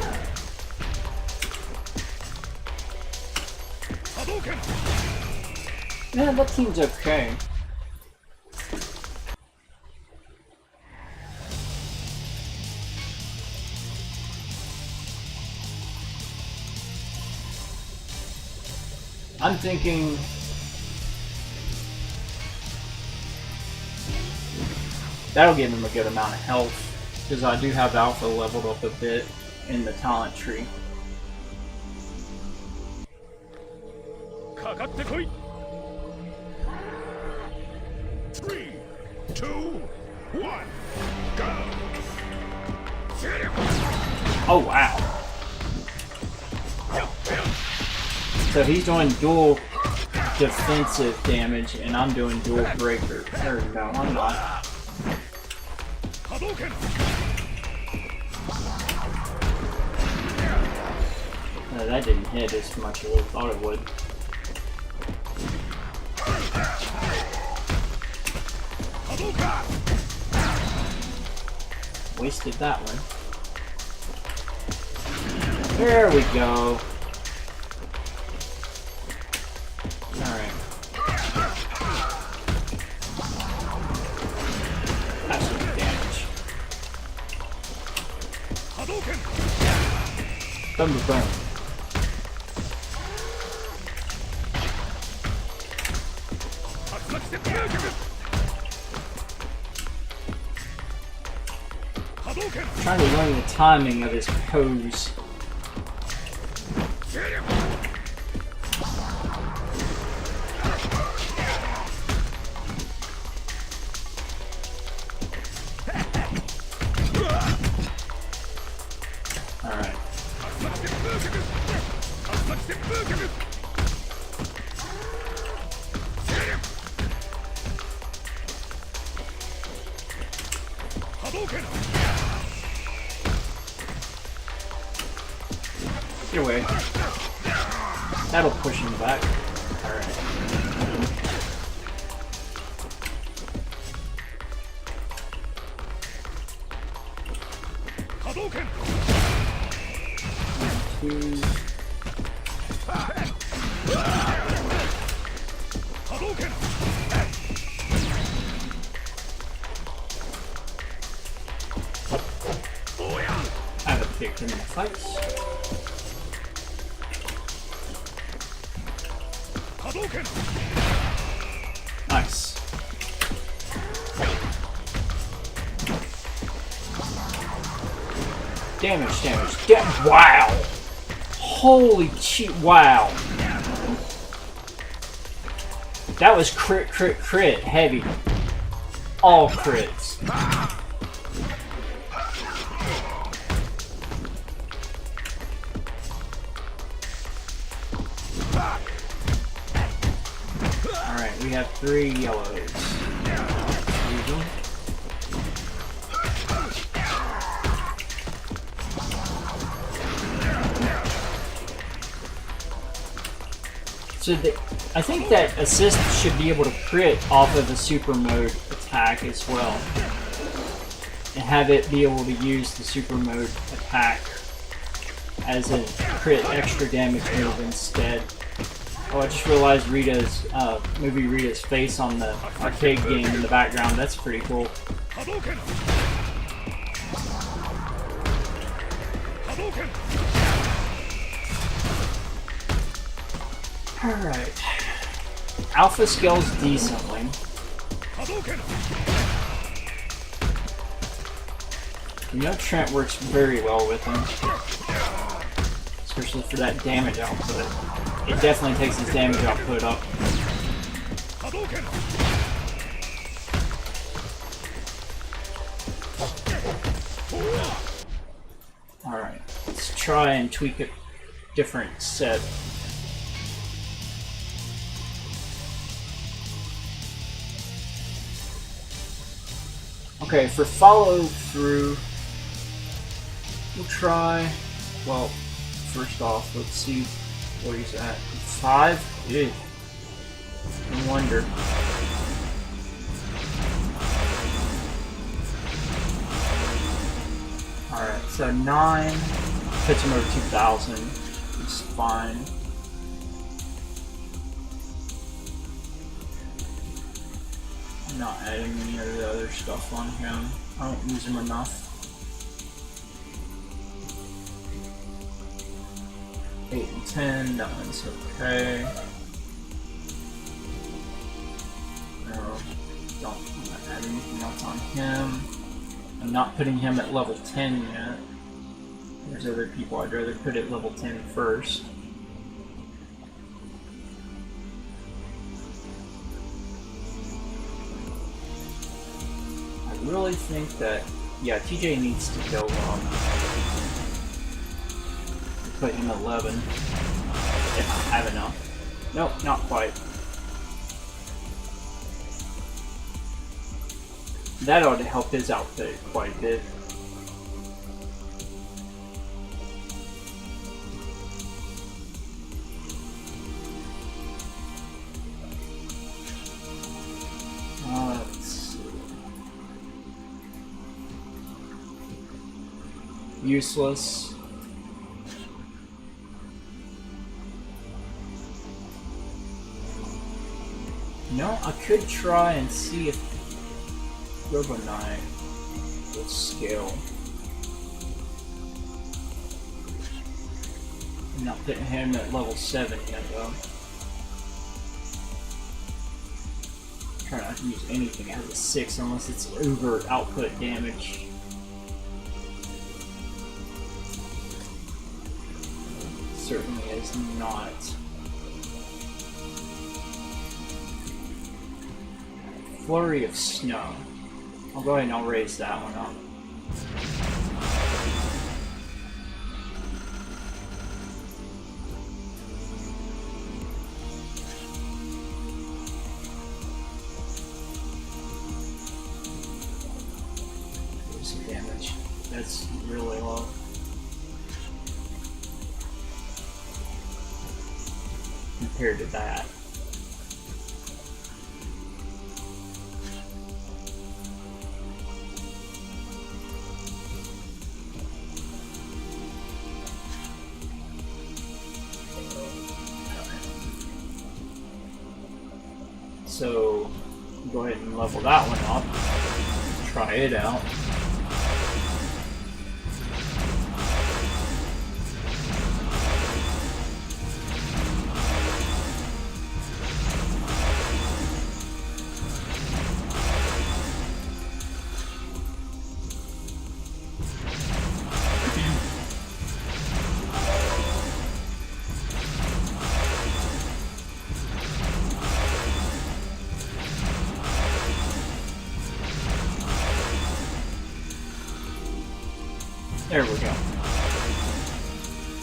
Yeah, that team's okay. I'm thinking that'll give him a good amount of health, because I do have Alpha leveled up a bit in the talent tree. Three, two, one, go! Oh, wow. So he's doing dual defensive damage, and I'm doing dual breaker. Or no, I'm not. No, that didn't hit as much as I thought it would. Wasted that one. There we go. Alright. That's some damage. Thunder burn. Trying to learn the timing of his pose. Alright. Get away. That'll push him back. Alright. Two. I haven't picked him in the fights. Nice. Damage. Wow! Holy shit, wow! That was crit, heavy. All crits. Alright, we have 3 yellows. Use them. So I think that assist should be able to crit off of the super mode attack as well. And have it be able to use the super mode attack as a crit extra damage move instead. Oh, I just realized Rita's, movie Rita's face on the arcade game in the background. That's pretty cool. Alright. Alpha scales decently. You know Trent works very well with him. Especially for that damage output. It definitely takes his damage output up. Alright, let's try and tweak a different set. Okay, for follow through, we'll try, well, first off, let's see what he's at. 5? Ew. No wonder. Alright, so 9 puts him over 2,000. It's fine. I'm not adding any of the other stuff on him. I don't use him enough. 8 and 10, that one's okay. No, don't add anything else on him. I'm not putting him at level 10 yet. There's other people I'd rather put at level 10 first. I really think that, yeah, TJ needs to go put him at 11. If I have enough. Nope, not quite. That ought to help his outfit quite a bit. Let's see. Useless. No, I could try and see if Robo Knight will scale. I'm not putting him at level 7 yet though. Try not to use anything as a 6 unless it's over output damage. Certainly is not. Flurry of Snow. I'll go ahead and I'll raise that one up. Some damage. That's really low. Compared to that. So go ahead and level that one up. Try it out. There we go.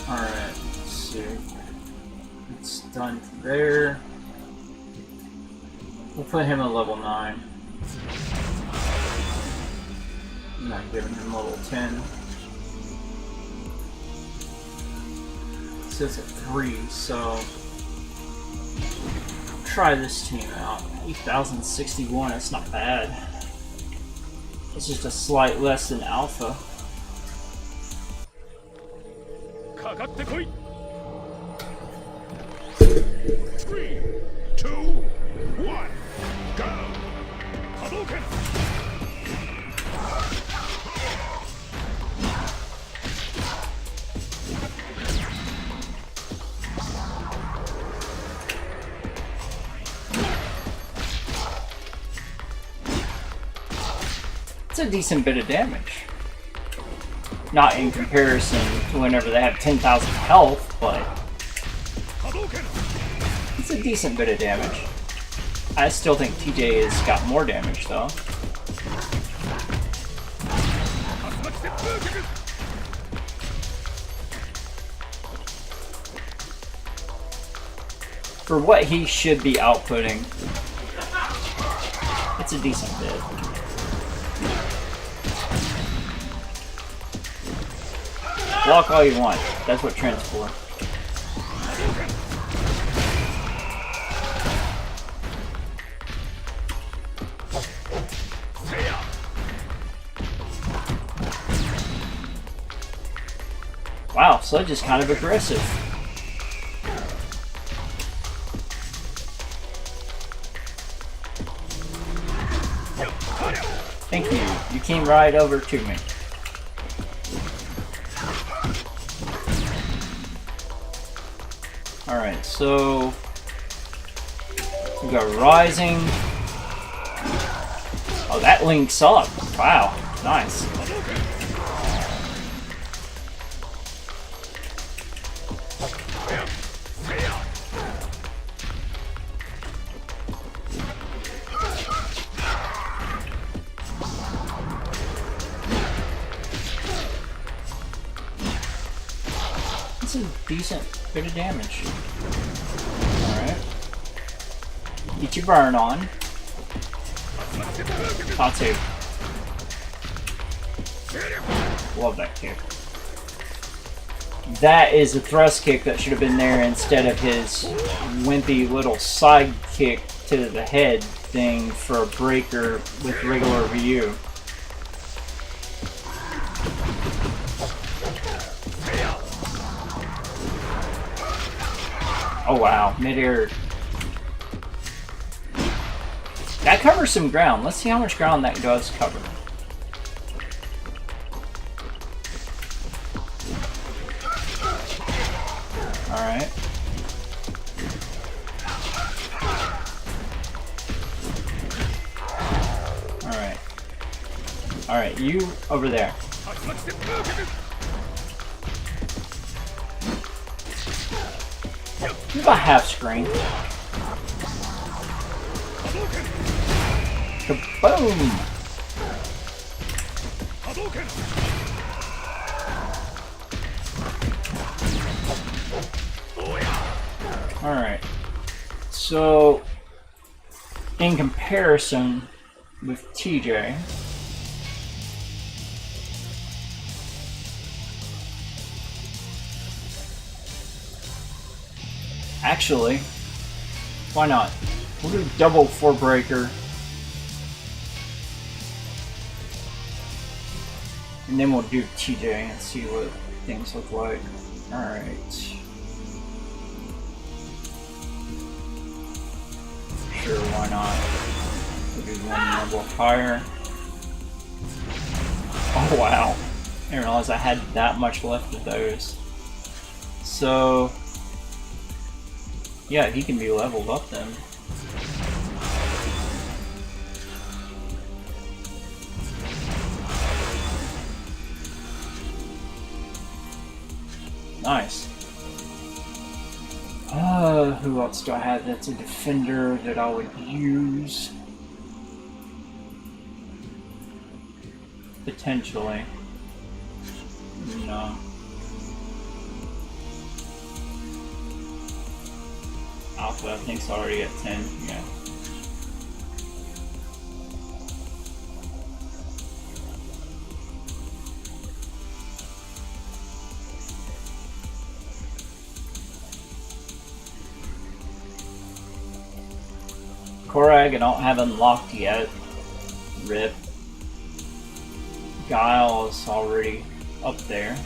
Alright, so it's done there. We'll put him at level 9. I'm not giving him level 10. So it's at 3, so try this team out. 8,061, that's not bad. It's just a slight less than Alpha. かかってこい 3, 2, 1, go! 波動拳 It's a decent bit of damage. Not in comparison to whenever they have 10,000 health, but it's a decent bit of damage. I still think TJ has got more damage though. For what he should be outputting, it's a decent bit. Block all you want. That's what Trent's for. Wow, Sludge is kind of aggressive. Thank you. You came right over to me. Alright, so we got Rising. Oh, that links up. Wow, nice. That's a decent bit of damage. Alright. Get your burn on. Tatsu. Love that kick. That is a thrust kick that should have been there instead of his wimpy little side kick to the head thing for a breaker with regular Ryu. Oh wow, mid-air. That covers some ground. Let's see how much ground that does cover. Alright. Alright. Alright, you over there. You about half screen. Kaboom! Alright. So, in comparison with TJ, actually, why not? We'll do double 4-breaker. And then we'll do TJ and see what things look like. Alright. Sure, why not? We'll do one level higher. Oh wow. I didn't realize I had that much left of those. So, yeah, he can be leveled up then. Nice. Who else do I have that's a defender that I would use? Potentially. No. Alpha, I think, is already at 10. Yeah. Korag I don't have unlocked yet. RIP. Guile is already up there.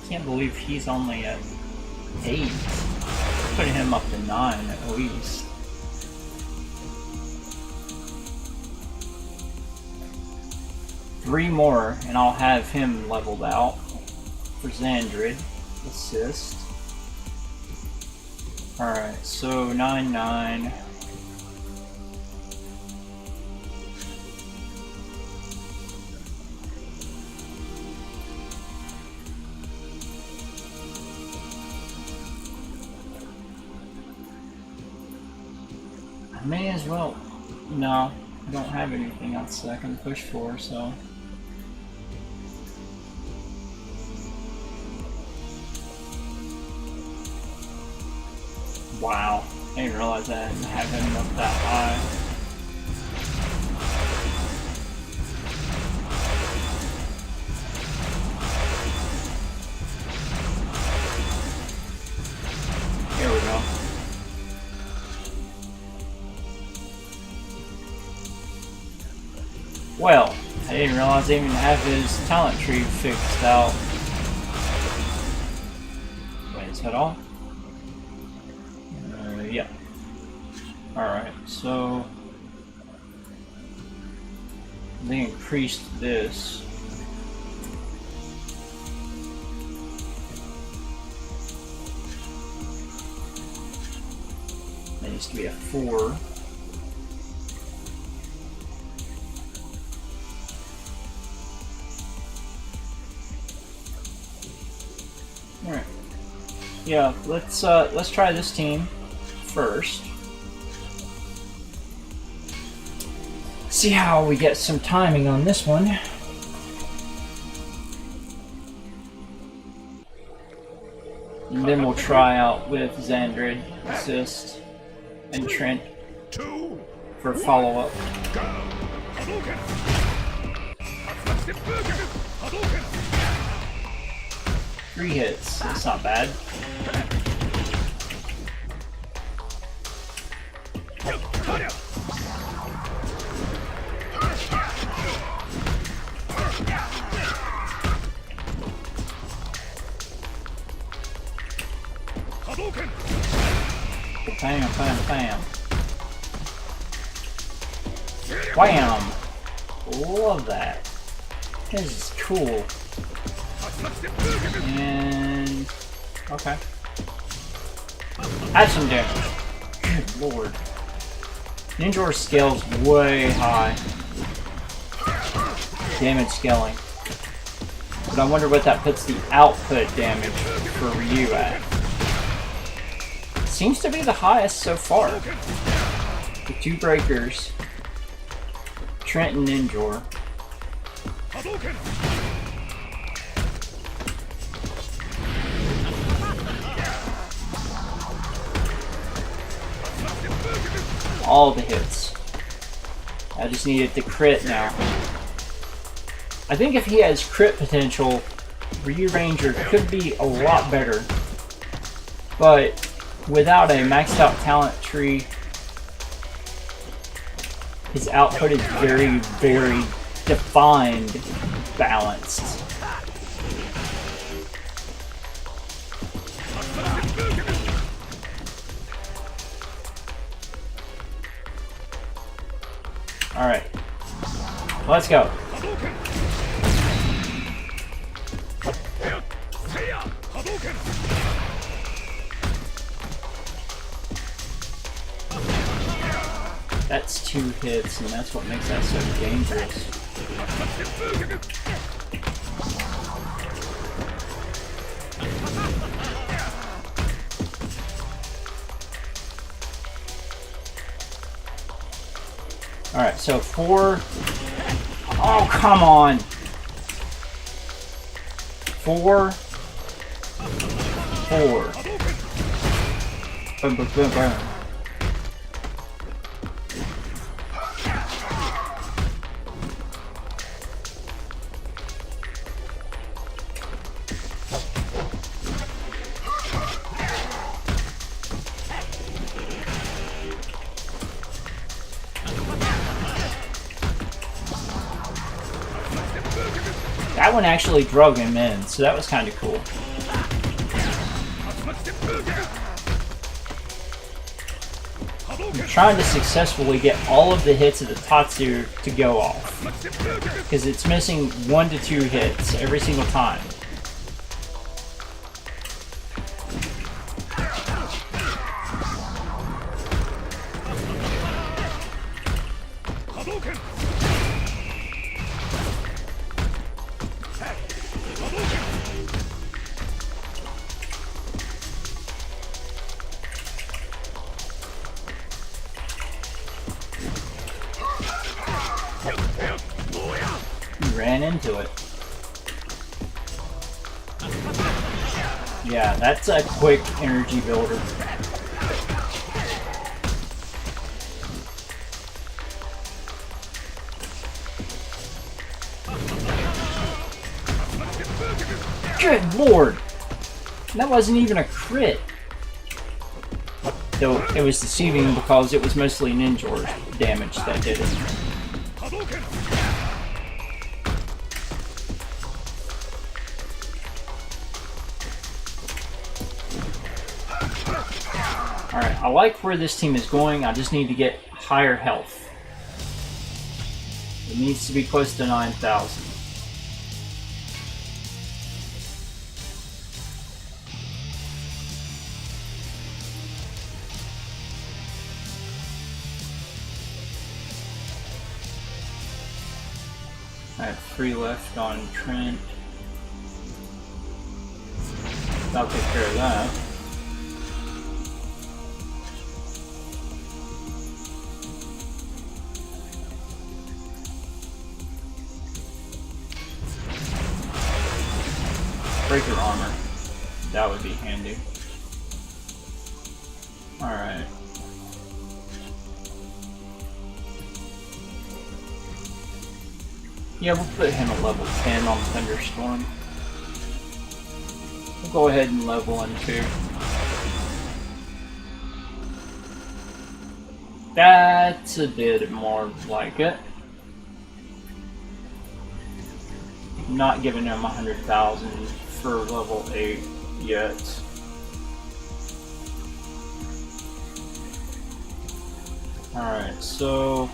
Can't believe he's only at 8. Putting him up to 9 at least. Three more, and I'll have him leveled out for Xandrid. Assist. Alright, so 9-9. I may as well. No, I don't have anything else that I can push for, so. Wow, I didn't realize I didn't have him up that high. Here we go. Well, I didn't realize I even have his talent tree fixed out. Wait, is that all? Yeah. Alright, so they increased this. That needs to be a 4. Alright. Yeah, let's try this team first. See how we get some timing on this one. And then we'll try out with Xandred, Assist, and Trent for follow-up. Hadouken! 3 hits, that's not bad. Bam, bam, bam. Wham! Love that. This is cool. And... okay. Add some damage. Good lord. Ninja scale's way high. Damage scaling. But I wonder what that puts the output damage for Ryu at. Seems to be the highest so far. The 2 breakers. Trent and Ninjor. All the hits. I just needed the crit now. I think if he has crit potential, Ryu Ranger could be a lot better. But without a maxed out talent tree, his output is very, very defined, balanced. Alright. Let's go. That's 2 hits, and that's what makes that so dangerous. Alright, so 4... oh, come on! 4... 4... Boom, boom, boom, boom. That one actually drug him in, so that was kind of cool. I'm trying to successfully get all of the hits of the Tatsu to go off, because it's missing 1 to 2 hits every single time. Ran into it. Yeah, that's a quick energy builder. Good lord! That wasn't even a crit. Though it was deceiving because it was mostly Ninja's damage that did it. Alright, I like where this team is going, I just need to get higher health. It needs to be close to 9,000. I have 3 left on Trent. I'll take care of that. breaker armor. That would be handy. Alright. Yeah, we'll put him at level 10 on Thunderstorm. We'll go ahead and level him too. That's a bit more like it. Not giving him 100,000 for level 8 yet. Alright, so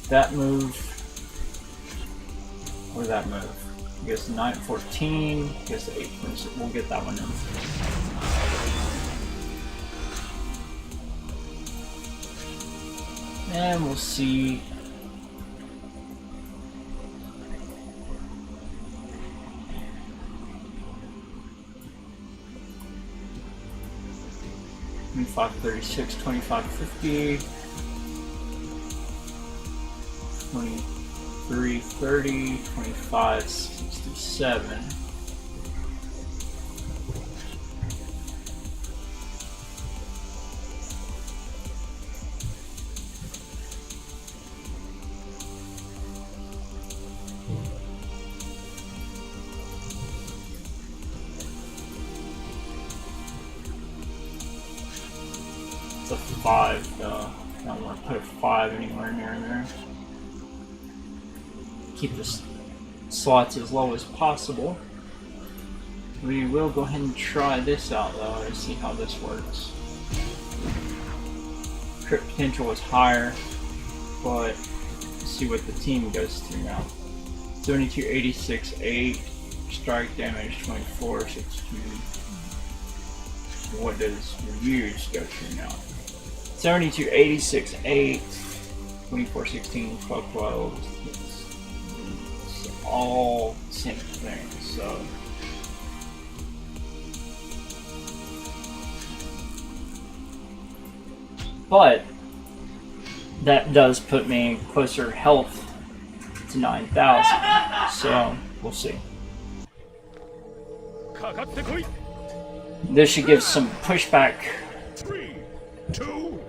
that move, or that move, I guess 914, I guess 826, we'll get that one in. And we'll see. $25.36, $25.50, $23.30, $25.67. It's a 5 though. I don't want to put a 5 anywhere near there. Keep the slots as low as possible. We will go ahead and try this out though to see how this works. Crit potential is higher, but let's see what the team goes through now. 72, 86, 8, strike damage 24, 16. What does Ryu's go through now? 72, 86, 8, 24, 16, 12, 12. It's all same thing, so. But that does put me closer health to 9,000, so we'll see. This should give some pushback 3, 2, 1,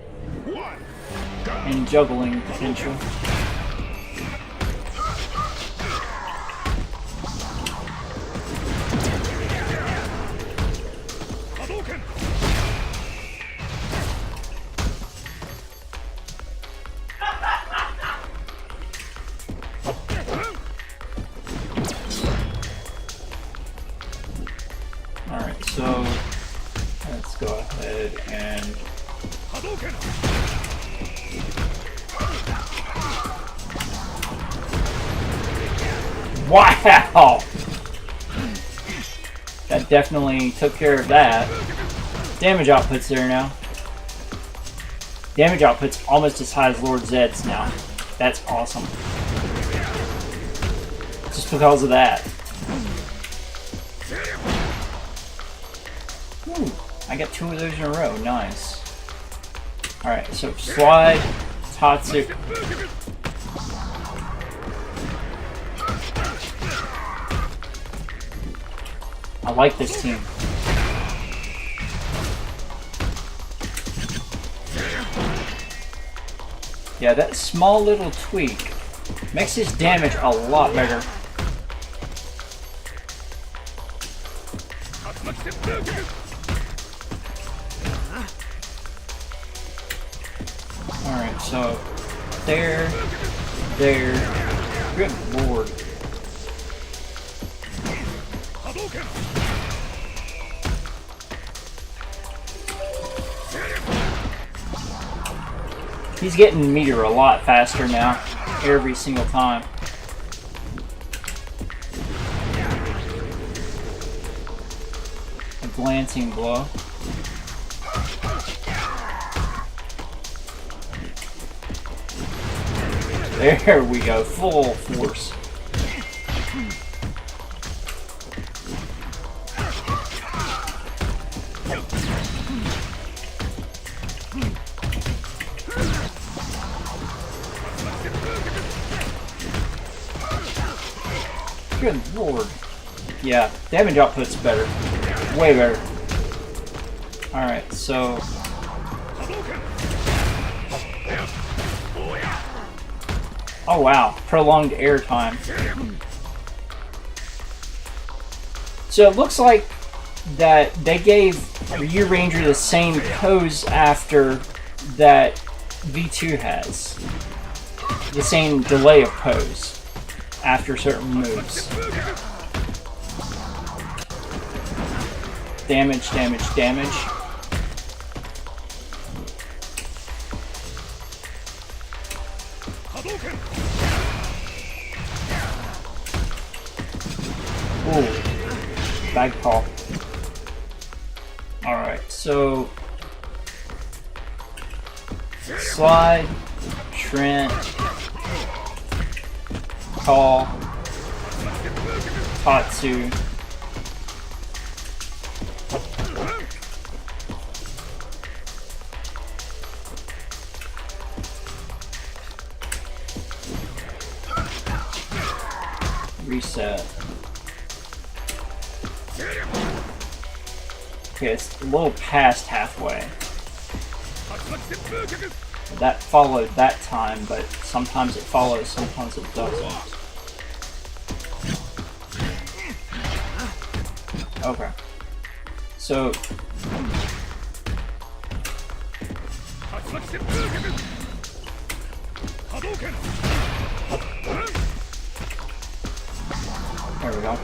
go. and juggling potential. Hadouken! Alright, so let's go ahead and Hadouken! wow! That definitely took care of that. Damage output's there now. Damage output's almost as high as Lord Zed's now. That's awesome. Just because of that. Ooh, I got 2 of those in a row. Nice. Alright, so slide, Tatsu. I like this team. Yeah, that small little tweak makes his damage a lot better. Alright, so there. Good lord. He's getting meter a lot faster now, every single time. A glancing blow. There we go, full force. Good lord. Yeah, damage output's better. Way better. Alright, so... Oh wow, prolonged air time. So it looks like that they gave Ryu Ranger the same pose after that V2 has. The same delay of pose after certain moves. Damage, damage, damage. Ooh. Bag call. Alright, so... Slide, Trent, Call, Tatsu. Reset. Okay, it's a little past halfway. That followed that time, but sometimes it follows, sometimes it doesn't. Okay. So... There we go.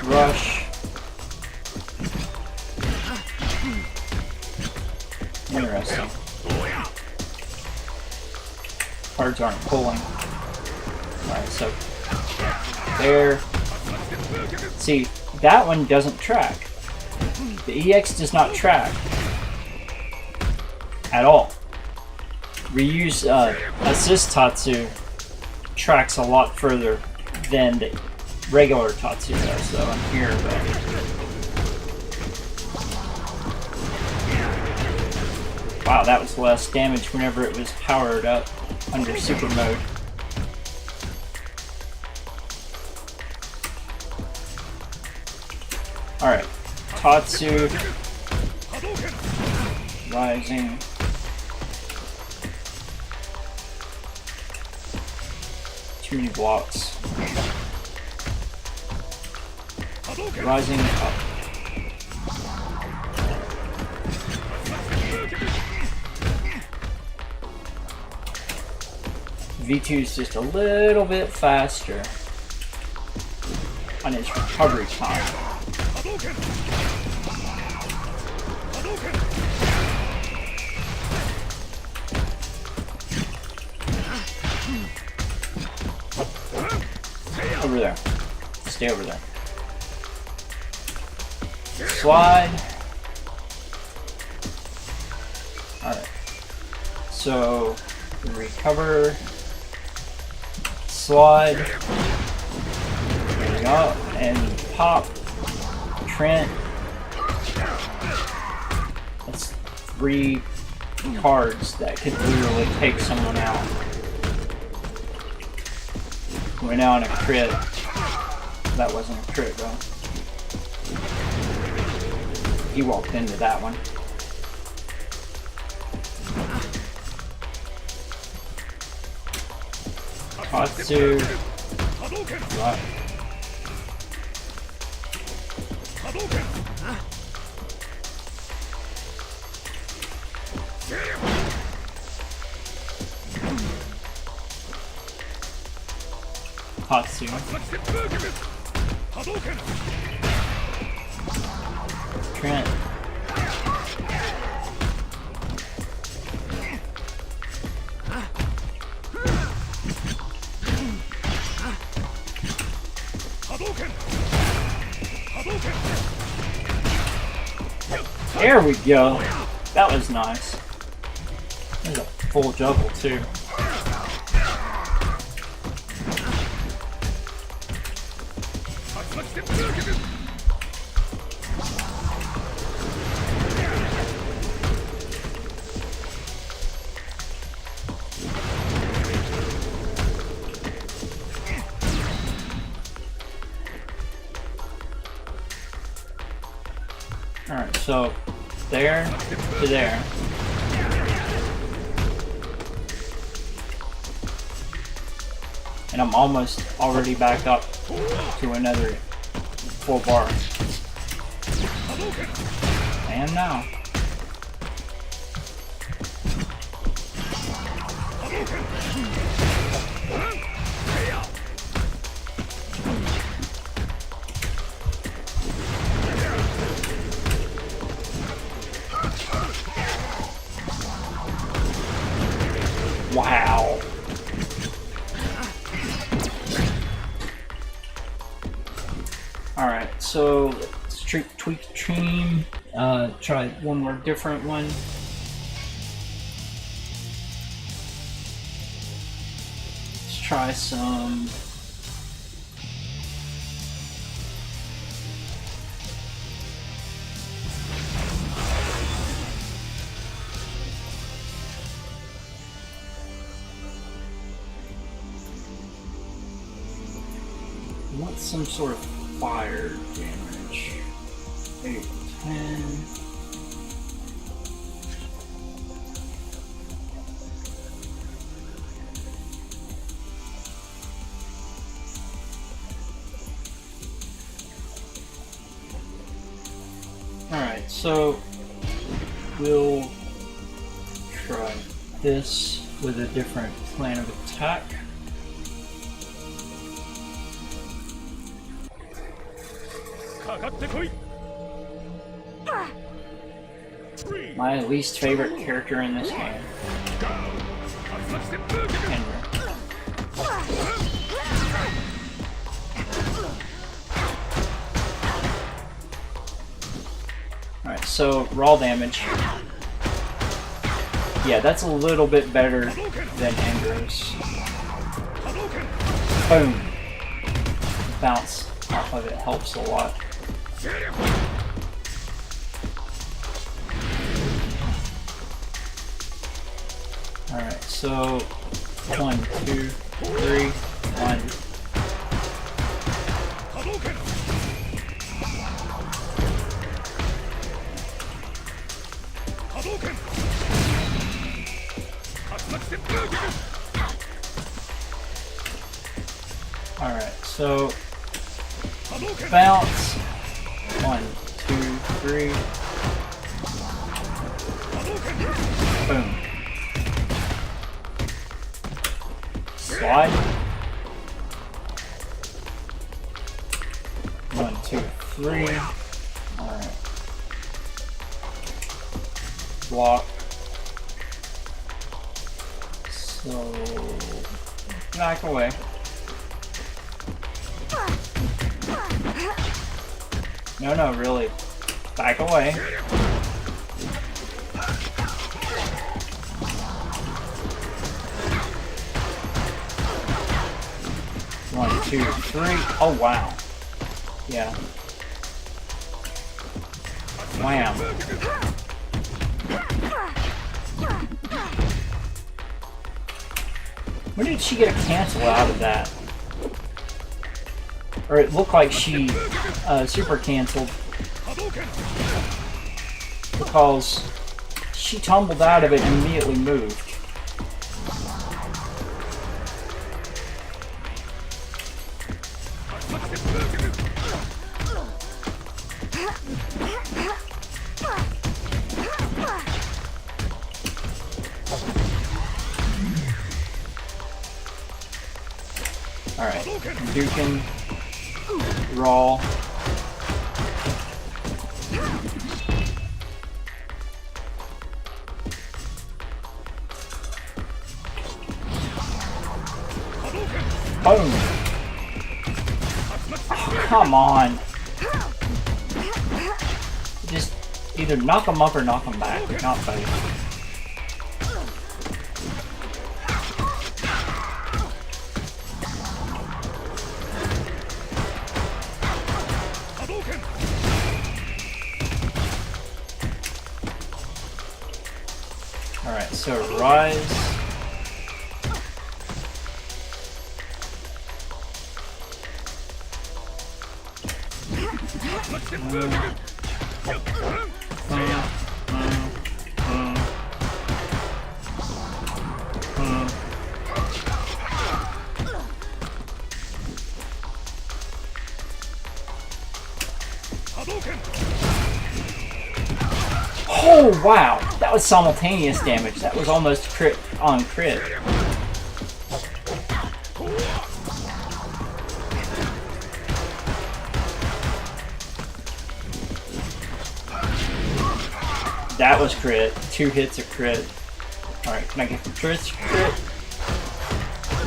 Rush. Interesting. Cards aren't pulling. Alright, so there. See, that one doesn't track. The EX does not track at all. Ryu's assist Tatsu tracks a lot further than the regular Tatsu does, though, on here, but... Wow, that was less damage whenever it was powered up under super mode. Alright, Tatsu, Rising, too many blocks. Rising up. V2 is just a little bit faster on its recovery time. Over there. Stay over there. Slide. Alright. So, recover. Slide. There we go. And pop. Trent. That's 3 cards that could literally take someone out. Went out on a crit. That wasn't a crit though. He walked into that one. Tatsu. Right. Tatsu. Trent. There we go. That was nice. There's a full juggle too. Alright, so there to there. And I'm almost already back up to another full bar. And now. Wow. Alright, so let's tweak the stream. Try one more different one. Let's try some. What's some sort of fire damage? 8, 10. Alright, so we'll try this with a different plan of attack. My least favorite character in this game. Kendra. Alright, so raw damage. Yeah, that's a little bit better than Andros. Boom. Bounce off of it helps a lot. Alright, so 1, 2, 3, 1. Alright, so bounce. 1, 2, 3. Boom. Slide. 1, 2, 3. Alright. Block. So back away. No, really. Back away. One, two, three. Oh, wow. Yeah. Wham. When did she get a cancel out of that? Or it looked like she super canceled because she tumbled out of it and immediately moved. Alright, Dukin, Raw. Boom! Oh, come on! Just either knock them up or knock them back, not both. Alright, so rise. Oh wow, that was simultaneous damage. That was almost crit on crit. That was crit. 2 hits of crit. Alright, can I get the crit?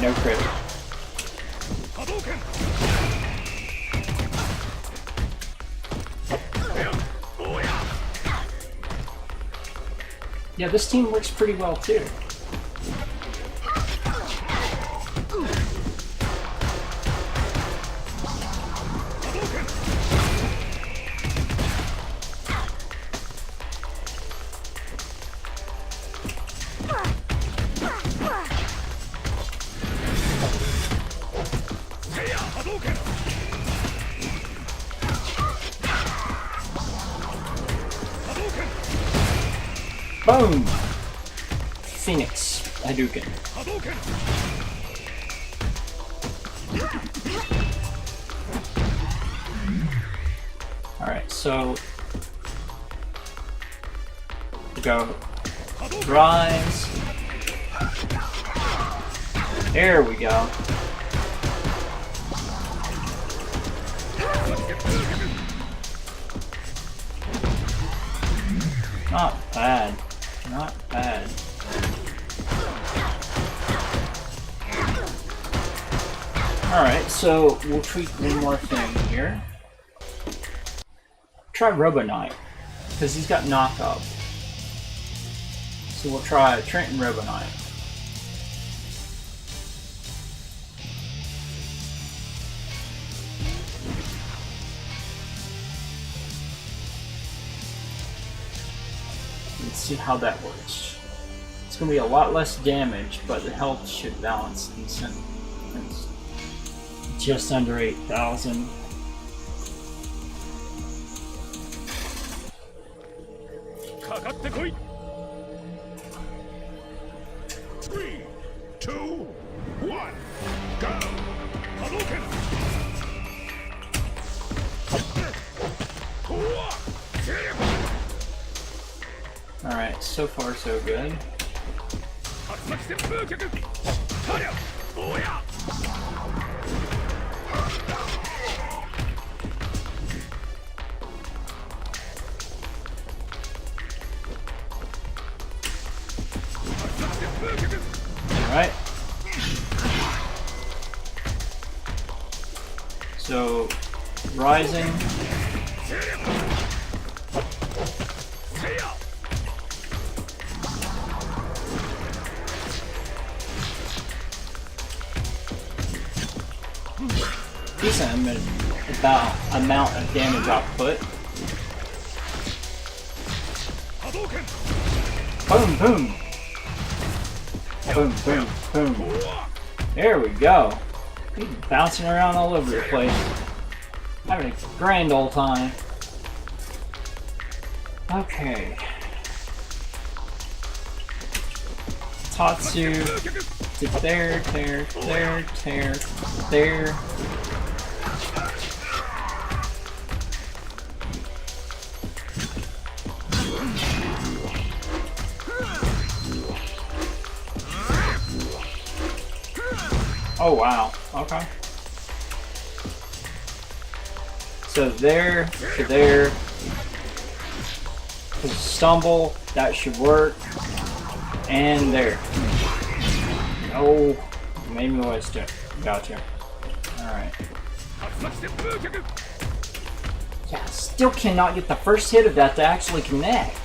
No crit. Yeah, this team works pretty well too. Boom! Phoenix Hadouken. Alright, so go rise. There we go. Not bad. Not bad. Alright, so we'll tweak one more thing here. Try Robo Knight, because he's got knockup. So we'll try Trenton Robo Knight. Let's see how that works. It's going to be a lot less damage, but the health should balance decent. It's just under 8,000. Three, two, one, go! Hadouken! Alright, so far so good. Alright. So, rising. Decent amount of damage output. Boom, boom. Boom, boom, boom. There we go. He's bouncing around all over the place. Having a grand old time. Okay. Tatsu to there, there, there, there, there. Oh wow, okay. So there to there. Stumble, that should work. And there. Oh, made me waste it. Gotcha. Alright. Yeah, still cannot get the first hit of that to actually connect.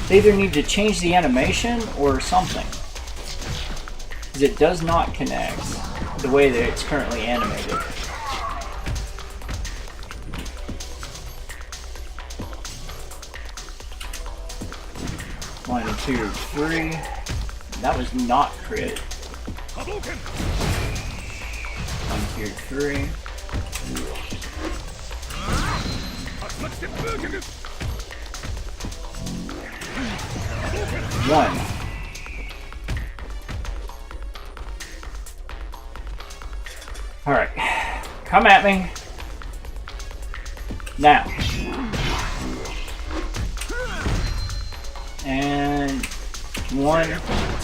They either need to change the animation or something. Because it does not connect the way that it's currently animated. One, two, three. That was not crit. 1, 2, 3. 1. Alright. Come at me. Now. And 1,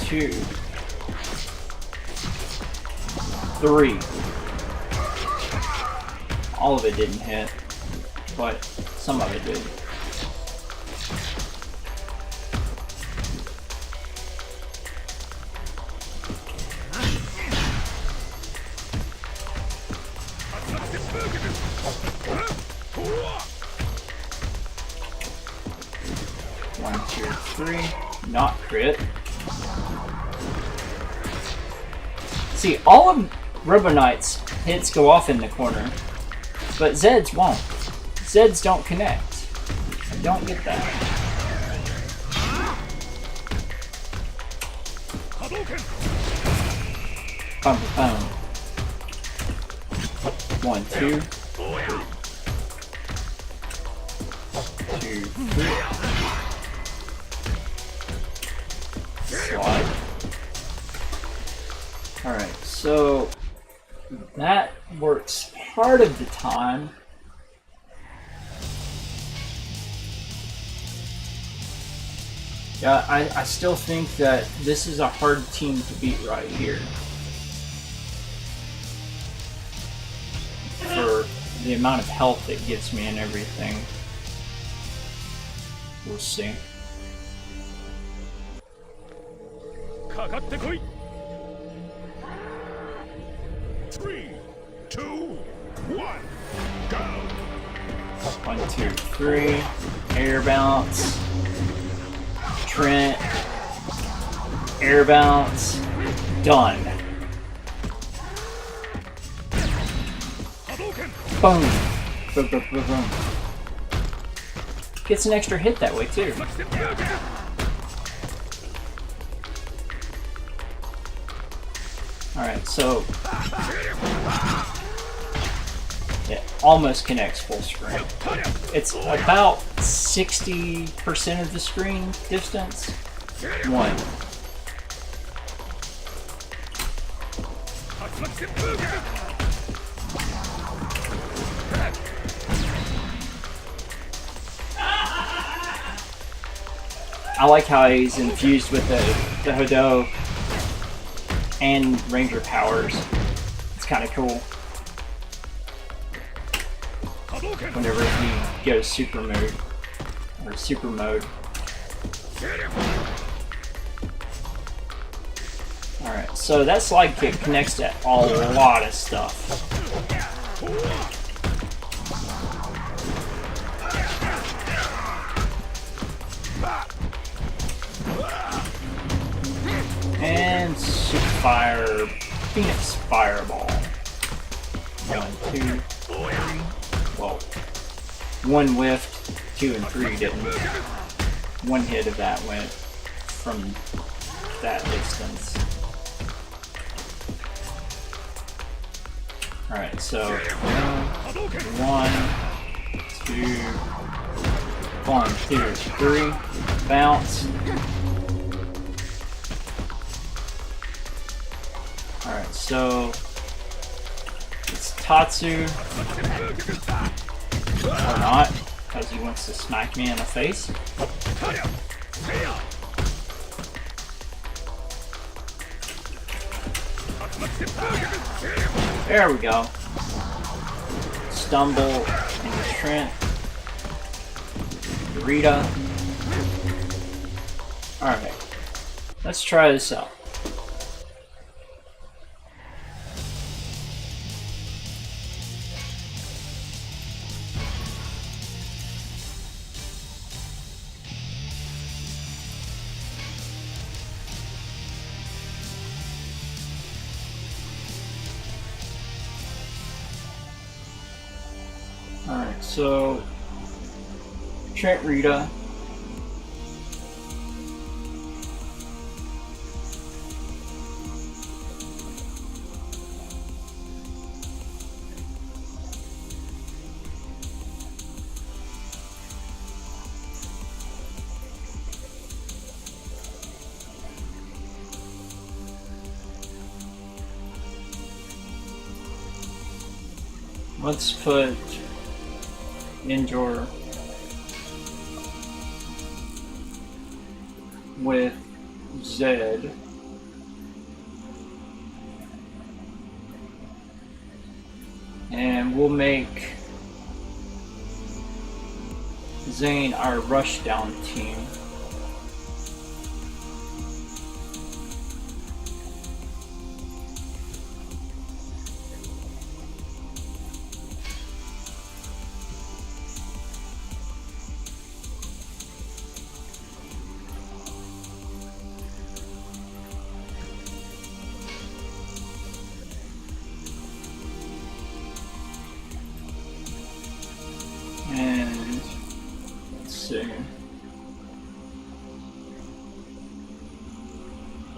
2, 3. All of it didn't hit, but some of it did. One, two, three. Not crit. See, all of Robo Knight's hits go off in the corner, but Zed's won't. Zed's don't connect. I don't get that. Boom, boom. 1, 2. 2, 3. Slide. Alright, so that works part of the time. Yeah, I still think that this is a hard team to beat right here. For the amount of health it gives me and everything. We'll see. かかってこい 3, 2, 1, go! 1, 2, 3. Air bounce. Trent. Air bounce. Done. Boom. Boom, boom, boom, boom. Gets an extra hit that way too. Alright, so it almost connects full screen. It's about 60% of the screen distance. 1. I like how he's infused with the Hodo and Ranger powers. It's kind of cool. Whenever he goes super mode or super mode. Alright, so that slide kick connects to a lot of stuff. And Super Fire, Phoenix Fireball. 1, 2, 3. Well, 1 whiffed, 2 and 3 didn't. 1 hit of that went from that distance. Alright, so 1, 2, 1, 2, 3, bounce. Alright, so it's Tatsu, or not, because he wants to smack me in the face. There we go. Stumble into Trent. Rita. Alright, let's try this out. Alright, so Trent Rita. Let's put Injor with Zed. And we'll make Zane our rushdown team. And let's see.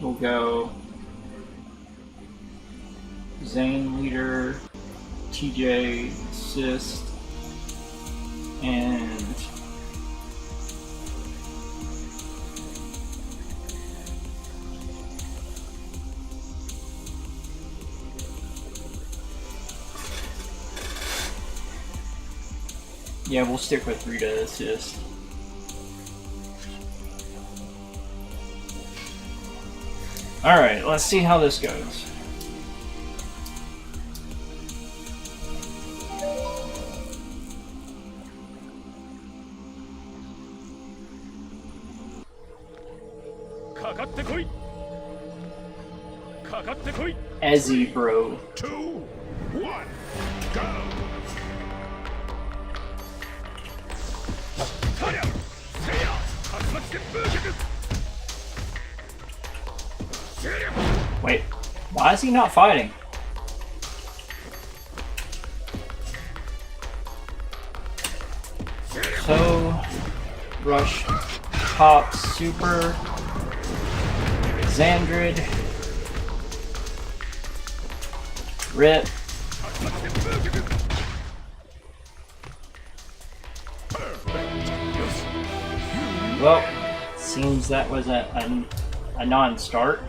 We'll go Zane leader, TJ assist, and yeah, we'll stick with Rita assist. Alright, let's see how this goes. Ezzy, bro. 2, 1, go! Wait, why is he not fighting? So, rush, pop, super, Xandrid, rip. Well, seems that was a non-start.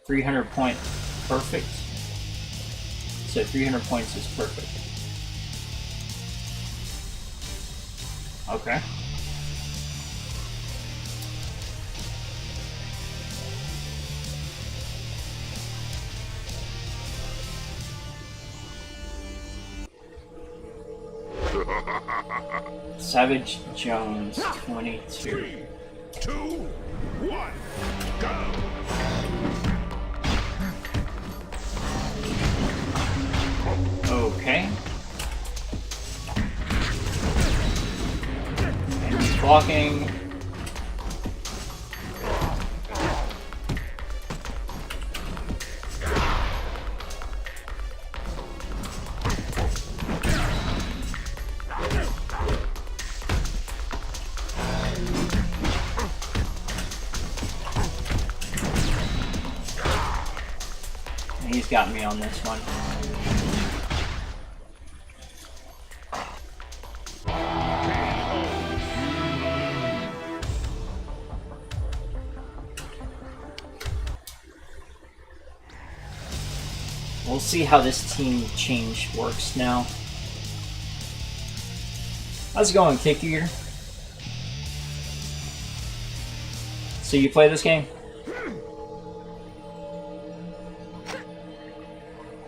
300 point perfect. So 300 points is perfect. Okay. Savage Jones, 22. 3, 2, 1, go! Okay. And he's blocking. And he's got me on this one. We'll see how this team change works now. How's it going, Kick Eater? So you play this game?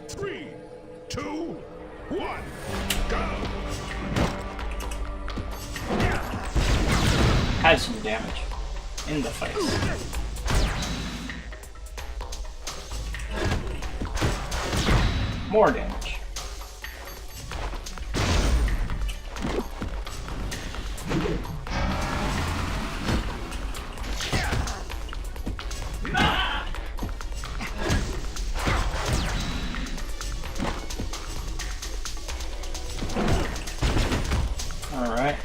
3, 2, 1, go! Had some damage in the face. More damage. Alright.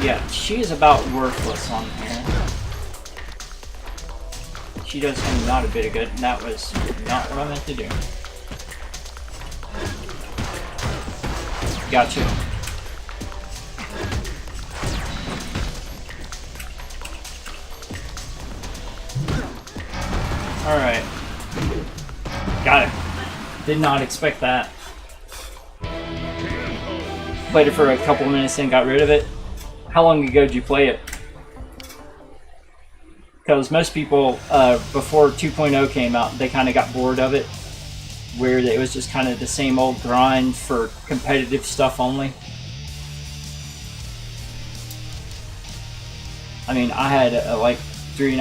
Yeah, she is about worthless on here. She does him not a bit of good, and that was not what I meant to do. Gotcha. Alright. Got it. Did not expect that. Played it for a couple minutes and got rid of it. How long ago did you play it? Because most people, before 2.0 came out, they kind of got bored of it. Where it was just kind of the same old grind for competitive stuff only. I mean, I had like 3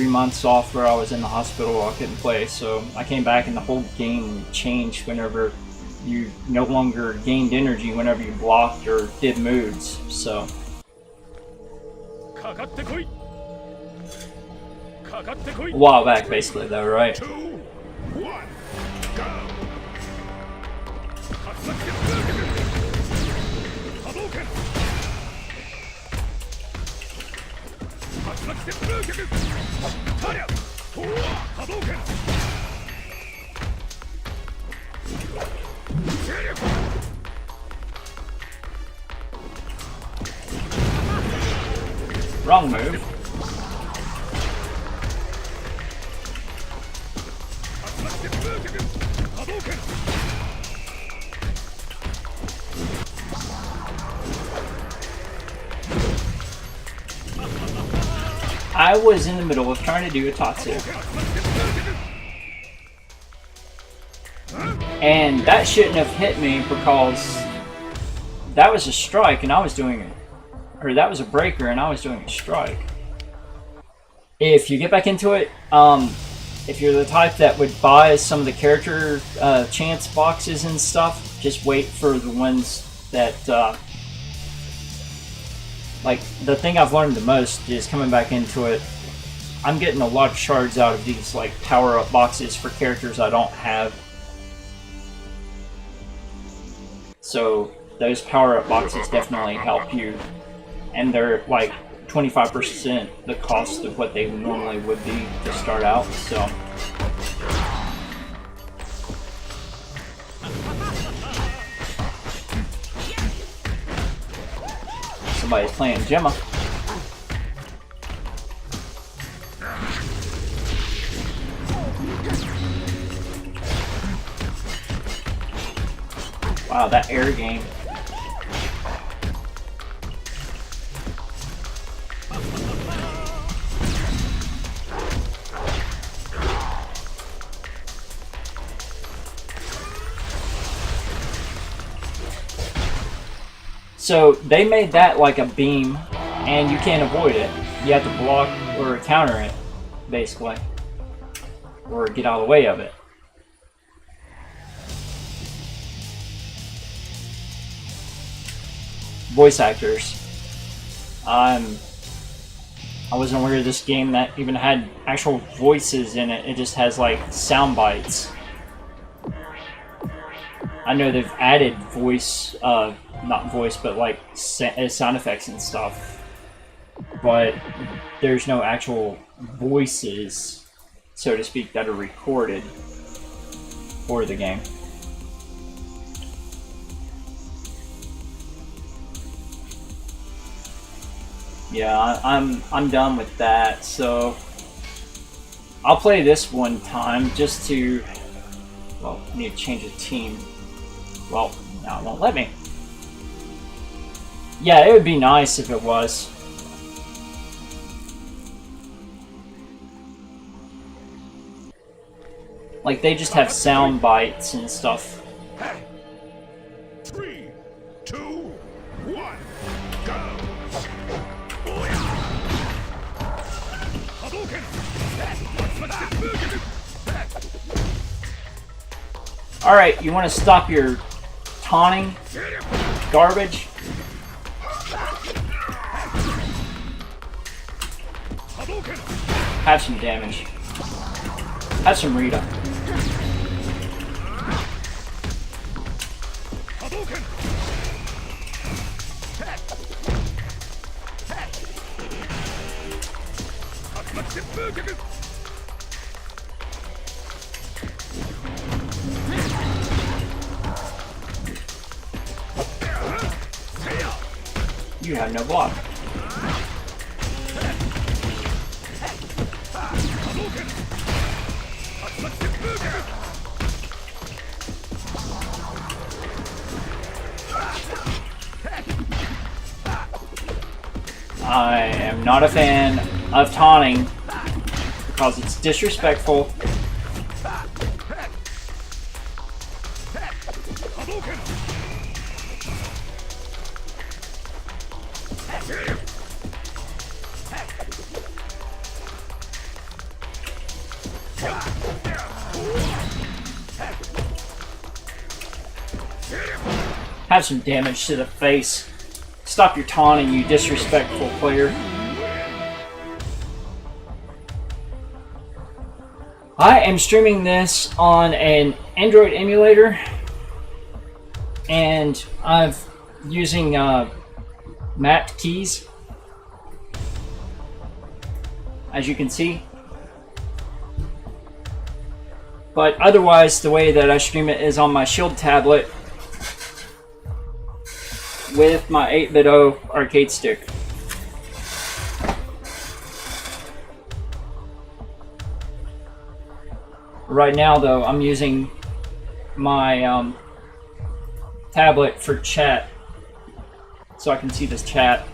months off where I was in the hospital. I couldn't play, so I came back and the whole game changed whenever you no longer gained energy whenever you blocked or did moves. So a while back, basically, though, right? 2, 1, go! Wrong move. I was in the middle of trying to do a Tatsu. And that shouldn't have hit me because that was a strike and I was doing it. Or that was a breaker and I was doing a strike. If you get back into it, if you're the type that would buy some of the character chance boxes and stuff, just wait for the ones that like, the thing I've learned the most is coming back into it. I'm getting a lot of shards out of these like power-up boxes for characters I don't have. So those power-up boxes definitely help you, and they're like 25% the cost of what they normally would be to start out. So somebody's playing Gemma. Wow, that air game. So they made that like a beam, and you can't avoid it. You have to block or counter it, basically, or get out of the way of it. Voice actors. I wasn't aware of this game that even had actual voices in it. It just has like sound bites. I know they've added voice, not voice, but like sound effects and stuff. But there's no actual voices, so to speak, that are recorded for the game. Yeah, I'm done with that, so I'll play this one time just to, well, I need to change the team. Well, now it won't let me. Yeah, it would be nice if it was. Like, they just have sound bites and stuff. 3, 2, 1, go! Alright, you want to stop your taunting garbage? Have some damage. Have some Rita. You have no block. I am not a fan of taunting because it's disrespectful. Have some damage to the face. Stop your taunting, you disrespectful player. I am streaming this on an Android emulator, and I'm using mapped keys, as you can see. But otherwise, the way that I stream it is on my Shield tablet with my 8BitO arcade stick. Right now, though, I'm using my tablet for chat, so I can see this chat.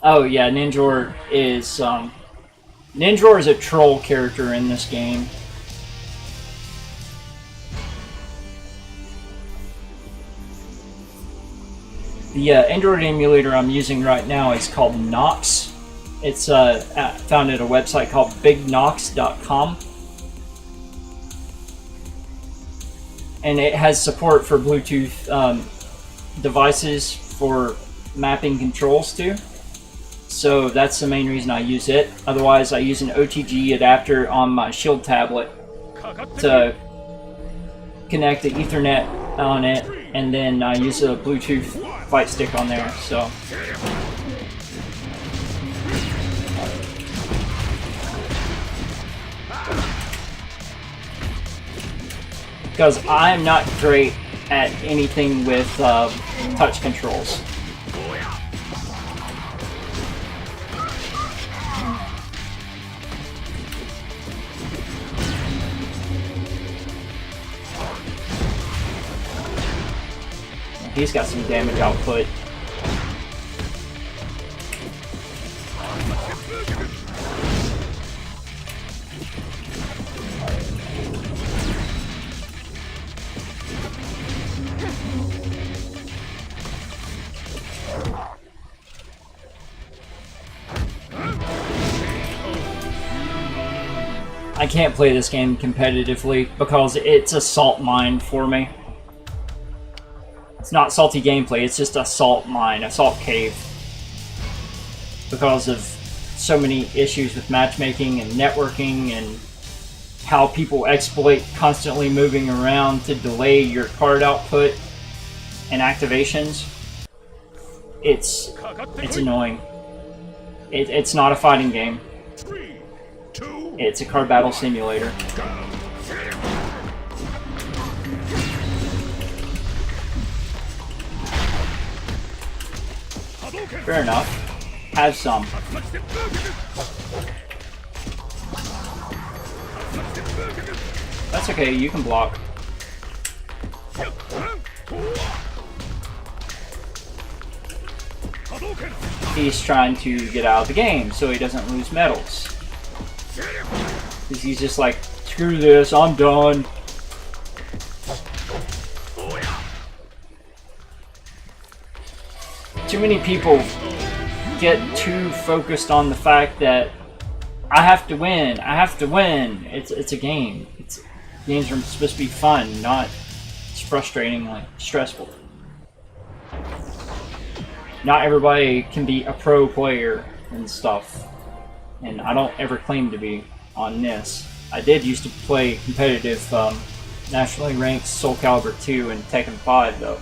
Oh yeah, Ninjor is a troll character in this game. The Android emulator I'm using right now is called Nox. It's found at a website called bignox.com. And it has support for Bluetooth devices for mapping controls too. So that's the main reason I use it. Otherwise, I use an OTG adapter on my Shield tablet to connect the Ethernet on it, and then I use a Bluetooth fight stick on there. So because I'm not great at anything with touch controls. He's got some damage output. I can't play this game competitively because it's a salt mine for me. It's not salty gameplay, it's just a salt mine, a salt cave. Because of so many issues with matchmaking and networking and how people exploit constantly moving around to delay your card output and activations. It's annoying. It's not a fighting game. It's a card battle simulator. Fair enough. Have some. That's okay, you can block. He's trying to get out of the game so he doesn't lose medals. Because he's just like, screw this, I'm done. Too many people get too focused on the fact that I have to win, I have to win. It's a game. Games are supposed to be fun, not frustrating, like stressful. Not everybody can be a pro player and stuff, and I don't ever claim to be on this. I did used to play competitive nationally ranked Soul Calibur 2 and Tekken 5 though.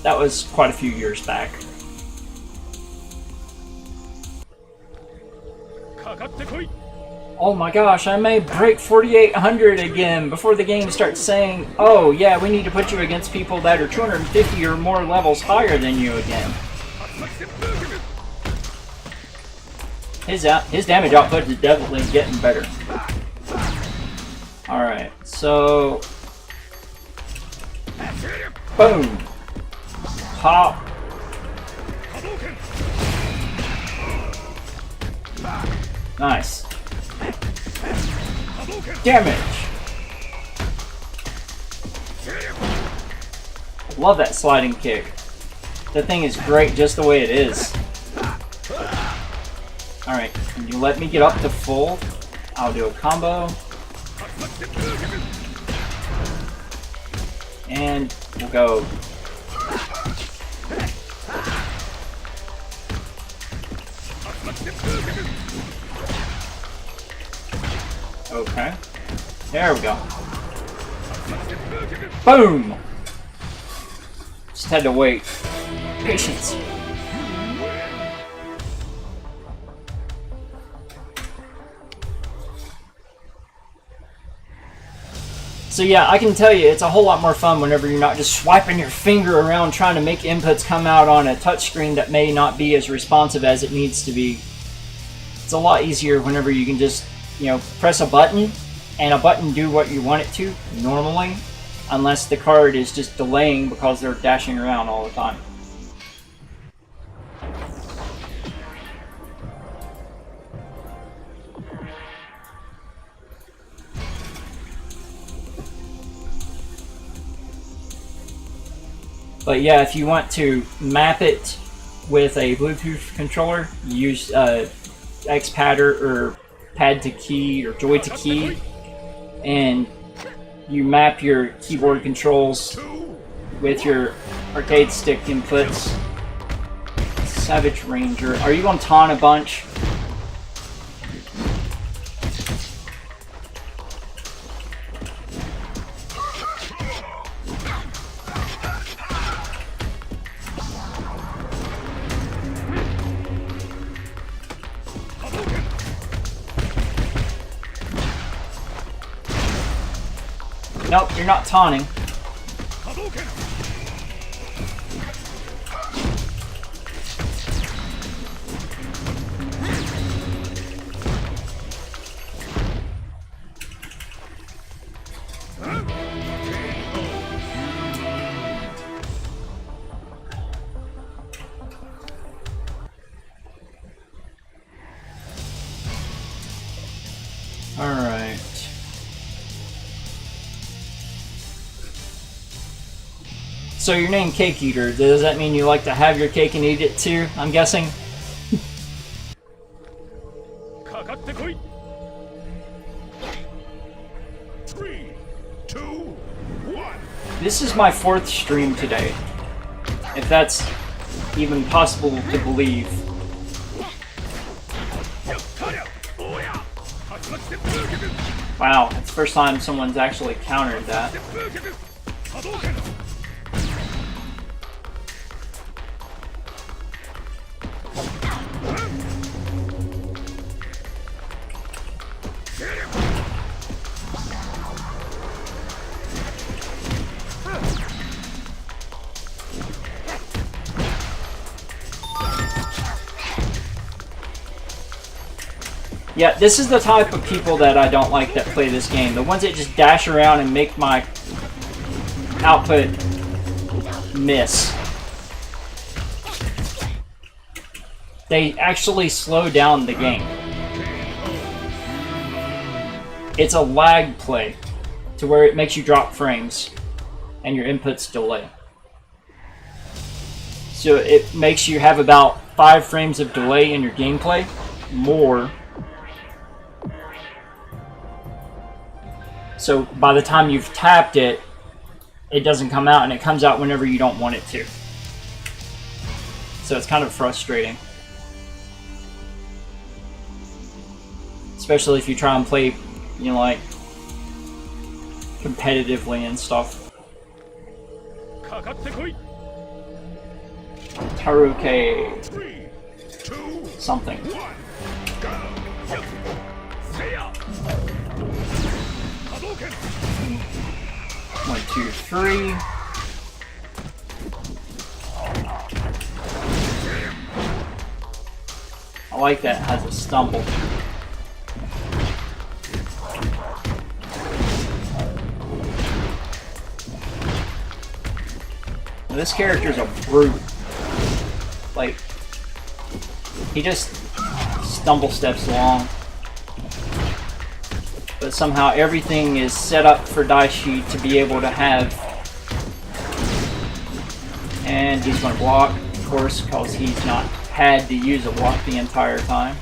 That was quite a few years back. Oh my gosh, I may break 4800 again before the game starts saying, oh yeah, we need to put you against people that are 250 or more levels higher than you again. His damage output is definitely getting better. Alright, so... boom! Pop! Nice. Damage! Love that sliding kick. That thing is great just the way it is. Alright, can you let me get up to full? I'll do a combo. And we'll go. Okay. There we go. Boom! Just had to wait. Patience. So yeah, I can tell you, it's a whole lot more fun whenever you're not just swiping your finger around trying to make inputs come out on a touchscreen that may not be as responsive as it needs to be. It's a lot easier whenever you can just, you know, press a button and a button do what you want it to normally, unless the card is just delaying because they're dashing around all the time. But yeah, if you want to map it with a Bluetooth controller, you use X-Pad or Pad to Key or Joy to Key, and you map your keyboard controls with your arcade stick inputs. Savage Ranger. Are you going to taunt a bunch? Nope, you're not taunting. Alright. So your name Cake Eater, does that mean you like to have your cake and eat it too, I'm guessing? Three, two, one. This is my 4th stream today, if that's even possible to believe. Wow, it's the first time someone's actually countered that. Yeah, this is the type of people that I don't like that play this game. The ones that just dash around and make my output miss. They actually slow down the game. It's a lag play to where it makes you drop frames and your inputs delay. So it makes you have about 5 frames of delay in your gameplay, more. So by the time you've tapped it, it doesn't come out, and it comes out whenever you don't want it to. So it's kind of frustrating. Especially if you try and play, you know, like, competitively and stuff. Taruke... something. Hadouken! 1, 2, 3. I like that it has a stumble. This character's a brute. Like, he just stumble steps along. But somehow everything is set up for Daishi to be able to have. And he's going to block, of course, because he's not had to use a block the entire time.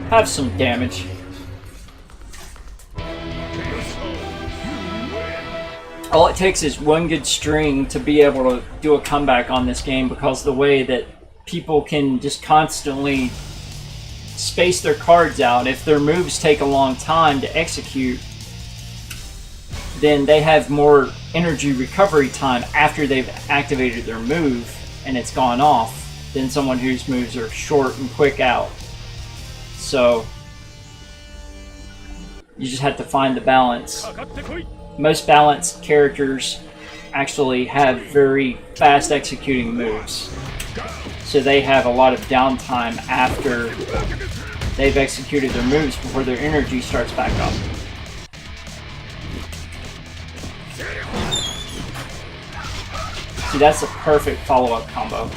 Have some damage. All it takes is one good string to be able to do a comeback on this game, because the way that people can just constantly space their cards out. If their moves take a long time to execute, then they have more energy recovery time after they've activated their move and it's gone off than someone whose moves are short and quick out. So you just have to find the balance. Most balanced characters actually have very fast executing moves, so they have a lot of downtime after they've executed their moves before their energy starts back up. See, that's a perfect follow-up combo.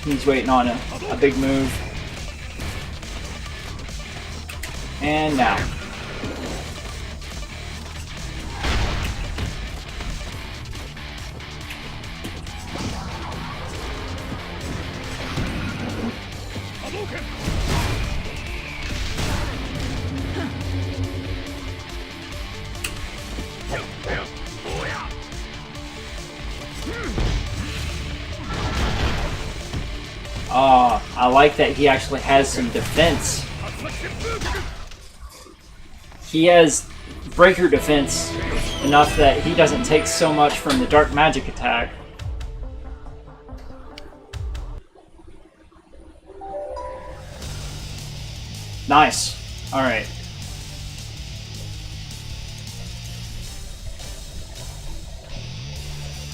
He's waiting on a big move. And now. I like that he actually has some defense. He has breaker defense enough that he doesn't take so much from the dark magic attack. Nice. Alright.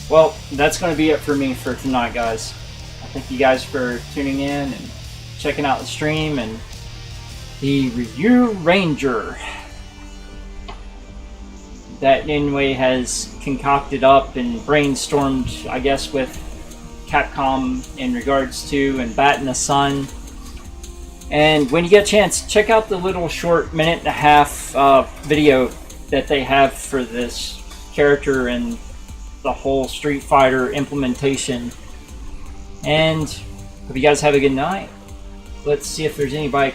Well, that's going to be it for me for tonight, guys. Thank you guys for tuning in and checking out the stream and the Ryu Ranger that Inoue has concocted up and brainstormed, I guess, with Capcom in regards to and Bat in the Sun. And when you get a chance, check out the little short 1.5-minute video that they have for this character and the whole Street Fighter implementation. And hope you guys have a good night. Let's see if there's anybody